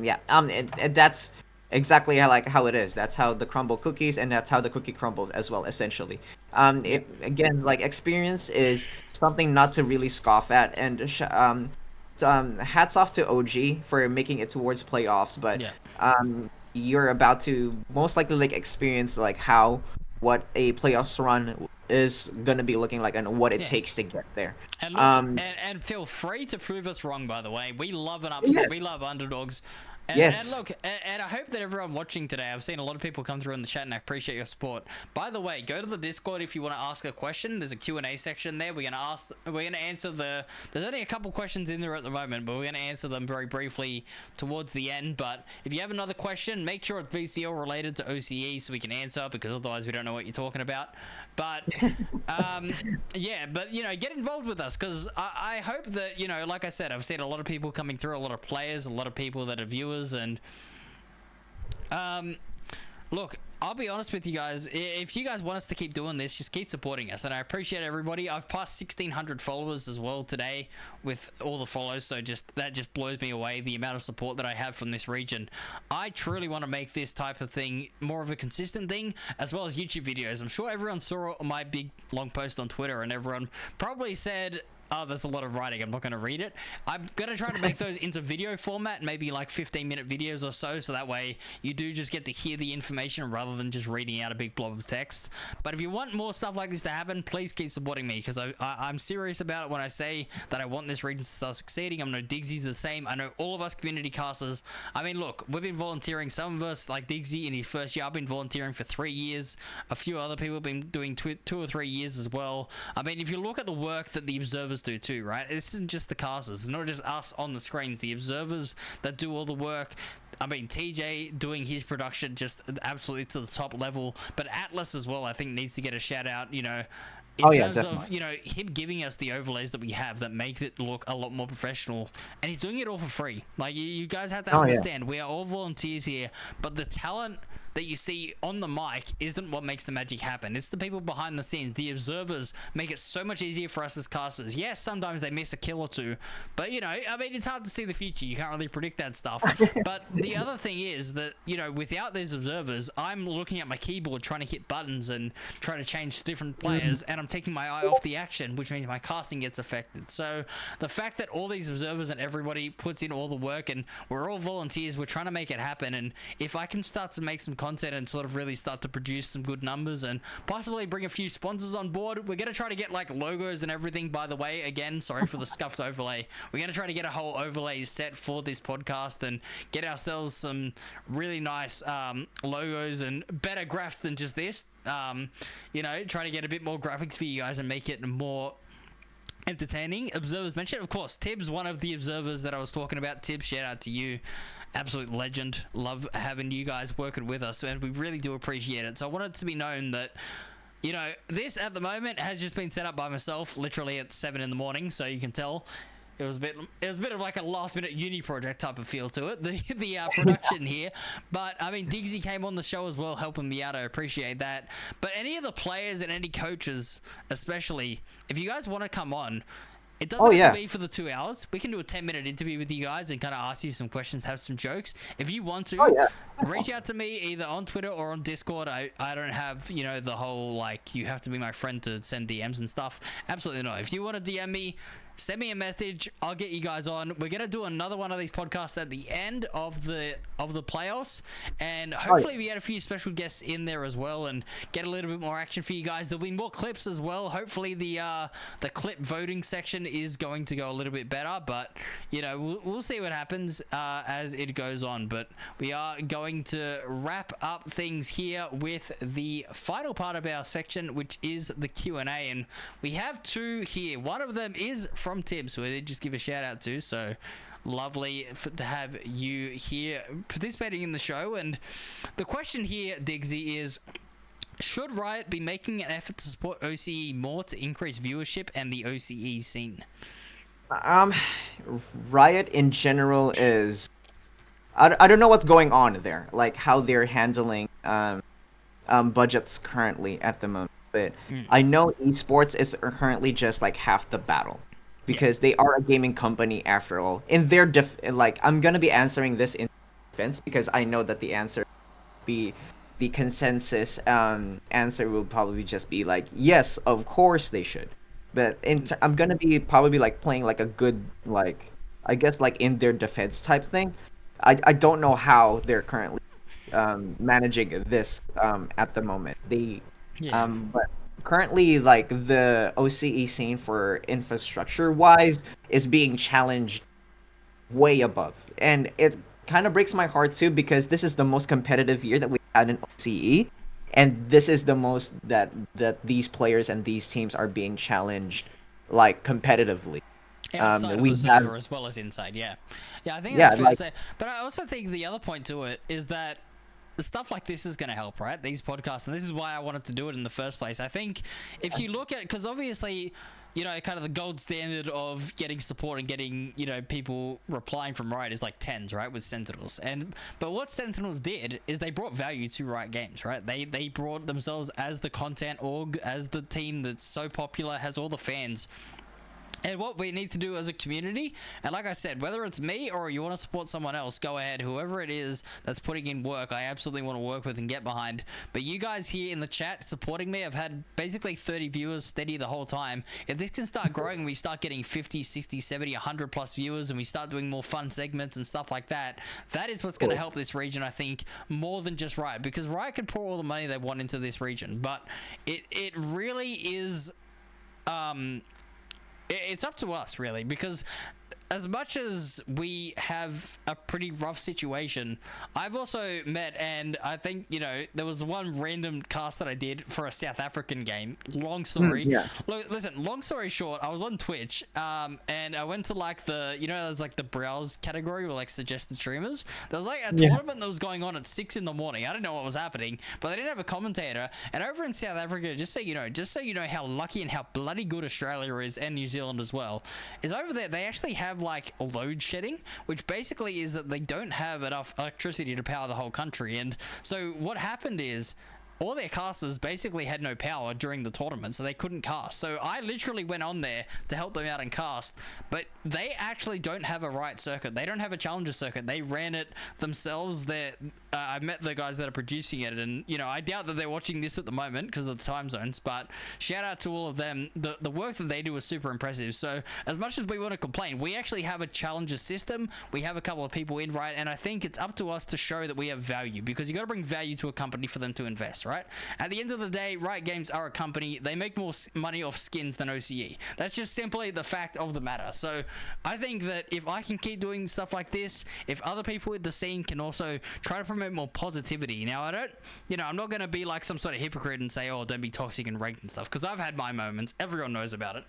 B: Yeah, and that's exactly how it is. That's how the crumble cookies, and that's how the cookie crumbles as well, essentially. It again, like, experience is something not to really scoff at, and hats off to OG for making it towards playoffs. But you're about to most likely like experience like what a playoffs run is gonna be looking like and what it takes to get there.
A: And look, and feel free to prove us wrong, by the way. We love an upset.
B: Yes.
A: We love underdogs. And,
B: Yes.
A: and look, and I hope that everyone watching today, I've seen a lot of people come through in the chat, and I appreciate your support. By the way, go to the Discord if you want to ask a question. There's a Q&A section there. We're gonna answer there's only a couple questions in there at the moment, but we're gonna answer them very briefly towards the end. But if you have another question, make sure it's VCL related to OCE so we can answer, because otherwise we don't know what you're talking about. But yeah, but you know, get involved with us, because I hope that, you know, like I said, I've seen a lot of people coming through, a lot of players, a lot of people that are viewers. And look, I'll be honest with you guys, if you guys want us to keep doing this, just keep supporting us, and I appreciate everybody. I've passed 1,600 followers as well today with all the follows, so that just blows me away, the amount of support that I have from this region. I truly want to make this type of thing more of a consistent thing, as well as YouTube videos. I'm sure everyone saw my big long post on Twitter, and everyone probably said, oh, there's a lot of writing, I'm not going to read it. I'm going to try to make those into video format, maybe like 15-minute videos or so that way you do just get to hear the information rather than just reading out a big blob of text. But if you want more stuff like this to happen, please keep supporting me, because I'm serious about it when I say that I want this region to start succeeding. I know Diggsy's the same. I know all of us community casters. I mean, look, we've been volunteering. Some of us, like Diggsy in his first year, I've been volunteering for 3 years. A few other people have been doing 2 or 3 years as well. I mean, if you look at the work that the observers do too, right? This isn't just the casters. It's not just us on the screens. The observers that do all the work. I mean, TJ doing his production just absolutely to the top level, but Atlas as well, I think, needs to get a shout out, you know, in terms of, you know, him giving us the overlays that we have that make it look a lot more professional, and he's doing it all for free. Like, you guys have to understand, we are all volunteers here, but the talent that you see on the mic isn't what makes the magic happen. It's the people behind the scenes. The observers make it so much easier for us as casters. Yes, sometimes they miss a kill or two, but, you know, I mean, it's hard to see the future. You can't really predict that stuff. But the other thing is that, you know, without these observers, I'm looking at my keyboard trying to hit buttons and trying to change different players, and I'm taking my eye off the action, which means my casting gets affected. So the fact that all these observers and everybody puts in all the work, and we're all volunteers, we're trying to make it happen, and if I can start to make some content and sort of really start to produce some good numbers and possibly bring a few sponsors on board, we're going to try to get like logos and everything, by the way. Again, sorry for the scuffed overlay. We're going to try to get a whole overlay set for this podcast and get ourselves some really nice logos and better graphs than just this. You know, try to get a bit more graphics for you guys and make it more entertaining. Observers mentioned, of course, Tibbs, one of the observers that I was talking about. Tibbs, shout out to you. Absolute legend. Love having you guys working with us, and we really do appreciate it. So I want it to be known that, you know, this at the moment has just been set up by myself, literally at 7 in the morning, so you can tell it was a bit of like a last minute uni project type of feel to it, the production here. But I mean, Diggsy came on the show as well, helping me out. I appreciate that. But any of the players and any coaches, especially, if you guys want to come on, it doesn't have to be for the 2 hours. We can do a 10-minute interview with you guys and kind of ask you some questions, have some jokes. If you want to, reach out to me either on Twitter or on Discord. I don't have, you know, the whole, like, you have to be my friend to send DMs and stuff. Absolutely not. If you want to DM me, send me a message. I'll get you guys on. We're gonna do another one of these podcasts at the end of the playoffs, and hopefully we get a few special guests in there as well and get a little bit more action for you guys. There'll be more clips as well. Hopefully the clip voting section is going to go a little bit better, but you know, we'll see what happens as it goes on. But we are going to wrap up things here with the final part of our section, which is the Q&A, and we have 2 here. One of them is from Tibbs, who I did just give a shout out to, so lovely to have you here participating in the show. And the question here, Diggsy, is, should Riot be making an effort to support OCE more to increase viewership and the OCE scene?
B: Riot in general is, I don't know what's going on there, like how they're handling budgets currently at the moment, but I know esports is currently just like half the battle, because they are a gaming company after all. In their like, I'm gonna be answering this in defense, because I know that the answer be the consensus answer will probably just be like, yes, of course they should. But I'm gonna be probably like playing like a good, like, I guess like in their defense type thing. I don't know how they're currently managing this at the moment. But currently, like, the OCE scene for infrastructure wise is being challenged way above, and it kind of breaks my heart too, because this is the most competitive year that we had in OCE, and this is the most that these players and these teams are being challenged, like, competitively.
A: Outside of the server as well as inside, I think that's fair to say. But I also think the other point to it is that stuff like this is going to help, right? These podcasts, and this is why I wanted to do it in the first place. I think if you look at, because obviously, you know, kind of the gold standard of getting support and getting, you know, people replying from Riot is like tens, right, with Sentinels. But what Sentinels did is they brought value to Riot Games, right? They brought themselves as the content org, as the team that's so popular, has all the fans. and what we need to do as a community. And like I said, whether it's me or you want to support someone else, go ahead. Whoever it is that's putting in work, I absolutely want to work with and get behind. But you guys here in the chat supporting me, I've had basically 30 viewers steady the whole time. If this can start growing, we start getting 50, 60, 70, 100 plus viewers, and we start doing more fun segments and stuff like that, that is what's going to help this region, I think, more than just Riot. Because Riot can pour all the money they want into this region, but it really is... it's up to us, really, because as much as we have a pretty rough situation, I've also met, and I think, you know, there was one random cast that I did for a South African game. Long story. Look, listen, long story short, I was on Twitch, and I went to like the, you know, there's like the browse category with like suggested streamers. There was like a tournament that was going on at 6 in the morning. I didn't know what was happening, but they didn't have a commentator. And over in South Africa, just so you know how lucky and how bloody good Australia is, and New Zealand as well, is over there they actually have like load shedding, which basically is that they don't have enough electricity to power the whole country. And so what happened is all their casters basically had no power during the tournament, so they couldn't cast. So I literally went on there to help them out and cast, but they actually don't have a Riot circuit. They don't have a Challenger circuit. They ran it themselves. I met the guys that are producing it, and, you know, I doubt that they're watching this at the moment because of the time zones, but shout out to all of them. The work that they do is super impressive. So as much as we want to complain, we actually have a Challenger system. We have a couple of people in Riot, and I think it's up to us to show that we have value, because you got to bring value to a company for them to invest, right? At the end of the day, Riot Games are a company. They make more money off skins than OCE. That's just simply the fact of the matter. So I think that if I can keep doing stuff like this, if other people in the scene can also try to promote more positivity. Now, I don't, you know, I'm not going to be like some sort of hypocrite and say, oh, don't be toxic and ranked and stuff, because I've had my moments. Everyone knows about it.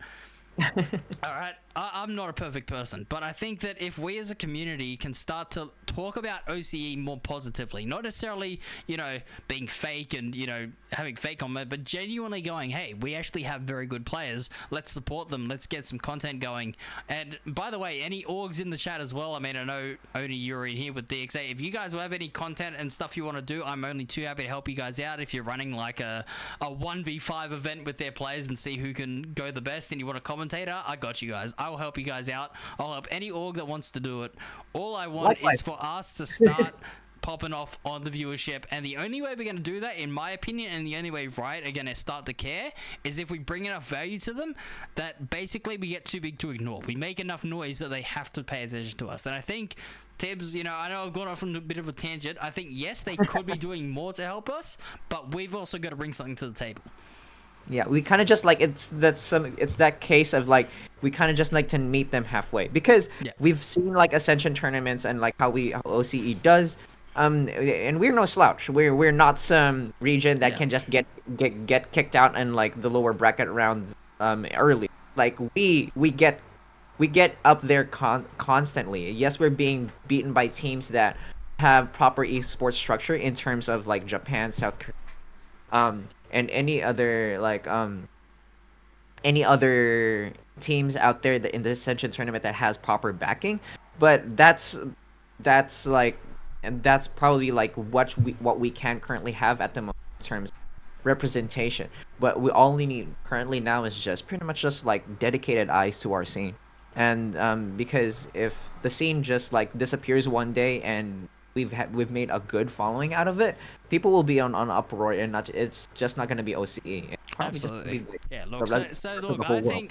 A: All right, I'm not a perfect person, but I think that if we as a community can start to talk about OCE more positively, not necessarily, you know, being fake and, you know, having fake comment, but genuinely going, hey, we actually have very good players, let's support them, let's get some content going. And by the way, any orgs in the chat as well, I mean, I know only you're in here with DXA. If you guys will have any content and stuff you want to do, I'm only too happy to help you guys out. If you're running like a 1v5 event with their players and see who can go the best, and you want a commentator, I got you guys. I'll help you guys out. I'll help any org that wants to do it. All I want is for us to start popping off on the viewership, and the only way we're going to do that, in my opinion, and the only way Riot are going to start to care, is if we bring enough value to them that basically we get too big to ignore. We make enough noise that they have to pay attention to us. And I think Tibbs, you know, I know I've gone off on a bit of a tangent. I think, yes, they could be doing more to help us, but we've also got to bring something to the table.
B: Yeah, we kind of just like it's that case of like we kind of just like to meet them halfway, because we've seen like Ascension tournaments and like how OCE does, and we're no slouch. We're not some region that can just get kicked out in like the lower bracket rounds early. Like we get up there constantly. Yes, we're being beaten by teams that have proper esports structure in terms of like Japan, South Korea, and any other teams out there that in the Ascension tournament that has proper backing. But that's like, and that's probably like what we can currently have at the moment in terms of representation. But we all we need currently now is just pretty much just like dedicated eyes to our scene. And because if the scene just like disappears one day and we've made a good following out of it, people will be on uproar, and it's just not going to be OCE.
A: Absolutely. Yeah, look, so look,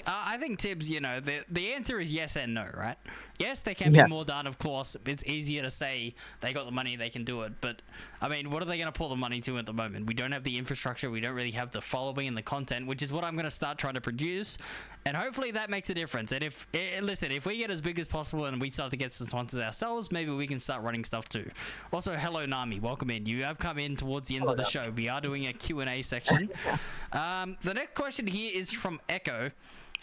A: I think Tibbs, you know, the answer is yes and no, right? Yes, there can be more done, of course. It's easier to say they got the money, they can do it, but I mean, what are they going to pull the money to at the moment? We don't have the infrastructure, we don't really have the following and the content, which is what I'm going to start trying to produce, and hopefully that makes a difference. And if we get as big as possible and we start to get some sponsors ourselves, maybe we can start running stuff too. Also, hello Nami, welcome in. You have come in towards the end of the show. We are doing a Q&A section. The next question here is from Echo,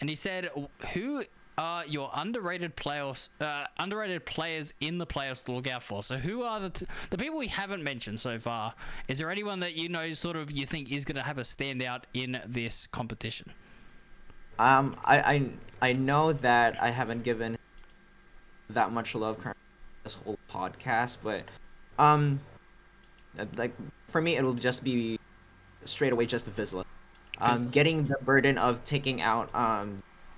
A: and he said, who are your underrated players in the playoffs to look out for? So who are the people we haven't mentioned so far? Is there anyone that you know sort of you think is going to have a standout in this competition?
B: I know that I haven't given that much love currently this whole podcast, but like for me it'll just be straight away just Vizsla. Getting the burden of taking out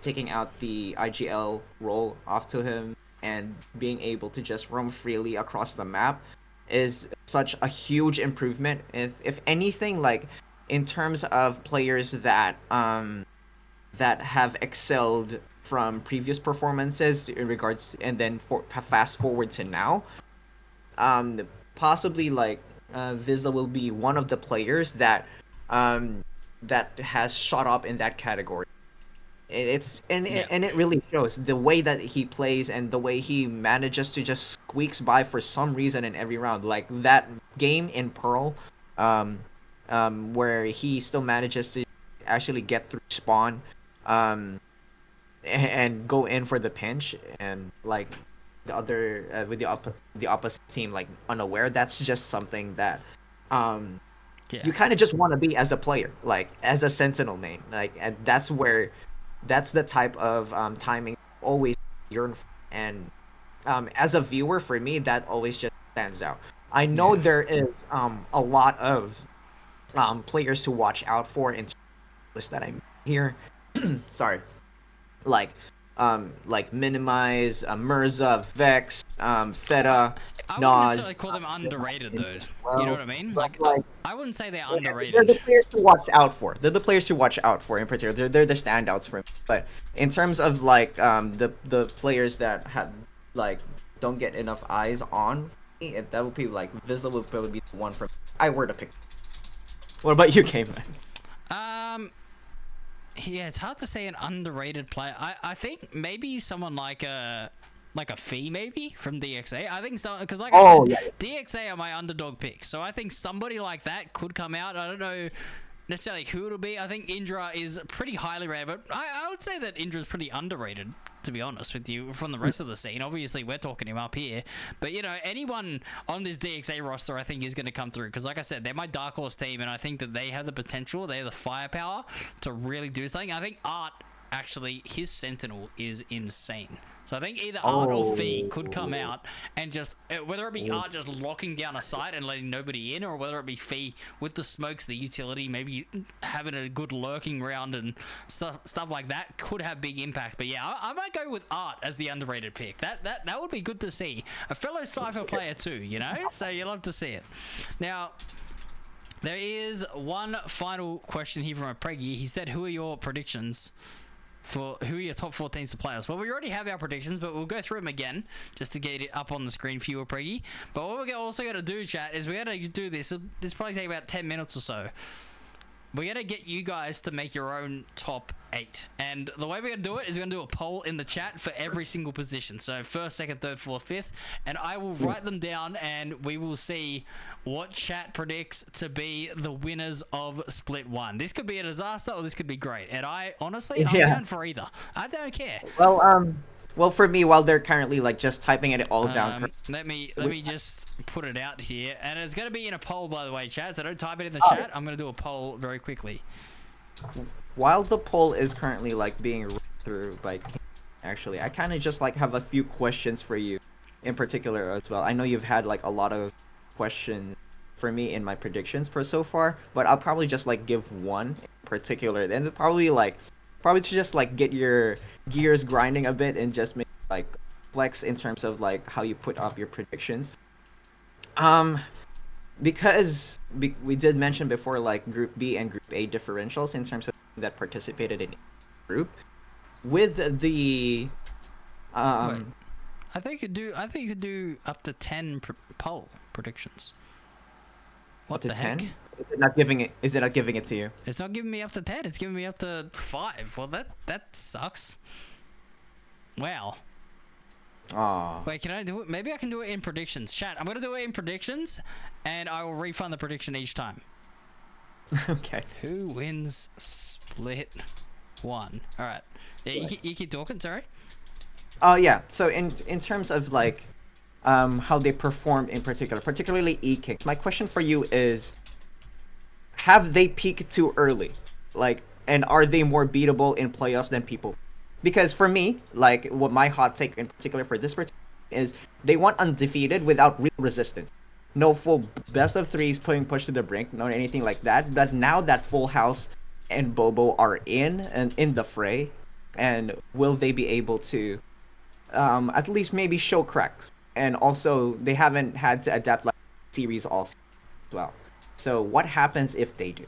B: taking out the IGL role off to him and being able to just roam freely across the map is such a huge improvement. If anything, like in terms of players that have excelled from previous performances in regards, and then fast forward to now, possibly like Vizsla will be one of the players that has shot up in that category. And it really shows the way that he plays and the way he manages to just squeaks by for some reason in every round. Like that game in Pearl, where he still manages to actually get through spawn, and go in for the pinch, and like the other with the opposite team like unaware. That's just something that you kind of just want to be as a player, like as a sentinel main, like, and that's the type of timing always yearn for. And as a viewer, for me, that always just stands out. I know there is a lot of players to watch out for in the list that I'm here. Sorry, like Minimize, Mirza, Vex, Feta,
A: I wouldn't
B: Nas.
A: necessarily call them underrated, though. You know what I mean? Like, I wouldn't say they're
B: They're
A: underrated.
B: the players to watch out for. They're the players to watch out for in particular. They're the standouts for me. But in terms of like the players that had like don't get enough eyes on me, that would be like Vizsla would probably be the one from I were to pick. What about you, K-Man?
A: Yeah, it's hard to say an underrated player. I think maybe someone like a Fee maybe from DXA. I think so, because like I said, DXA are my underdog picks. So I think somebody like that could come out. I don't know necessarily who it'll be. I think Indra is pretty highly rated, but I would say that Indra's pretty underrated, to be honest with you, from the rest of the scene. Obviously, we're talking him up here, but you know, anyone on this DXA roster, I think, is going to come through, because like I said, they're my dark horse team, and I think that they have the potential, they have the firepower to really do something. I think Art, actually, his Sentinel is insane. So I think either Art or Fee could come out and just, whether it be Art just locking down a site and letting nobody in, or whether it be Fee with the smokes, the utility, maybe having a good lurking round and stuff like that, could have big impact. But yeah, I might go with Art as the underrated pick. That would be good to see. A fellow Cypher player too, you know? So you love to see it. Now, there is one final question here from a Preggy. He said, who are your predictions for who are your top 4 teams to play us? Well, we already have our predictions, but we'll go through them again just to get it up on the screen for you, Preggy. But what we're also going to do, chat, is we're going to do this. This probably take about 10 minutes or so. We're going to get you guys to make your own top 8. And the way we're going to do it is we're going to do a poll in the chat for every single position. So first, second, third, fourth, fifth. And I will write them down, and we will see what chat predicts to be the winners of Split 1. This could be a disaster, or this could be great. And I, honestly, I'm down for either. I don't care.
B: Well, for me, while they're currently like just typing it all down.
A: Let me just put it out here, and it's going to be in a poll, by the way, chat. So don't type it in the chat. I'm going to do a poll very quickly.
B: While the poll is currently like being run through by, actually, I kind of just like have a few questions for you, in particular as well. I know you've had like a lot of questions for me in my predictions for so far, but I'll probably just like give one in particular, and probably to just like get your gears grinding a bit and just make like flex in terms of like how you put up your predictions. Because we did mention before like Group B and Group A differentials in terms of that participated in group. With the
A: Wait, I think you could do up to 10 poll predictions. What
B: up to
A: the
B: 10?
A: heck?
B: Is it not giving it to you?
A: It's not giving me up to 10. It's giving me up to 5. Well, that sucks. Wow.
B: Aw.
A: Wait, can I do it? Maybe I can do it in predictions. Chat, I'm going to do it in predictions, and I will refund the prediction each time.
B: Okay.
A: Who wins Split 1? All right. Yeah, you keep talking, sorry.
B: Yeah. So in terms of like how they performed in particular, particularly E-Kicks, my question for you is, have they peaked too early? Like, and are they more beatable in playoffs than people? Because for me, like, what my hot take in particular for this particular is they went undefeated without real resistance. No full best of threes putting push to the brink, not anything like that. But now that Full House and Bobo are in the fray, and will they be able to at least maybe show cracks? And also, they haven't had to adapt like series all season as well. So what happens if they do?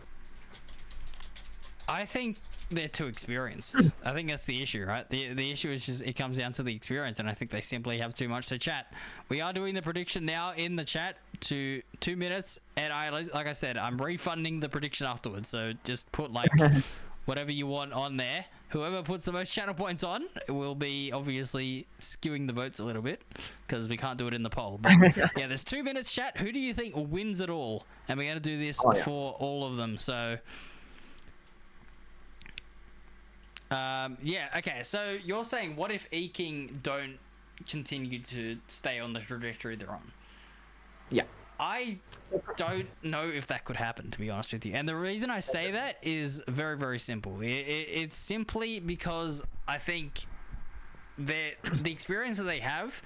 A: I think they're too experienced. I think that's the issue, right? The issue is just it comes down to the experience, and I think they simply have too much. So chat, we are doing the prediction now in the chat to 2 minutes, and like I said, I'm refunding the prediction afterwards. So just put like whatever you want on there. Whoever puts the most channel points on will be obviously skewing the votes a little bit because we can't do it in the poll. But yeah, there's 2 minutes, chat. Who do you think wins it all? And we're gonna do this for all of them. So. Yeah, okay, so you're saying what if E-King don't continue to stay on the trajectory they're on?
B: Yeah.
A: I don't know if that could happen, to be honest with you. And the reason I say that is very, very simple. It's simply because I think the experience that they have,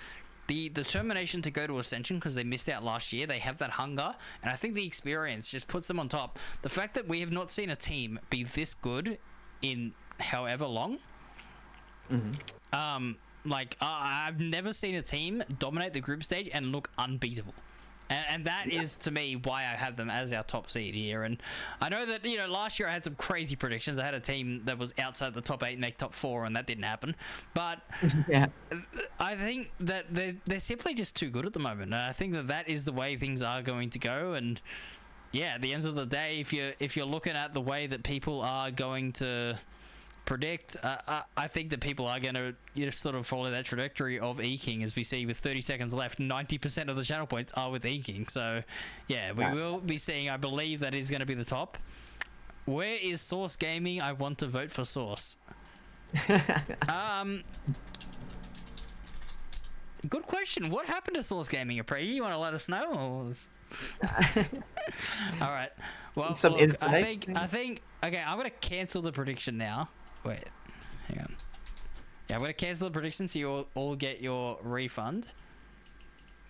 A: the determination to go to Ascension because they missed out last year, they have that hunger, and I think the experience just puts them on top. The fact that we have not seen a team be this good in however long, like I've never seen a team dominate the group stage and look unbeatable, and that is to me why I have them as our top seed here. And I know that, you know, last year I had some crazy predictions. I had a team that was outside the top 8 make top 4, and that didn't happen. But
B: Yeah.
A: I think that they're simply just too good at the moment, and I think that is the way things are going to go. And yeah, at the end of the day, if you're looking at the way that people are going to predict, I think that people are going to sort of follow that trajectory of E-King. As we see with 30 seconds left, 90% of the channel points are with E-King. So yeah, we will be seeing, I believe, that is going to be the top. Where is Source Gaming? I want to vote for Source. Good question. What happened to Source Gaming, Apregi? You want to let us know? Or all right. Well,
B: Some
A: look,
B: insight?
A: I think. Okay, I'm gonna cancel the prediction now. Wait, hang on. Yeah, I'm gonna cancel the prediction so you all get your refund.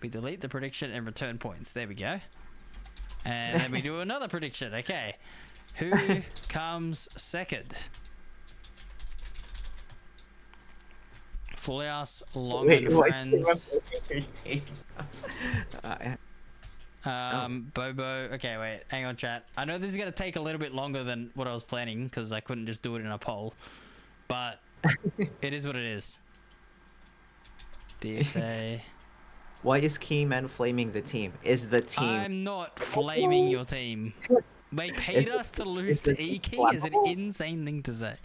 A: We delete the prediction and return points. There we go. And then we do another prediction. Okay, who comes second? Full House, Long and Friends. Bobo. Okay, wait, hang on, chat. I know this is gonna take a little bit longer than what I was planning because I couldn't just do it in a poll, but it is what it is. DSA.
B: Why is Keyman flaming the team? Is the team?
A: I'm not flaming your team. They paid us to lose to E-King. Is an insane thing to say.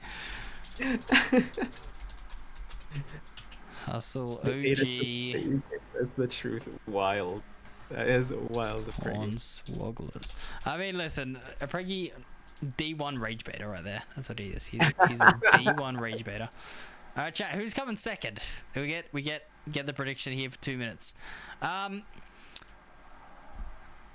A: Hustle OG.
B: That's the truth. Wild. That is wild.
A: Hornswogglers. I mean, listen, Apregi, D1 rage beta right there. That's what he is. He's a D1 rage beta. All right, chat. Who's coming second? We get the prediction here for 2 minutes. Yeah,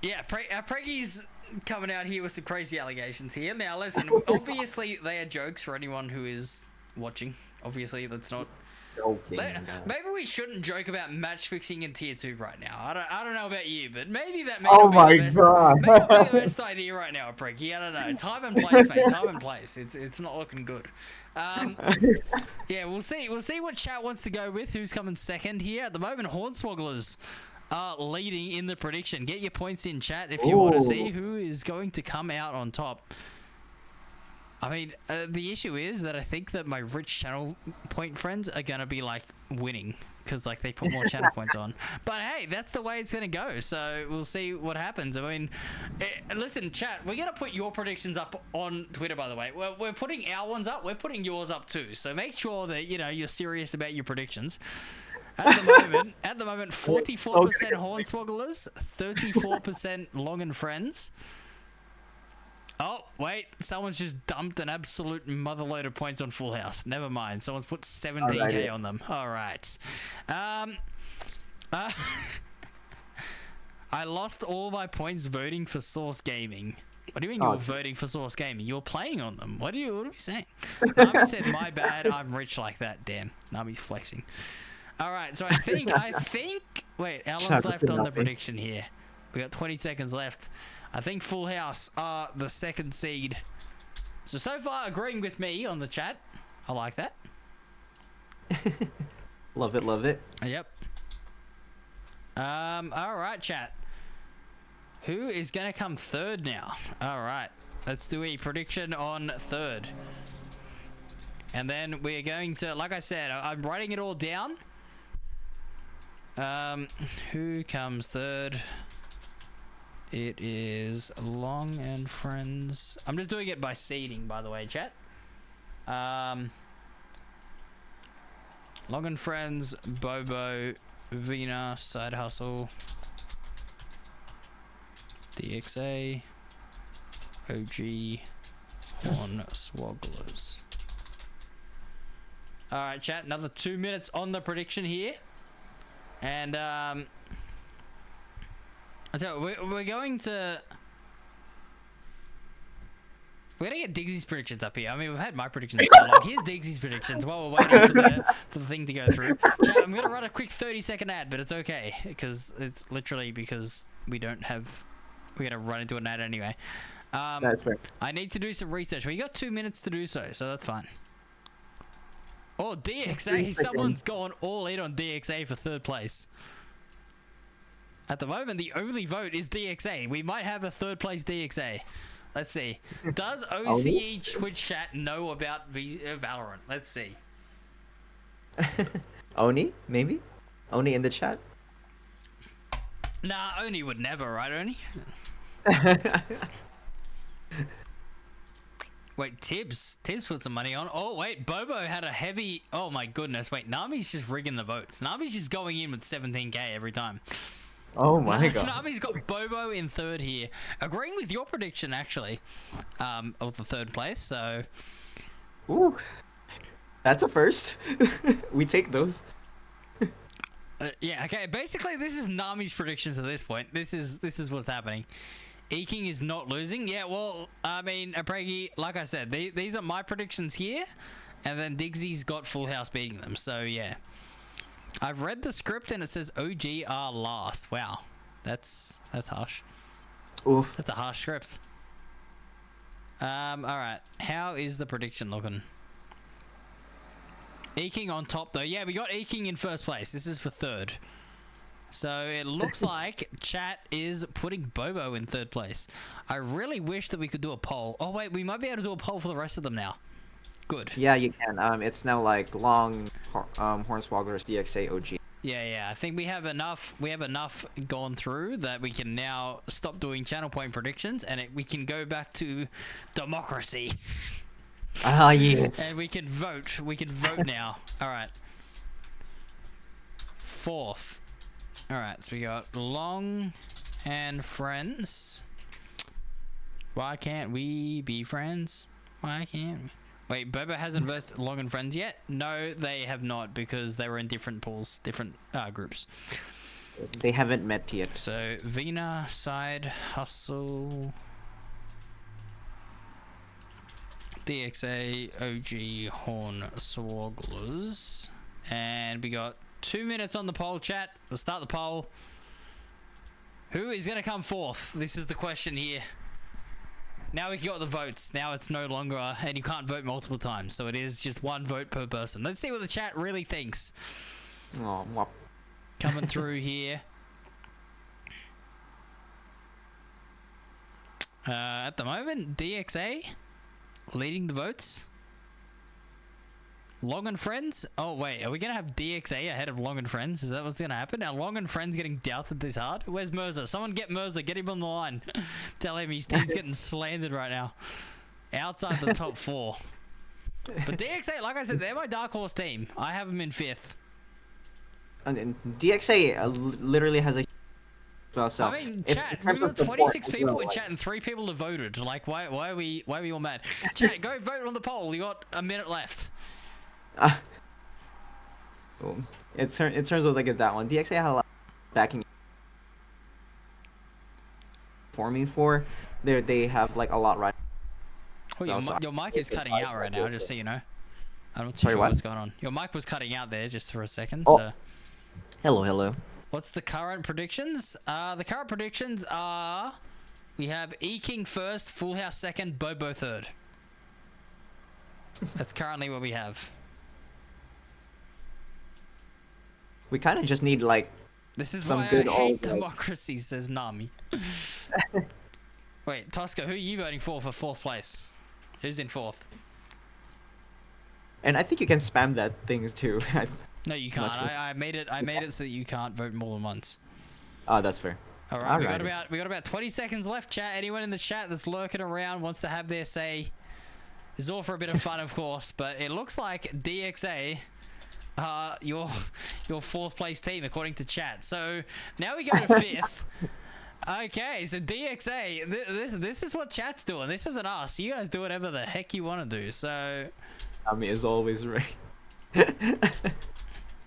A: Apregi's coming out here with some crazy allegations here. Now, listen. Obviously, they are jokes for anyone who is watching. Obviously, that's not. Maybe we shouldn't joke about match fixing in tier 2 right now. I don't know about you, but maybe that may not be the best, may not be the best idea right now, Preki. I don't know. Time and place, mate. Time and place. It's not looking good. Yeah, we'll see. We'll see what chat wants to go with. Who's coming second here at the moment? Hornswogglers are leading in the prediction. Get your points in, chat, if you want to see who is going to come out on top. I mean, the issue is that I think that my rich channel point friends are going to be, like, winning. Because, like, they put more channel points on. But, hey, that's the way it's going to go. So, we'll see what happens. I mean, listen, chat, we're going to put your predictions up on Twitter, by the way. We're putting our ones up. We're putting yours up, too. So, make sure that, you know, you're serious about your predictions. At the moment, 44% Hornswogglers, 34% Long and Friends. Oh, wait. Someone's just dumped an absolute motherload of points on Full House. Never mind. Someone's put 17k on them. All right. I lost all my points voting for Source Gaming. What do you mean you were voting for Source Gaming? You were playing on them. What are we saying? Nami said, my bad. I'm rich like that. Damn. Nami's flexing. All right. So I think... Wait, how long's left on the prediction here? We got 20 seconds left. I think Full House are the second seed. So far agreeing with me on the chat. I like that.
B: Love it, love it.
A: Yep. All right, chat. Who is gonna come third now? All right, let's do a prediction on third. And then we're going to, like I said, I'm writing it all down. Who comes third? It is Long and Friends. I'm just doing it by seeding, by the way, chat. Long and Friends, Bobo, Vina, Side Hustle, DXA, OG, Horn Swogglers. Alright, chat, another 2 minutes on the prediction here. And, so we're going to... We're gonna get Diggsy's predictions up here. I mean, we've had my predictions so long. Here's Diggsy's predictions while we're waiting for the thing to go through. Chat, I'm gonna run a quick 30-second ad, but it's okay because it's literally because we don't have. We're gonna run into an ad anyway.
B: That's fair.
A: I need to do some research. We got 2 minutes to do so that's fine. Oh, DXA! Someone's gone all in on DXA for third place. At the moment, the only vote is DXA. We might have a third place DXA. Let's see. Does OCE Twitch chat know about Valorant? Let's see.
B: Oni, maybe? Oni in the chat?
A: Nah, Oni would never, right, Oni? Wait, Tibbs put some money on. Oh, wait, Bobo had a heavy... Oh, my goodness. Wait, Nami's just rigging the votes. Nami's just going in with 17k every time.
B: Oh my god.
A: Nami's got Bobo in third here. Agreeing with your prediction, actually, of the third place, so...
B: Ooh. That's a first. We take those.
A: Yeah, okay, basically this is Nami's predictions at this point. This is what's happening. Eking is not losing. Yeah, well, I mean, Apregi, like I said, these are my predictions here, and then Diggsy's got Full House beating them, so yeah. I've read the script and it says OG are last. Wow, that's harsh.
B: Oof.
A: That's a harsh script. All right, how is the prediction looking? Eking on top though. Yeah, we got Eking in first place. This is for third. So it looks like chat is putting Bobo in third place. I really wish that we could do a poll. Oh wait, we might be able to do a poll for the rest of them now. Good.
B: Yeah, you can. It's now like Long, Hornswogglers, DXA, OG.
A: Yeah. I think we have enough. We have enough gone through that we can now stop doing channel point predictions, and we can go back to democracy.
B: Ah, yes.
A: And we can vote. We can vote now. All right. Fourth. All right. So we got Long and Friends. Why can't we be friends? Why can't we? Wait, Bobo hasn't versed Long and Friends yet? No, they have not because they were in different pools, different groups.
B: They haven't met yet.
A: So, Vina, Side, Hustle, DXA, OG, Horn, Swogglers. And we got 2 minutes on the poll, chat. We'll start the poll. Who is going to come fourth? This is the question here. Now we got the votes. Now it's no longer, and you can't vote multiple times, so it is just one vote per person. Let's see what the chat really thinks.
B: Oh, wop.
A: Coming through here. At the moment, DXA leading the votes. Long and Friends? Oh wait, are we gonna have DXA ahead of Long and Friends? Is that what's gonna happen? Are Long and Friends getting doubted this hard? Where's Mirza? Someone get Mirza, get him on the line. Tell him his team's getting slandered right now. Outside the top 4. But DXA, like I said, they're my dark horse team. I have them in 5th.
B: And DXA literally has a... Well, so
A: I mean, chat, we've got 26 people in chat and 3 people have voted. Like, why are we all mad? Chat, go vote on the poll. You got a minute left.
B: In terms of like that one, DXA had a lot of backing forming for. They have like a lot right.
A: Oh, your mic is cutting out right now, just so you know. I'm not
B: Sorry,
A: sure
B: what?
A: what's going on. Your mic was cutting out there just for a second.
B: Oh.
A: So.
B: Hello.
A: What's the current predictions? The current predictions are... We have E-King first, Full House second, Bobo third. That's currently what we have.
B: We kind of just need like
A: This is
B: some
A: why
B: good
A: I hate
B: old, like-
A: democracy, says Nami. Wait, Tosca, who are you voting for fourth place? Who's in fourth?
B: And I think you can spam that thing too.
A: No, you can't.
B: Much-
A: I made it so that you can't vote more than once.
B: Oh, that's fair.
A: All right,
B: Alrighty.
A: we got about 20 seconds left, chat. Anyone in the chat that's lurking around wants to have their say. It's all for a bit of fun, of course, but it looks like DXA, your fourth place team according to chat. So now we go to fifth. Okay, so DXA, this is what chat's doing. This isn't us. You guys do whatever the heck you want to do. So,
B: Nami is always right.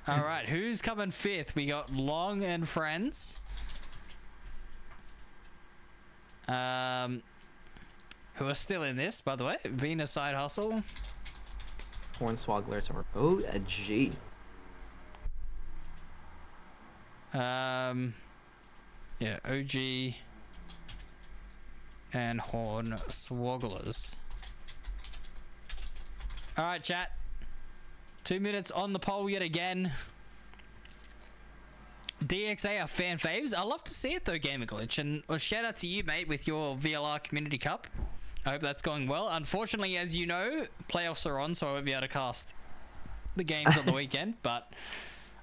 A: all right, who's coming fifth? We got Long and Friends. Who are still in this, by the way. Venus Side Hustle.
B: Hornswogglers or OG.
A: Yeah, OG and Hornswogglers. All right, chat. 2 minutes on the poll yet again. DXA are fan faves. I love to see it though, Gamer Glitch, and a shout out to you, mate, with your VLR Community Cup. I hope that's going well. Unfortunately, as you know, playoffs are on, so I won't be able to cast the games on the weekend. But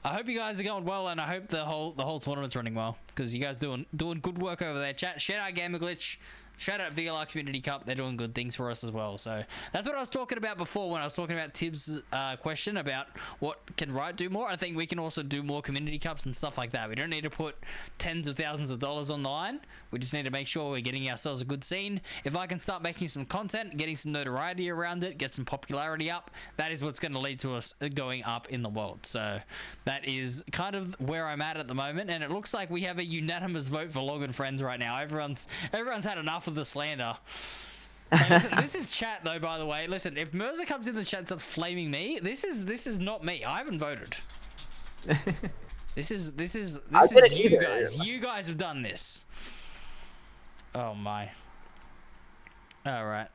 A: I hope you guys are going well, and I hope the whole tournament's running well, because you guys doing good work over there. Chat, shout out Gamer Glitch. Shout out VLR Community Cup. They're doing good things for us as well. So that's what I was talking about before when I was talking about Tibbs' question about what can Riot do more. I think we can also do more Community Cups and stuff like that. We don't need to put tens of thousands of dollars on the line. We just need to make sure we're getting ourselves a good scene. If I can start making some content, getting some notoriety around it, get some popularity up, that is what's going to lead to us going up in the world. So that is kind of where I'm at the moment. And it looks like we have a unanimous vote for Long and Friends right now. Everyone's had enough of the slander. Hey, listen, this is chat though, by the way. Listen, if Mirza comes in the chat and starts flaming me, this is not me. I haven't voted. This is you guys. You guys have done this. Oh my. All right.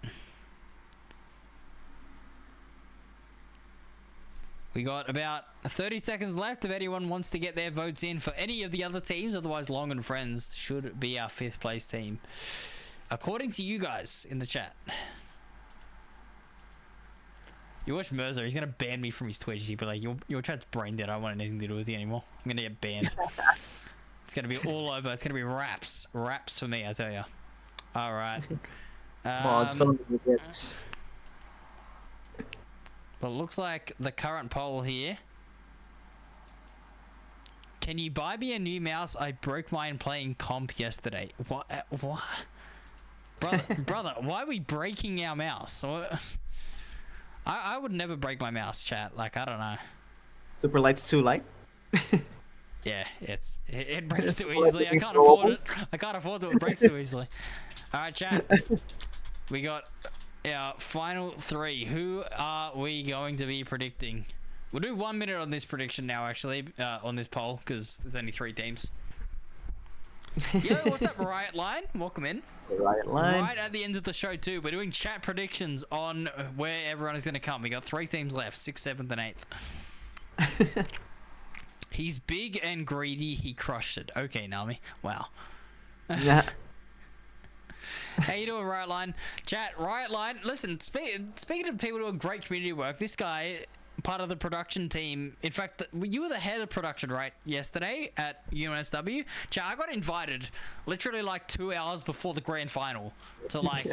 A: We got about 30 seconds left if anyone wants to get their votes in for any of the other teams. Otherwise, Long and Friends should be our fifth place team, according to you guys in the chat. You watch Mirza, he's gonna ban me from his Twitch. He'll be like, your chat's brain dead. I don't want anything to do with you anymore. I'm gonna get banned. It's gonna be all over. It's gonna be raps for me, I tell you. All right.
B: Mods filling the bits.
A: Well, it looks like the current poll here. Can you buy me a new mouse? I broke mine playing comp yesterday. What? What? Brother, why are we breaking our mouse? I would never break my mouse, chat. Like, I don't know.
B: Super light's too light.
A: Yeah, it breaks too easily. I can't afford it. I can't afford it. It breaks too easily. All right, chat. We got our final three. Who are we going to be predicting? We'll do 1 minute on this prediction now, actually, on this poll, because there's only 3 teams. Yo, what's up, Riot Line? Welcome in.
B: Riot Line.
A: Right at the end of the show, too, we're doing chat predictions on where everyone is going to come. We got 3 teams left, 6th, 7th, and 8th. He's big and greedy. He crushed it. Okay, Nami. Wow.
B: Yeah.
A: How you doing, Riot Line? Chat, Riot Line. Listen, speaking of people doing great community work, this guy, part of the production team. In fact, you were the head of production, right, yesterday at UNSW? Chat, I got invited literally like 2 hours before the grand final to like,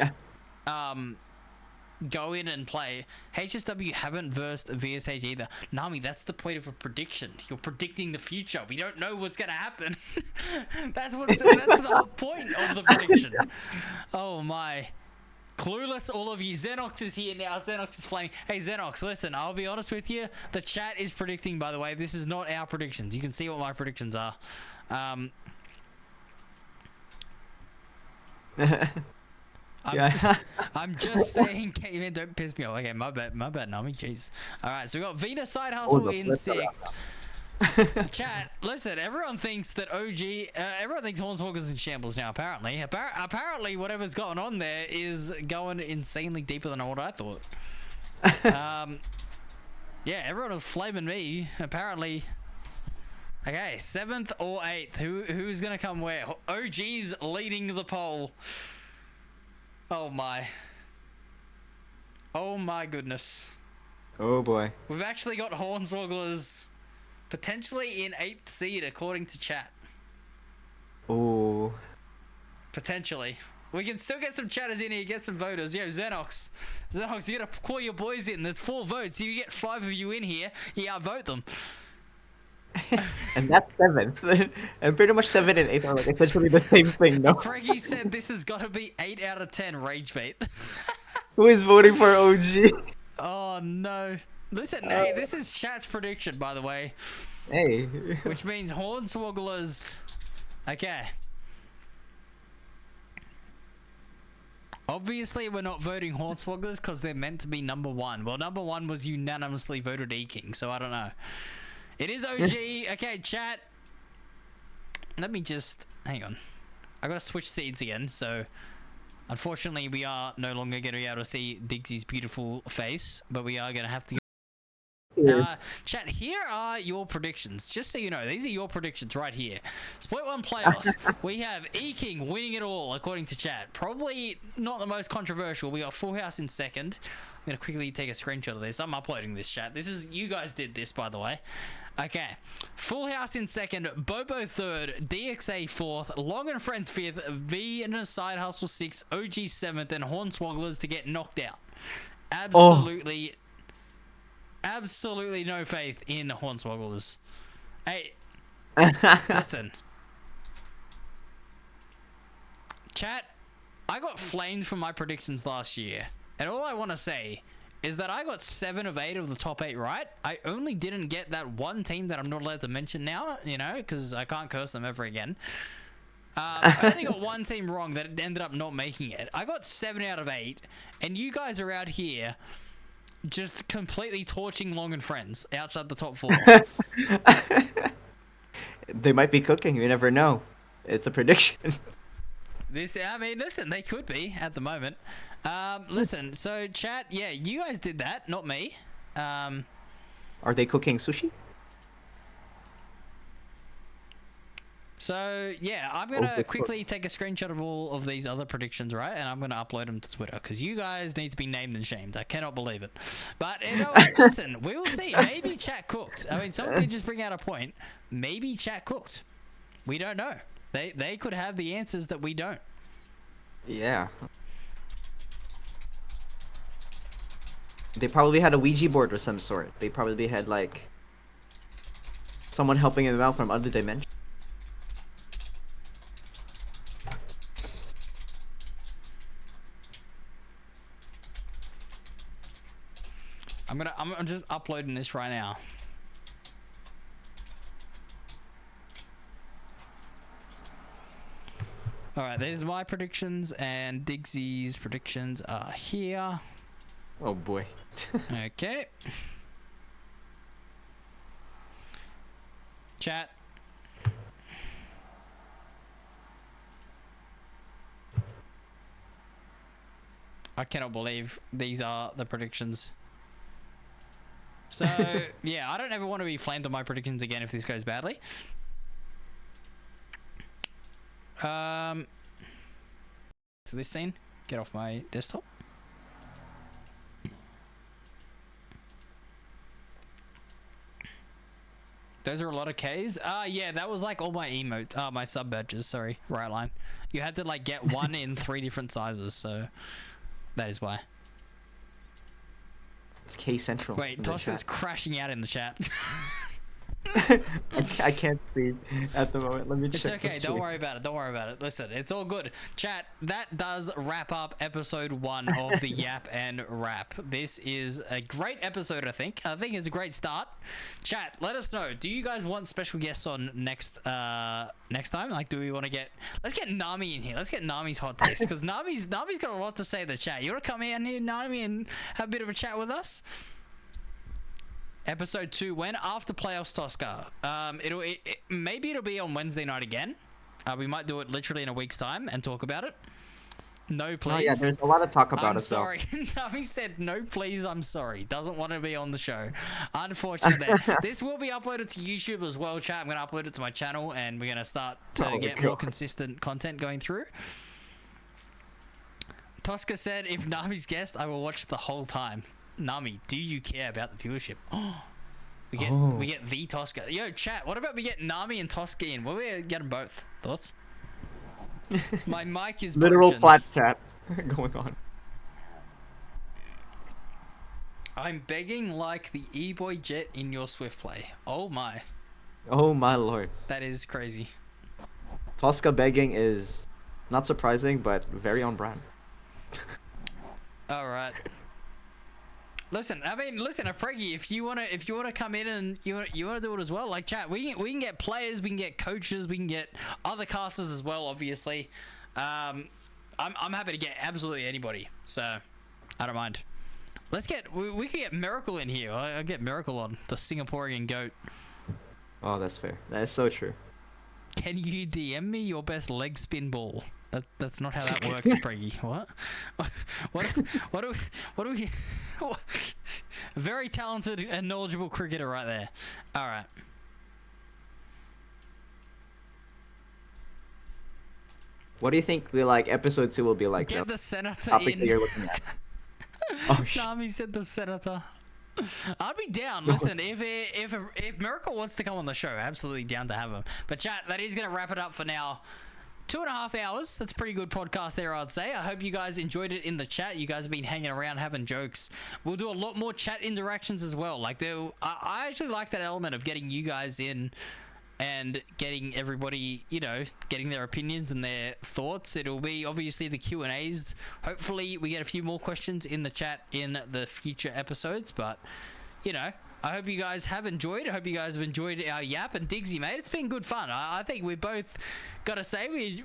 A: go in and play. HSW haven't versed VSH either. Nami, that's the point of a prediction. You're predicting the future. We don't know what's gonna happen. that's the whole point of the prediction. Oh my. Clueless, all of you. Xenox is here now. Xenox is flaming. Hey, Xenox, listen, I'll be honest with you. The chat is predicting, by the way. This is not our predictions. You can see what my predictions are. I'm just saying, man, don't piss me off. Okay, my bad, Nami. Jeez. All right, so we got Venus Side Hustle in 6th. Chat, listen. Everyone thinks that everyone thinks Hornswogglers in shambles now. Apparently, whatever's going on there is going insanely deeper than what I thought. Yeah, everyone was flaming me. Apparently, Okay, 7th or 8th? Who's gonna come where? OG's leading the poll. Oh my. Oh my goodness.
B: Oh boy.
A: We've actually got Hornswogglers potentially in 8th seed according to chat.
B: Oh.
A: Potentially. We can still get some chatters in here, get some voters. Yo, Xenox. Xenox, you gotta call your boys in. There's 4 votes. If you get 5 of you in here, you outvote them.
B: And that's 7th. And pretty much 7 and 8 are like essentially the same thing, no?
A: Freggy said this has got to be 8 out of 10 rage bait.
B: Who is voting for OG?
A: Oh no. Listen, hey, this is chat's prediction, by the way.
B: Hey.
A: Which means Hornswogglers. Okay. Obviously, we're not voting Hornswogglers because they're meant to be number 1. Well, number 1 was unanimously voted E-King, so I don't know. It is OG. Okay, chat. Let me just... Hang on. I gotta switch seeds again, so... Unfortunately, we are no longer going to be able to see Digsy's beautiful face, but we are going to have to... Chat, here are your predictions. Just so you know, these are your predictions right here. Split 1 playoffs. We have E-King winning it all, according to chat. Probably not the most controversial. We got Full House in 2nd. I'm going to quickly take a screenshot of this. I'm uploading this, chat. This is... You guys did this, by the way. Okay. Full House in 2nd. Bobo 3rd. DXA 4th. Long and Friends 5th. V and a Side Hustle 6th. OG 7th. And Hornswogglers to get knocked out. Absolutely... Absolutely no faith in Hornswogglers. Hey, listen. Chat, I got flamed for my predictions last year. And all I want to say is that I got 7 of 8 of the top 8 right. I only didn't get that one team that I'm not allowed to mention now, you know, because I can't curse them ever again. I only got one team wrong that ended up not making it. I got 7 out of 8, and you guys are out here just completely torching Long and Friends outside the top 4.
B: They might be cooking. You never know. It's a prediction.
A: I mean, listen, they could be at the moment. Listen, so chat, yeah, you guys did that, not me.
B: Are they cooking sushi?
A: So, yeah, I'm going to quickly take a screenshot of all of these other predictions, right? And I'm going to upload them to Twitter because you guys need to be named and shamed. I cannot believe it. But, you know, listen, we will see. Maybe chat cooked. I mean, someone did just bring out a point. Maybe chat cooked. We don't know. They could have the answers that we don't.
B: Yeah. They probably had a Ouija board of some sort. They probably had, like, someone helping them out from other dimensions.
A: I'm just uploading this right now. Alright, there's my predictions, and Digsy's predictions are here.
B: Oh boy.
A: Okay. Chat. I cannot believe these are the predictions. So, yeah, I don't ever want to be flamed on my predictions again if this goes badly. To this scene, get off my desktop. Those are a lot of Ks. Yeah, that was like all my emotes, my sub badges, sorry, right line. You had to like get one in 3 different sizes, so that is why.
B: It's K Central.
A: Wait, Toss is crashing out in the chat.
B: I can't see at the moment. Let me check.
A: It's okay. Don't worry about it. Don't worry about it. Listen, it's all good. Chat, that does wrap up episode 1 of the Yap and Rap. This is a great episode, I think. I think it's a great start. Chat, let us know. Do you guys want special guests on next time? Like, do we want to let's get Nami in here. Let's get Nami's hot takes, because Nami's got a lot to say in the chat. You want to come in here, Nami, and have a bit of a chat with us? Episode 2 when? After playoffs, Tosca. Maybe it'll be on Wednesday night again. We might do it literally in a week's time and talk about it. No,
B: Oh
A: please.
B: yeah, there's a lot to talk about
A: I'm
B: as well.
A: sorry. Nami said, no, please, I'm sorry. Doesn't want to be on the show. Unfortunately. This will be uploaded to YouTube as well, chat. I'm going to upload it to my channel, and we're going to start to
B: Oh,
A: get more consistent content going through. Tosca said, if Nami's guest, I will watch the whole time. Nami, do you care about the viewership? We get the Tosca. Yo, chat, what about we get Nami and Tosca in? What we get them both? Thoughts? My mic is
B: Literal
A: broken.
B: flat chat going on.
A: I'm begging like the E-Boy Jet in your Swift play. Oh my.
B: Oh my lord.
A: That is crazy.
B: Tosca begging is not surprising, but very on brand.
A: All right. Listen, Preggy, if you wanna come in and you wanna do it as well, like chat, we can get players, we can get coaches, we can get other casters as well. Obviously, I'm happy to get absolutely anybody, so I don't mind. We can get Miracle in here. I'll get Miracle on, the Singaporean goat.
B: Oh, that's fair. That is so true.
A: Can you DM me your best leg spin ball? That's not how that works, Preggy. What? What do we very talented and knowledgeable cricketer right there. All right.
B: What do you think episode 2 will be like?
A: Get the senator
B: topic
A: in.
B: that you're looking at. Oh shit.
A: Nami said the senator. I'd be down. Listen, if Miracle wants to come on the show, absolutely down to have him. But chat, that is gonna wrap it up for now. 2.5 hours. That's a pretty good podcast there, I'd say. I hope you guys enjoyed it in the chat. You guys have been hanging around having jokes. We'll do a lot more chat interactions as well. Like, I actually like that element of getting you guys in and getting everybody, getting their opinions and their thoughts. It'll be obviously the Q&As. Hopefully we get a few more questions in the chat in the future episodes, but I hope you guys have enjoyed. I hope you guys have enjoyed our yap. And Diggsy, mate, it's been good fun. I think we both got to say,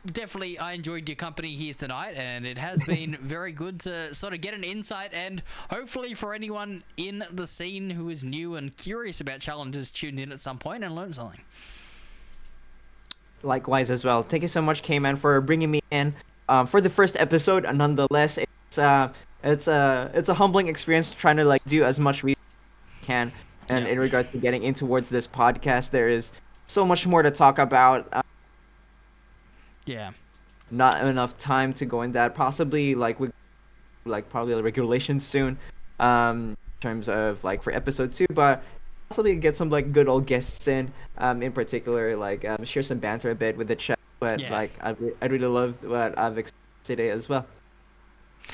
A: I enjoyed your company here tonight, and it has been very good to sort of get an insight, and hopefully for anyone in the scene who is new and curious about challenges, tuned in at some point and learned something.
B: Likewise as well. Thank you so much, K-Man, for bringing me in for the first episode. Nonetheless, it's a humbling experience trying to do as much research as I can. And in regards to getting in towards this podcast, there is so much more to talk about. Not enough time to go in that. Possibly probably a regulation soon, in terms of for episode 2, but possibly get some good old guests in particular, share some banter a bit with the chat. But I really love what I've experienced today as well.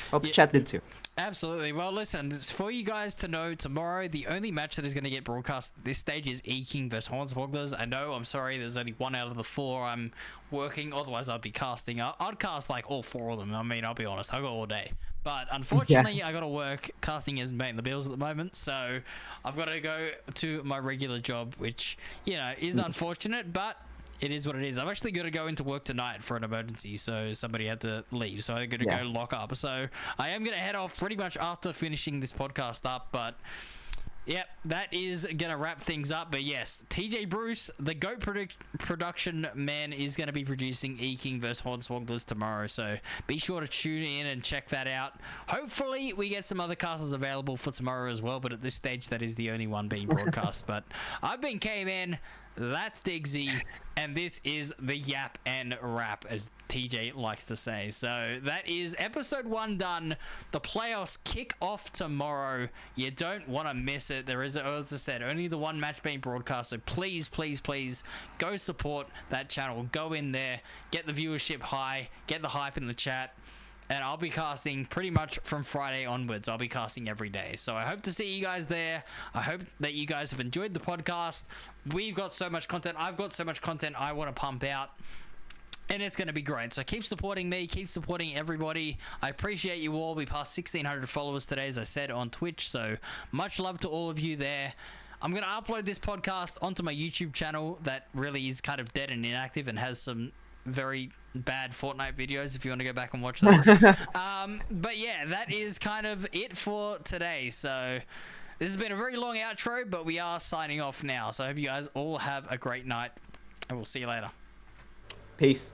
B: Hope the chat did too.
A: Absolutely. Well, listen, for you guys to know, tomorrow the only match that is going to get broadcast at this stage is E-King versus Hornswogglers. I know, I'm sorry, there's only 1 out of the 4 I'm working, otherwise I'd be casting. I'd cast all 4 of them. I mean, I'll be honest, I've got all day. But unfortunately, I got to work. Casting isn't paying the bills at the moment, so I've got to go to my regular job, which, is unfortunate, but it is what it is. I've actually got to go into work tonight for an emergency, so somebody had to leave, so I got to go lock up. So I am going to head off pretty much after finishing this podcast up, but yep, that is going to wrap things up. But yes, TJ Bruce, the GOAT production man, is going to be producing E-King vs Hornswogglers tomorrow, so be sure to tune in and check that out. Hopefully we get some other casters available for tomorrow as well, but at this stage that is the only one being broadcast. But I've been K-Man, that's Diggsy, and this is the Yap and Rap, as TJ likes to say. So that is episode 1 done. The playoffs kick off tomorrow. You don't want to miss it. There is, as I said, only the 1 match being broadcast, so please, please, please go support that channel. Go in there, get the viewership high, get the hype in the chat. And I'll be casting pretty much from Friday onwards. I'll be casting every day. So I hope to see you guys there. I hope that you guys have enjoyed the podcast. We've got so much content. I've got so much content I want to pump out. And it's going to be great. So keep supporting me. Keep supporting everybody. I appreciate you all. We passed 1,600 followers today, as I said, on Twitch. So much love to all of you there. I'm going to upload this podcast onto my YouTube channel that really is kind of dead and inactive and has some very bad Fortnite videos if you want to go back and watch those. But yeah, that is kind of it for today. So this has been a very long outro, but we are signing off now. So I hope you guys all have a great night, and we'll see you later.
B: Peace.